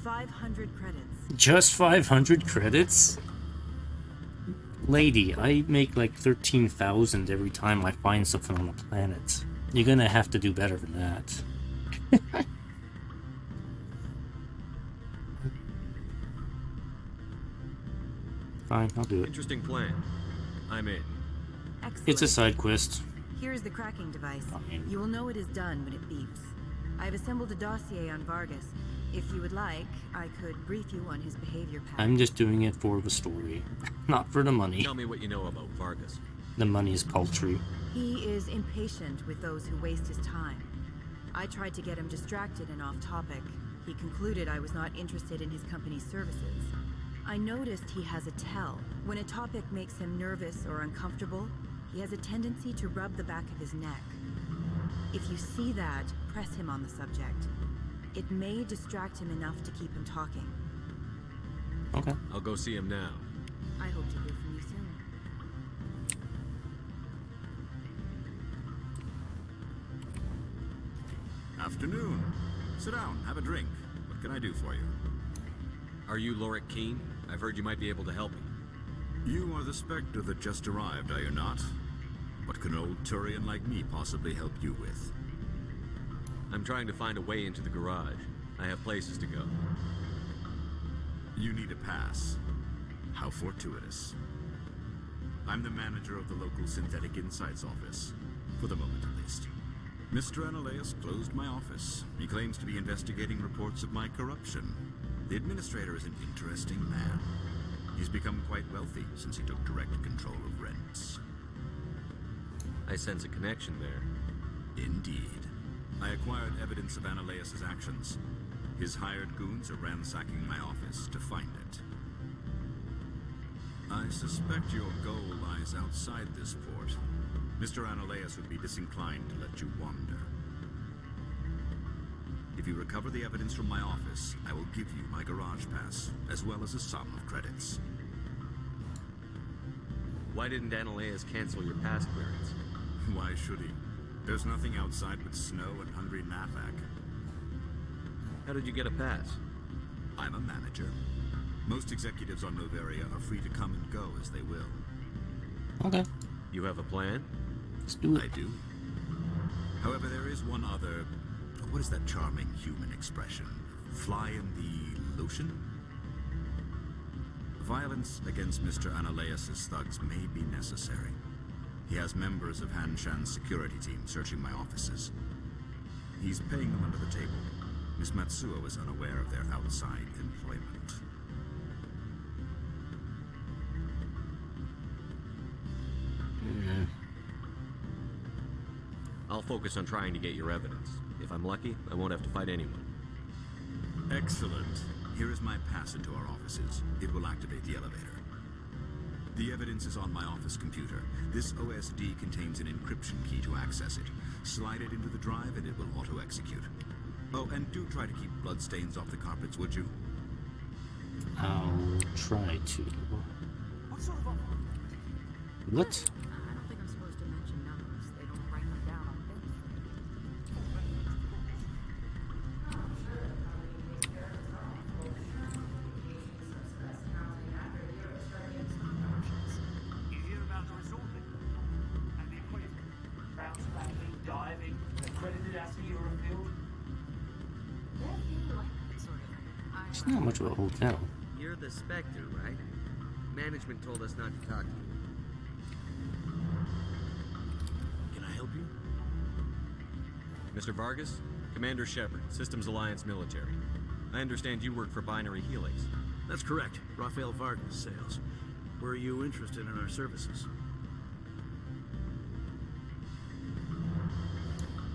500 credits. Just 500 credits? Lady, I make like 13,000 every time I find something on the planet. You're gonna have to do better than that. Fine, I'll do it. Interesting plan. I'm in. Excellent. It's a side quest. Here's the cracking device. You will know it is done when it beeps. I've assembled a dossier on Vargas. If you would like, I could brief you on his behavior pattern. I'm just doing it for the story, not for the money. Tell me what you know about Vargas. The money is paltry. He is impatient with those who waste his time. I tried to get him distracted and off topic. He concluded I was not interested in his company's services. I noticed he has a tell. When a topic makes him nervous or uncomfortable, he has a tendency to rub the back of his neck. If you see that, press him on the subject. It may distract him enough to keep him talking. Okay. I'll go see him now. I hope to hear from you soon. Afternoon. Sit down, have a drink. What can I do for you? Are you Lorik Keene? I've heard you might be able to help me. You are the Spectre that just arrived, are you not? What can old Turian like me possibly help you with? I'm trying to find a way into the garage. I have places to go. You need a pass. How fortuitous. I'm the manager of the local Synthetic Insights office. For the moment, at least. Mr. Analeus closed my office. He claims to be investigating reports of my corruption. The administrator is an interesting man. He's become quite wealthy since he took direct control of rents. I sense a connection there. Indeed. I acquired evidence of Analeus' actions. His hired goons are ransacking my office to find it. I suspect your goal lies outside this port. Mr. Analeus would be disinclined to let you wander. If you recover the evidence from my office, I will give you my garage pass, as well as a sum of credits. Why didn't Analeus cancel your pass clearance? Why should he? There's nothing outside but snow and hungry Nafak. How did you get a pass? I'm a manager. Most executives on Noveria are free to come and go as they will. Okay. You have a plan? Let's do it. I do. However, there is one other... What is that charming human expression? Fly in the lotion? Violence against Mr. Analeus' thugs may be necessary. He has members of Han Shan's security team searching my offices. He's paying them under the table. Miss Matsuo is unaware of their outside employment. I'll focus on trying to get your evidence. If I'm lucky, I won't have to fight anyone. Excellent. Here is my pass into our offices. It will activate the elevator. The evidence is on my office computer. This OSD contains an encryption key to access it. Slide it into the drive and it will auto-execute. Oh, and do try to keep bloodstains off the carpets, would you? I'll try to. What sort of offer? What? I don't think I'm supposed to mention numbers. They don't write them down on things. You hear about the resort and the equipment? Bounce backing, diving, accredited asking afield. It's not much of a hotel. You're the Spectre, right? Management told us not to talk to you. Can I help you? Mr. Vargas? Commander Shepard, Systems Alliance Military. I understand you work for Binary Helix. That's correct. Rafael Vargas, sales. Were you interested in our services?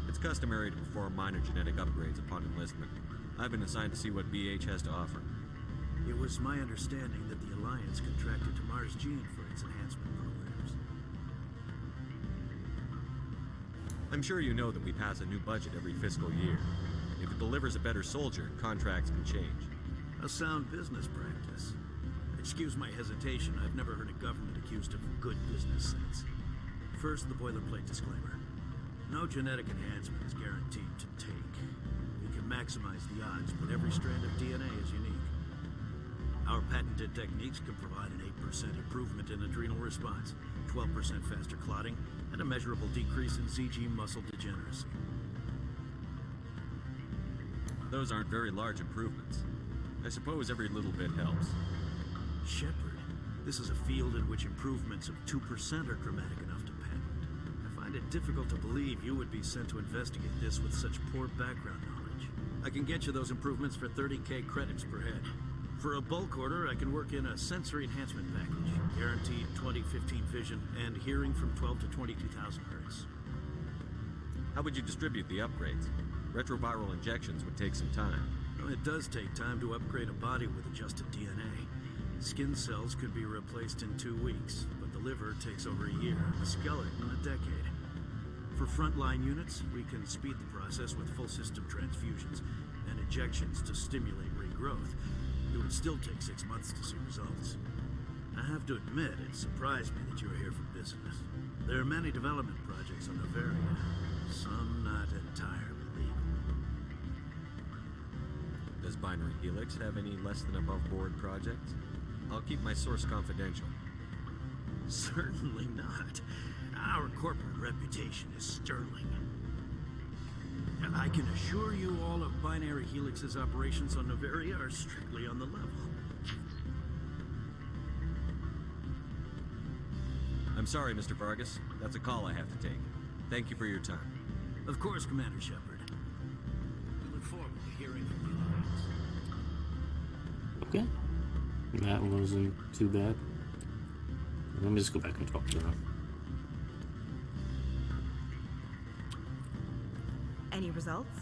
It's customary to perform minor genetic upgrades upon enlistment. I've been assigned to see what BH has to offer. It was my understanding that the Alliance contracted to Mars Gene for its enhancement programs. I'm sure you know that we pass a new budget every fiscal year. If it delivers a better soldier, contracts can change. A sound business practice. Excuse my hesitation, I've never heard a government accused of good business sense. First, the boilerplate disclaimer. No genetic enhancement is guaranteed to take. We can maximize the odds, but every strand of DNA is unique. Our patented techniques can provide an 8% improvement in adrenal response, 12% faster clotting, and a measurable decrease in ZG muscle degeneracy. Those aren't very large improvements. I suppose every little bit helps. Shepard, this is a field in which improvements of 2% are dramatic enough to patent. If I find it difficult to believe you would be sent to investigate this with such poor background knowledge. I can get you those improvements for 30k credits per head. For a bulk order, I can work in a sensory enhancement package. Guaranteed 20/15 vision and hearing from 12 to 22,000 hertz. How would you distribute the upgrades? Retroviral injections would take some time. Well, it does take time to upgrade a body with adjusted DNA. Skin cells could be replaced in 2 weeks, but the liver takes over a year, a skeleton a decade. For frontline units, we can speed the process with full system transfusions and injections to stimulate regrowth. It would still take 6 months to see results. I have to admit, it surprised me that you were here for business. There are many development projects on Noveria, some not entirely legal. Does Binary Helix have any less than above board projects? I'll keep my source confidential. Certainly not. Our corporate reputation is sterling. I can assure you all of Binary Helix's operations on Noveria are strictly on the level. I'm sorry, Mr. Vargas. That's a call I have to take. Thank you for your time. Of course, Commander Shepard. We look forward to hearing from the Alliance. Okay. That wasn't too bad. Let me just go back and talk to her. Any results?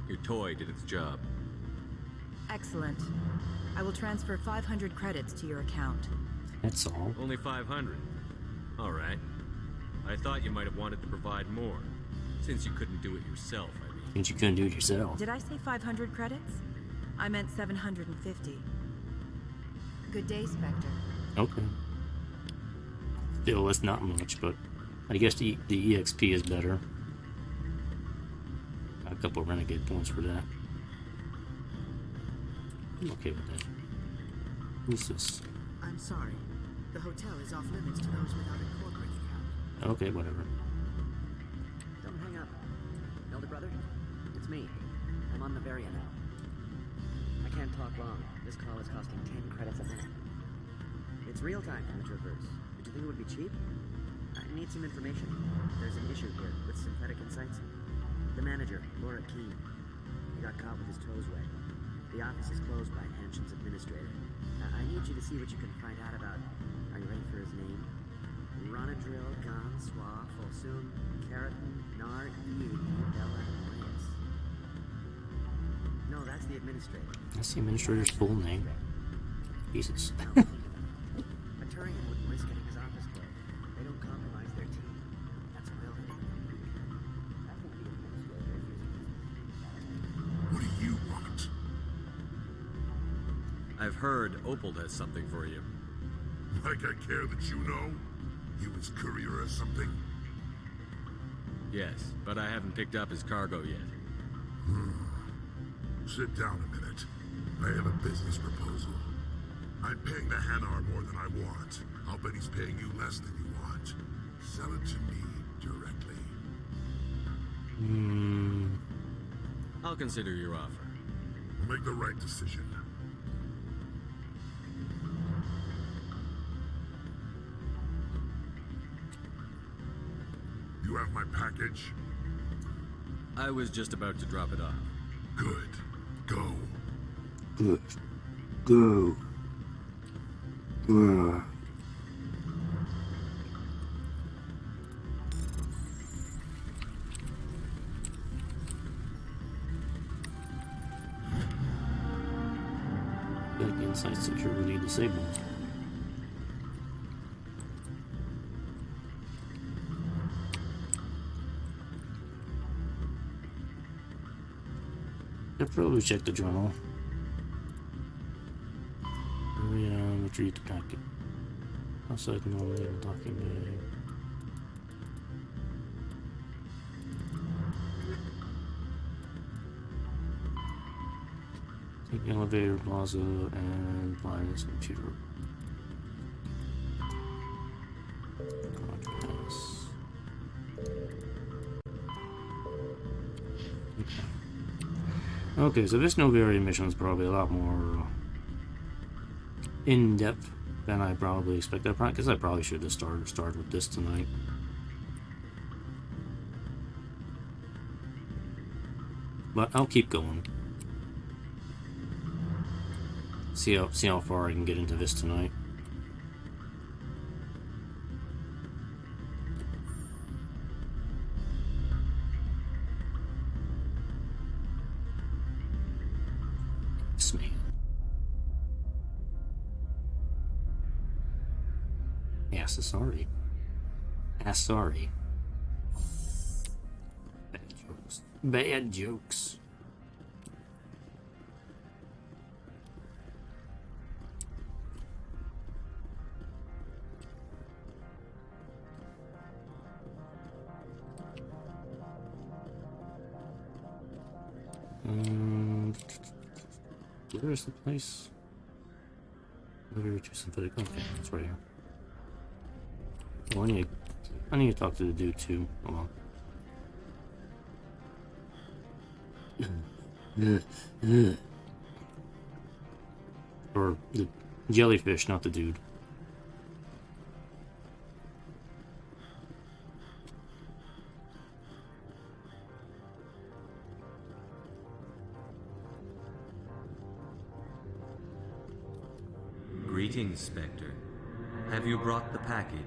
Your toy did its job. Excellent. I will transfer 500 credits to your account. That's all. Only 500. All right. I thought you might have wanted to provide more, since you couldn't do it yourself, I mean. Since you couldn't do it yourself. Did I say 500 credits? I meant 750. Good day, Spectre. Okay. Still, that's not much, but I guess the EXP is better. Got a couple of renegade points for that. I'm okay with that. Who's this? I'm sorry. The hotel is off limits to those without a corporate account. Okay, whatever. Don't hang up. Elder brother, it's me. I'm on Noveria now. I can't talk long. This call is costing 10 credits a minute. It's real time from the Traverse. Did you think it would be cheap? I need some information. There's an issue here with synthetic insights. The manager, Laura Keene, he got caught with his toes wet. The office is closed by Hanshen's administrator. I need you to see what you can find out about. Are you ready for his name? Ronadril Gan Swa Folsum Keratin Nar Bella Moyes. No, that's the administrator. That's the administrator's full name. Jesus. A Turian wouldn't risk getting his office closed. They don't compromise their team. That's a real thing. I think the administrator is using. What do you want? I've heard Opal has something for you. Like I care that you know? He was courier or something? Yes, but I haven't picked up his cargo yet. Sit down a minute. I have a business proposal. I'm paying the Hanar more than I want. I'll bet he's paying you less than you want. Sell it to me directly. I'll consider your offer. We'll make the right decision. You have my package? I was just about to drop it off. Good. Go. Good. Go. Like inside security disabled. I'll probably check the journal. Retrieve the packet. Outside normally in the docking bay. Take the elevator plaza and find his computer. Okay, so this Noveria mission is probably a lot more in-depth than I probably expected. Because I probably should have started with this tonight. But I'll keep going. See how far I can get into this tonight. This man. Sorry. Sorry. Bad jokes. Bad jokes. Where's the place? Noveria synthetic. Okay, it's right here. Well, I need to talk to the dude too. Hold on. Or the jellyfish, not the dude. Greetings, Spectre. Have you brought the package?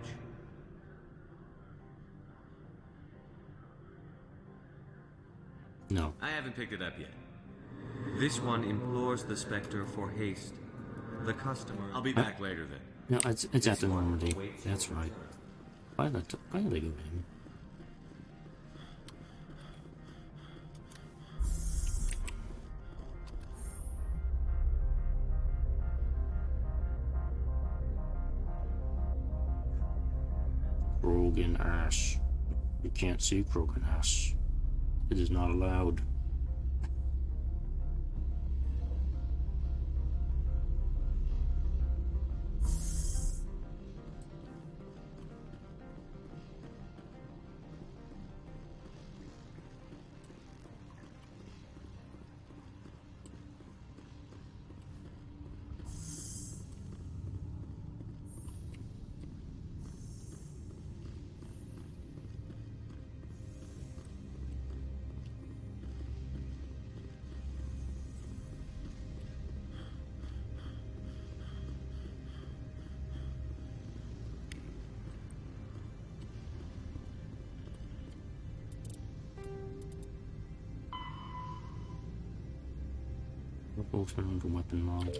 No. I haven't picked it up yet. This one implores the Spectre for haste. The customer... I'll be back later then. No, it's at the Normandy. That's right. Why did they go to him? Krogan ash. You can't see Krogan ash. It is not allowed. Spokesman for weapon mod.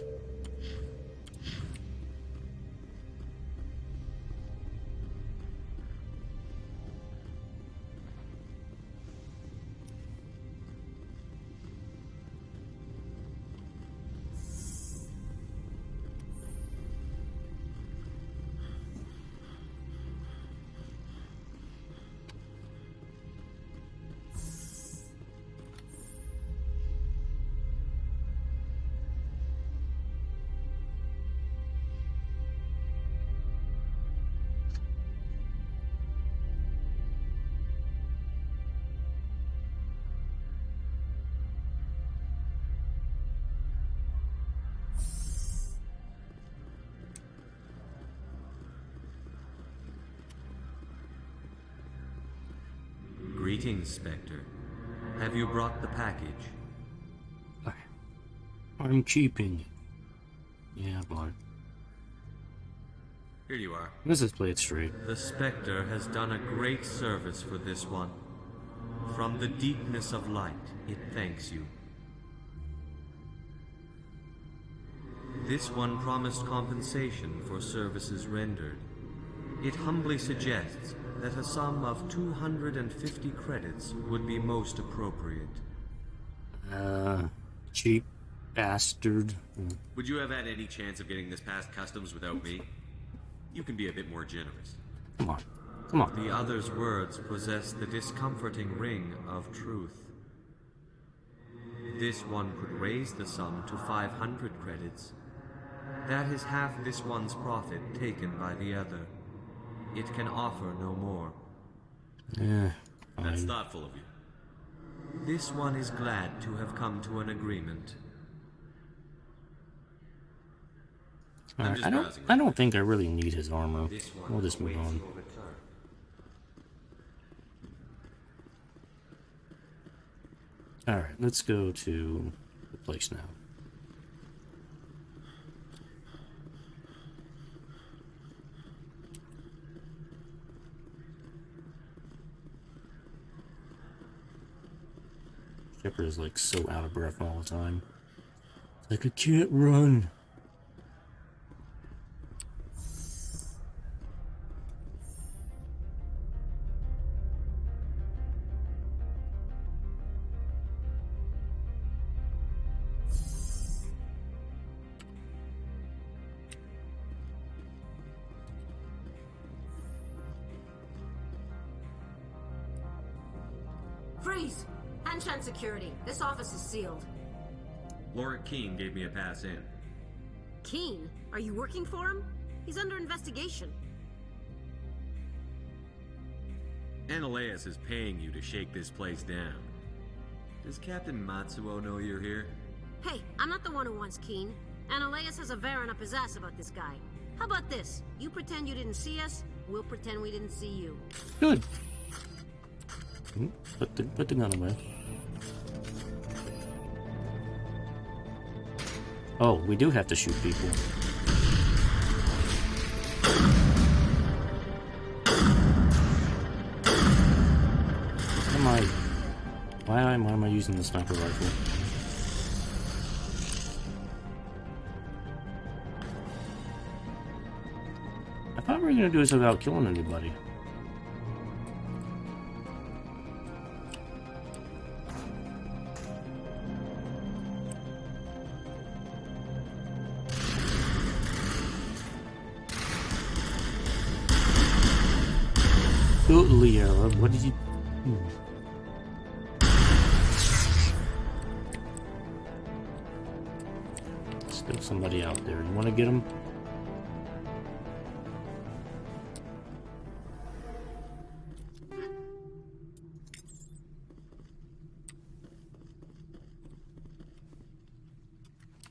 Greetings, Spectre. Have you brought the package? I'm keeping it. Yeah, I bought it. Here you are. Let's just play it straight. The Spectre has done a great service for this one. From the deepness of light, it thanks you. This one promised compensation for services rendered. It humbly suggests that a sum of 250 credits would be most appropriate. Cheap bastard. Would you have had any chance of getting this past customs without me? You can be a bit more generous. Come on. Come on. The other's words possess the discomforting ring of truth. This one could raise the sum to 500 credits. That is half this one's profit taken by the other. It can offer no more. Yeah. That's thoughtful of you. This one is glad to have come to an agreement. Right, I don't think I really need his armor. We'll just move on. Alright, let's go to the place now. Shepard is like so out of breath all the time. It's like, I can't run. Freeze! Hanshan security. This office is sealed. Laura Keene gave me a pass in. Keene? Are you working for him? He's under investigation. Analeus is paying you to shake this place down. Does Captain Matsuo know you're here? Hey, I'm not the one who wants Keene. Analeus has a Varen up his ass about this guy. How about this? You pretend you didn't see us, we'll pretend we didn't see you. Good. Put the gun away. Oh, we do have to shoot people. Why am I using the sniper rifle? I thought we were gonna do this without killing anybody. Oh, Liara, what did you... Still somebody out there. You want to get him?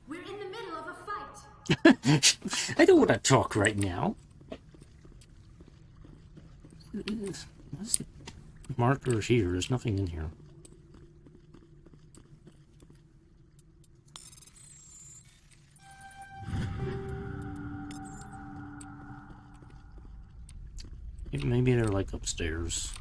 We're in the middle of a fight. I don't want to talk right now. What's the marker here? There's nothing in here. Maybe they're like upstairs.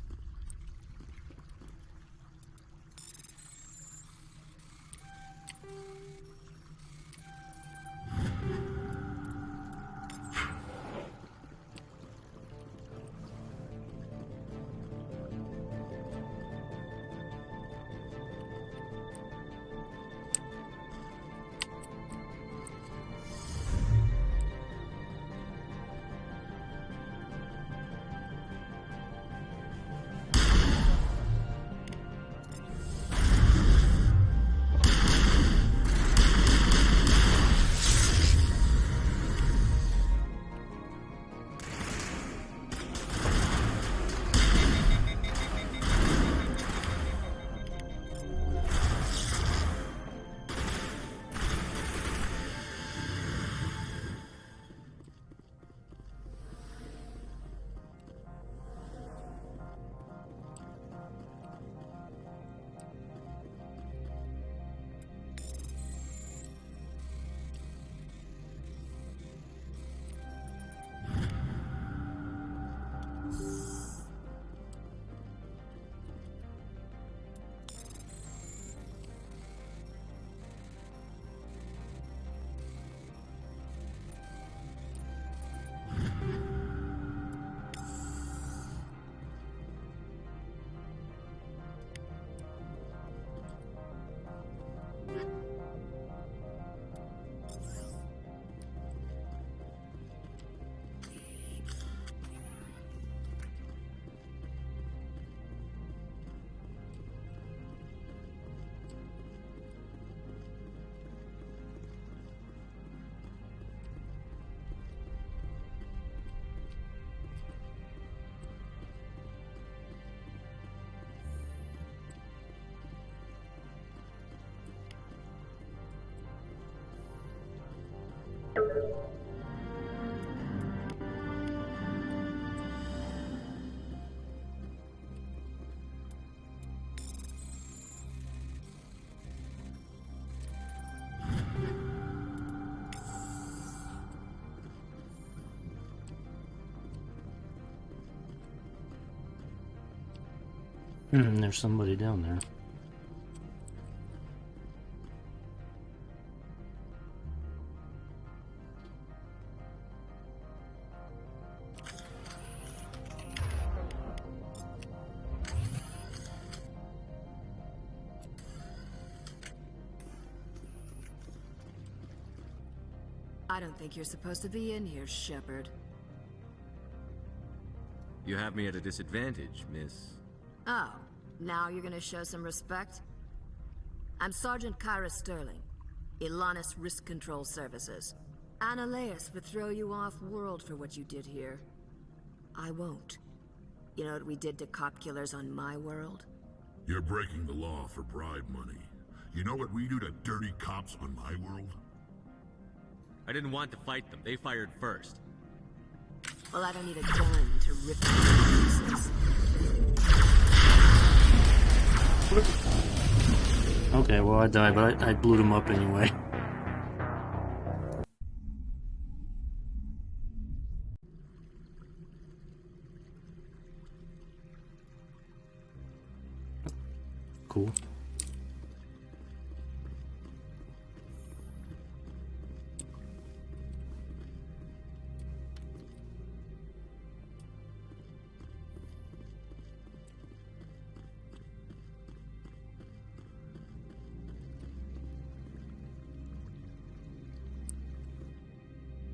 There's somebody down there. I don't think you're supposed to be in here, Shepard. You have me at a disadvantage, miss. Oh, now you're gonna show some respect? I'm Sergeant Kyra Sterling, Ilanis Risk Control Services. Analeas would throw you off-world for what you did here. I won't. You know what we did to cop killers on my world? You're breaking the law for bribe money. You know what we do to dirty cops on my world? I didn't want to fight them. They fired first. Well, I don't need a gun to rip them to pieces. Okay, well I died, but I blew them up anyway. Cool.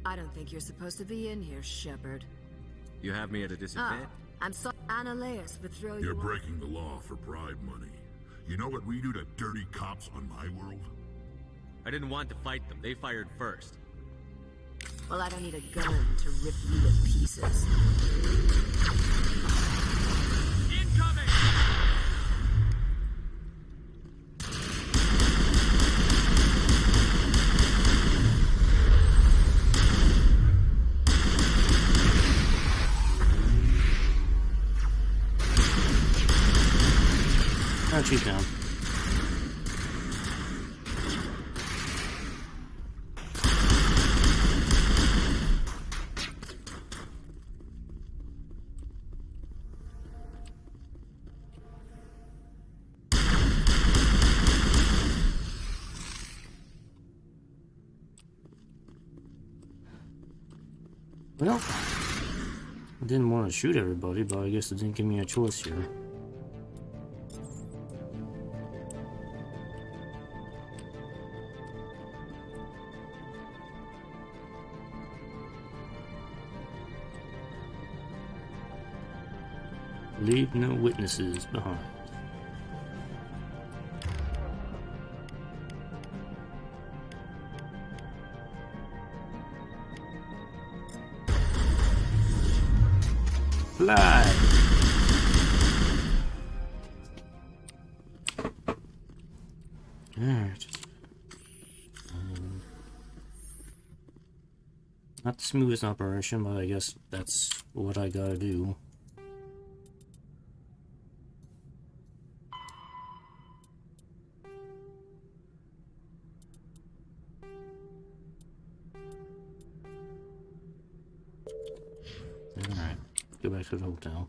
I don't think you're supposed to be in here, Shepard. You have me at a disadvantage. I'm sorry. Analeas would throw you You're off. breaking the law for bribe money. You know what we do to dirty cops on my world? I didn't want to fight them. They fired first. Well, I don't need a gun to rip you to pieces. Incoming! Oh, she's down. Well, I didn't want to shoot everybody, but I guess it didn't give me a choice here. Leave no witnesses behind. Fly! Alright. Not the smoothest operation, but I guess that's what I gotta do. Alright, go back to the hotel.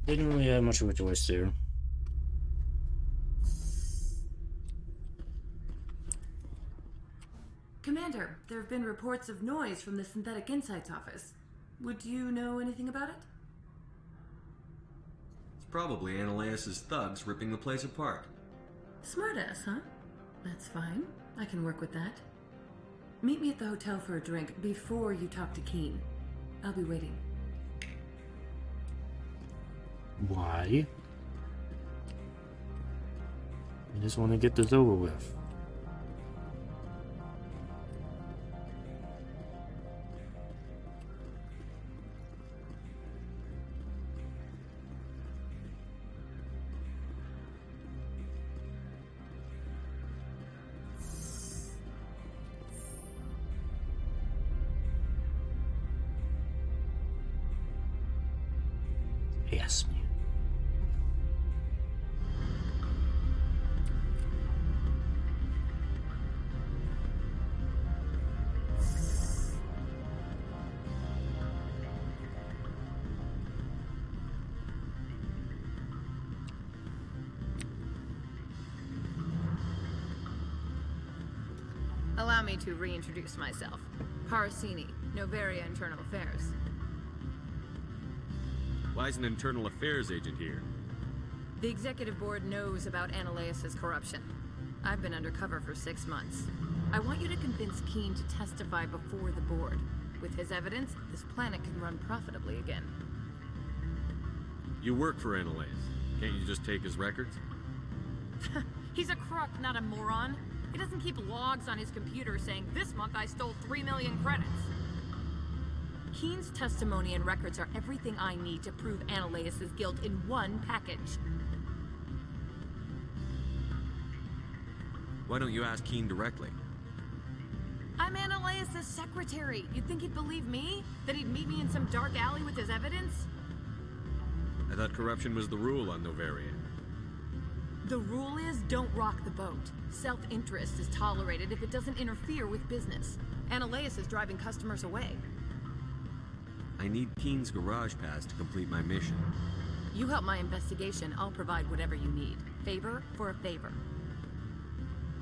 Didn't really have much of a choice there. Commander, there have been reports of noise from the Synthetic Insights office. Would you know anything about it? It's probably Analeas' thugs ripping the place apart. Smartass, huh? That's fine. I can work with that. Meet me at the hotel for a drink before you talk to Keen. I'll be waiting. Why? I just want to get this over with. Yes, man. me to reintroduce myself. Parsini, Noveria Internal Affairs. Why is an internal affairs agent here? The executive board knows about Ananias' corruption. I've been undercover for 6 months. I want you to convince Keen to testify before the board. With his evidence, this planet can run profitably again. You work for Ananias. Can't you just take his records? He's a crook, not a moron. He doesn't keep logs on his computer saying, this month I stole 3 million credits. Keen's testimony and records are everything I need to prove Ananias' guilt in one package. Why don't you ask Keen directly? I'm Ananias' secretary. You'd think he'd believe me? That he'd meet me in some dark alley with his evidence? I thought corruption was the rule on Noveria. The rule is, don't rock the boat. Self-interest is tolerated if it doesn't interfere with business. Ananias is driving customers away. I need Keen's garage pass to complete my mission. You help my investigation, I'll provide whatever you need. Favor for a favor.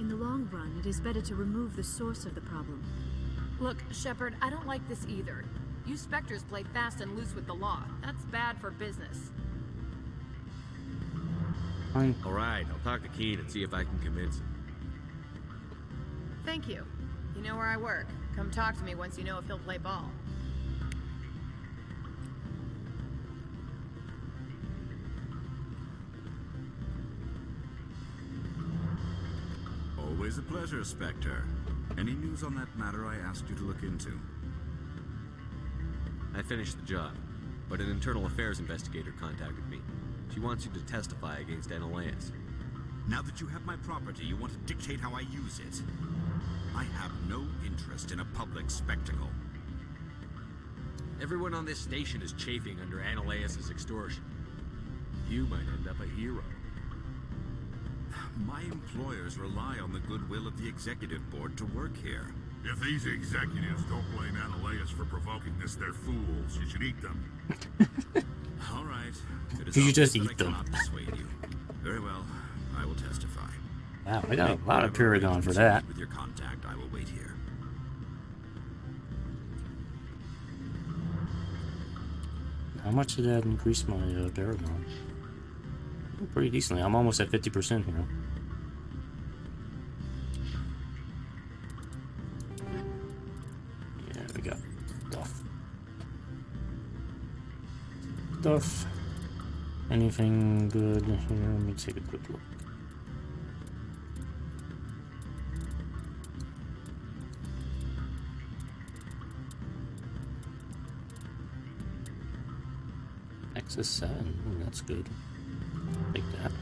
In the long run, it is better to remove the source of the problem. Look, Shepard, I don't like this either. You Spectres play fast and loose with the law. That's bad for business. Fine. Alright, I'll talk to Keen and see if I can convince him. Thank you. You know where I work. Come talk to me once you know if he'll play ball. Always a pleasure, Spectre. Any news on that matter I asked you to look into? I finished the job, but an internal affairs investigator contacted me. She wants you to testify against Ananias. Now that you have my property, you want to dictate how I use it. I have no interest in a public spectacle. Everyone on this station is chafing under Ananias' extortion. You might end up a hero. My employers rely on the goodwill of the executive board to work here. If these executives don't blame Ananias for provoking this, they're fools. You should eat them. All right. You should just eat them. Persuade you. Very well. I will testify. Wow, I got a lot of Paragon for that. With your contact, I will wait here. How much did that increase my Paragon? Pretty decently. I'm almost at 50% here. Yeah, we got stuff. Anything good here? Let me take a quick look. Nexus 7. Ooh, that's good. Take that.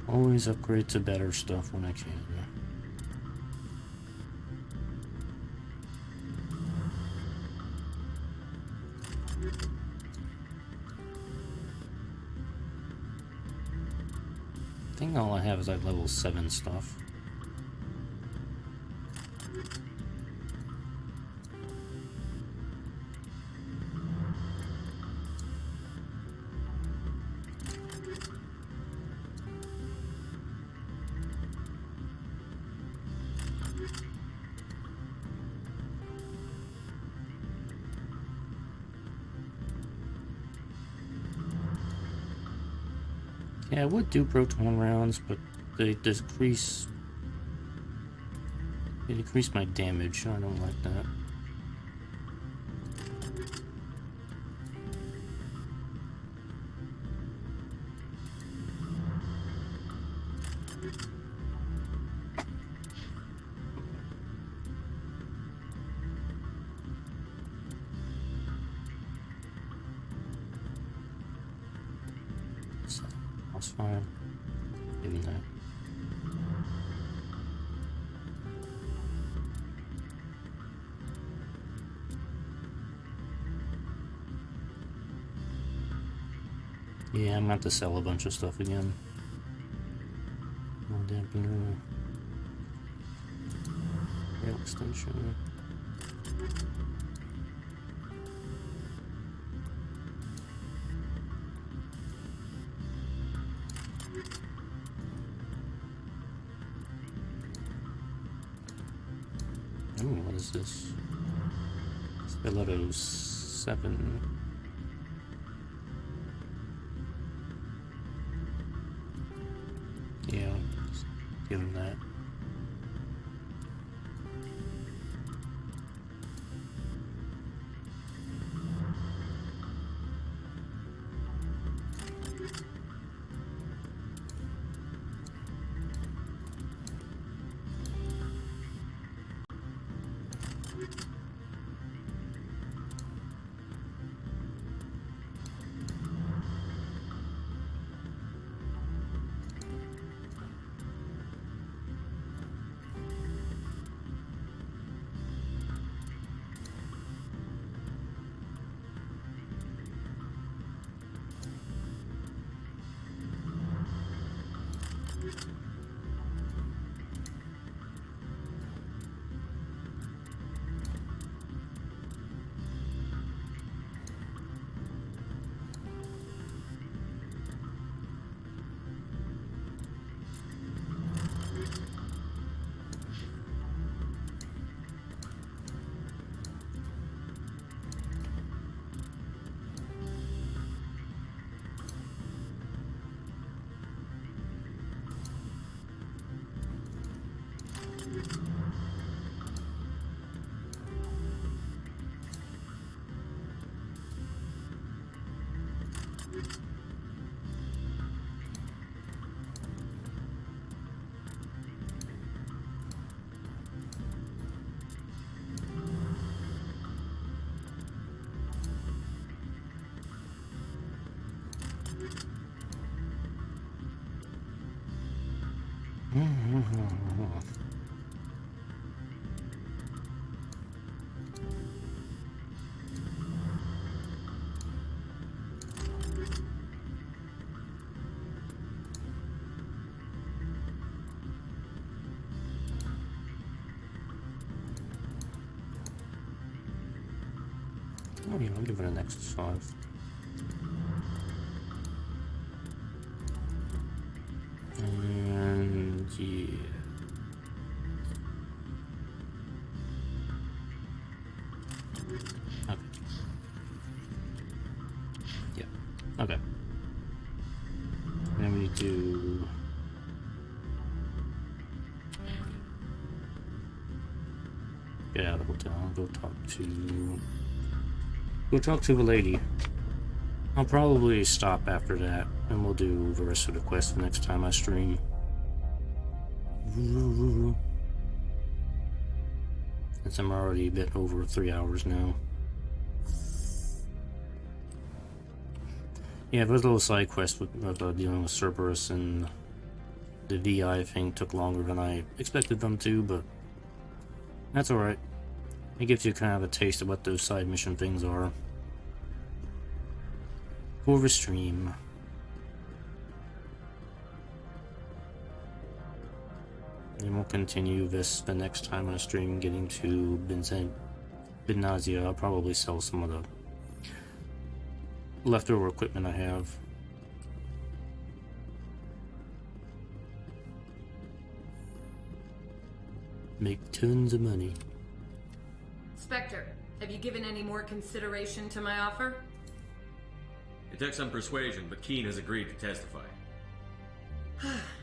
Always upgrade to better stuff when I can. I think all I have is like level 7 stuff. Yeah, I would do proton rounds, but they decrease my damage. I don't like that. That's fine. Give me that. Yeah, I'm gonna have to sell a bunch of stuff again. More dampener. Rail extension. Oh, what is this? Stiletto 7. Yeah, just give him that. Oh yeah, I'll give it an extra 5. And yeah. Okay. Yeah. Okay. Then we need to get out of the hotel. Go talk to the lady. I'll probably stop after that, and we'll do the rest of the quest the next time I stream. Since I'm already a bit over 3 hours now. Yeah, those little side quests with dealing with Cerberus and the VI thing took longer than I expected them to, but that's alright. It gives you kind of a taste of what those side mission things are. For the stream. And we'll continue this the next time I stream, getting to Benazia. I'll probably sell some of the leftover equipment I have. Make tons of money. Spectre, have you given any more consideration to my offer? It took some persuasion, but Keen has agreed to testify.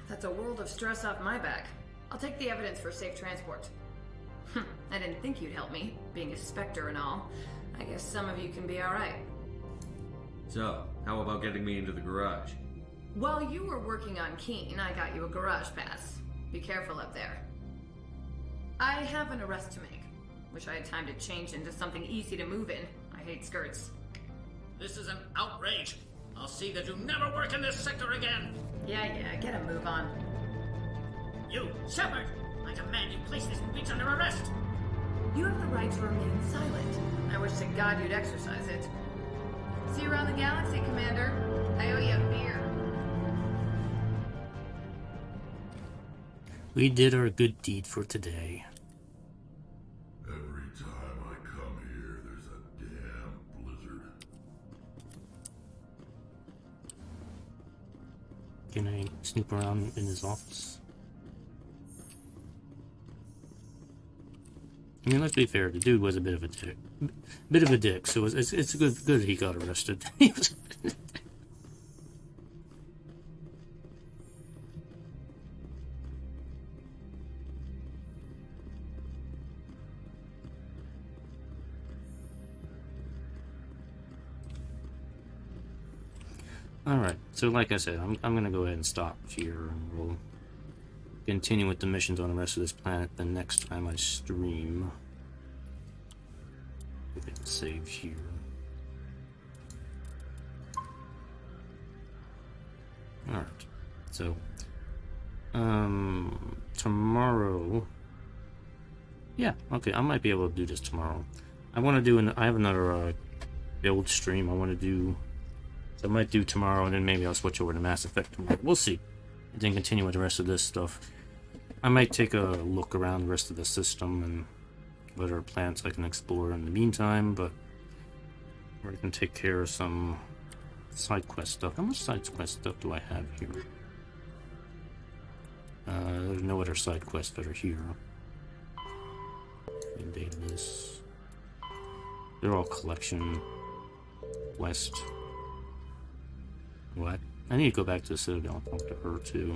That's a world of stress off my back. I'll take the evidence for safe transport. I didn't think you'd help me, being a Spectre and all. I guess some of you can be alright. So, how about getting me into the garage? While you were working on Keen, I got you a garage pass. Be careful up there. I have an arrest to make. Wish I had time to change into something easy to move in. I hate skirts. This is an outrage. I'll see that you never work in this sector again. Yeah, get a move on. You, Shepard! I demand you place this bitch under arrest! You have the right to remain silent. I wish to God you'd exercise it. See you around the galaxy, Commander. I owe you a beer. We did our good deed for today. Every time I come here, there's a damn blizzard. Can I snoop around in his office? I mean, let's be fair. The dude was a bit of a dick. So it's good he got arrested. He was. Alright, so like I said, I'm gonna go ahead and stop here, and we'll continue with the missions on the rest of this planet the next time I stream. If it saves here. Alright, so tomorrow, yeah, okay, I might be able to do this tomorrow. I want to do I have another build stream I want to do. So I might do tomorrow, and then maybe I'll switch over to Mass Effect tomorrow. We'll see. And then continue with the rest of this stuff. I might take a look around the rest of the system and what other planets I can explore in the meantime, but we're going to take care of some side quest stuff. How much side quest stuff do I have here? There's no other side quests that are here. Data this. They're all collection quest. What? I need to go back to the Citadel and talk to her too.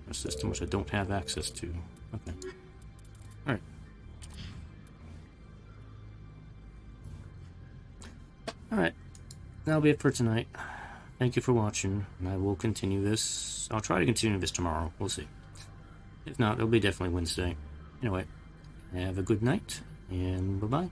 A system which I don't have access to. Okay. Alright. Alright. That'll be it for tonight. Thank you for watching, and I will continue this. I'll try to continue this tomorrow. We'll see. If not, it'll be definitely Wednesday. Anyway, have a good night, and bye-bye.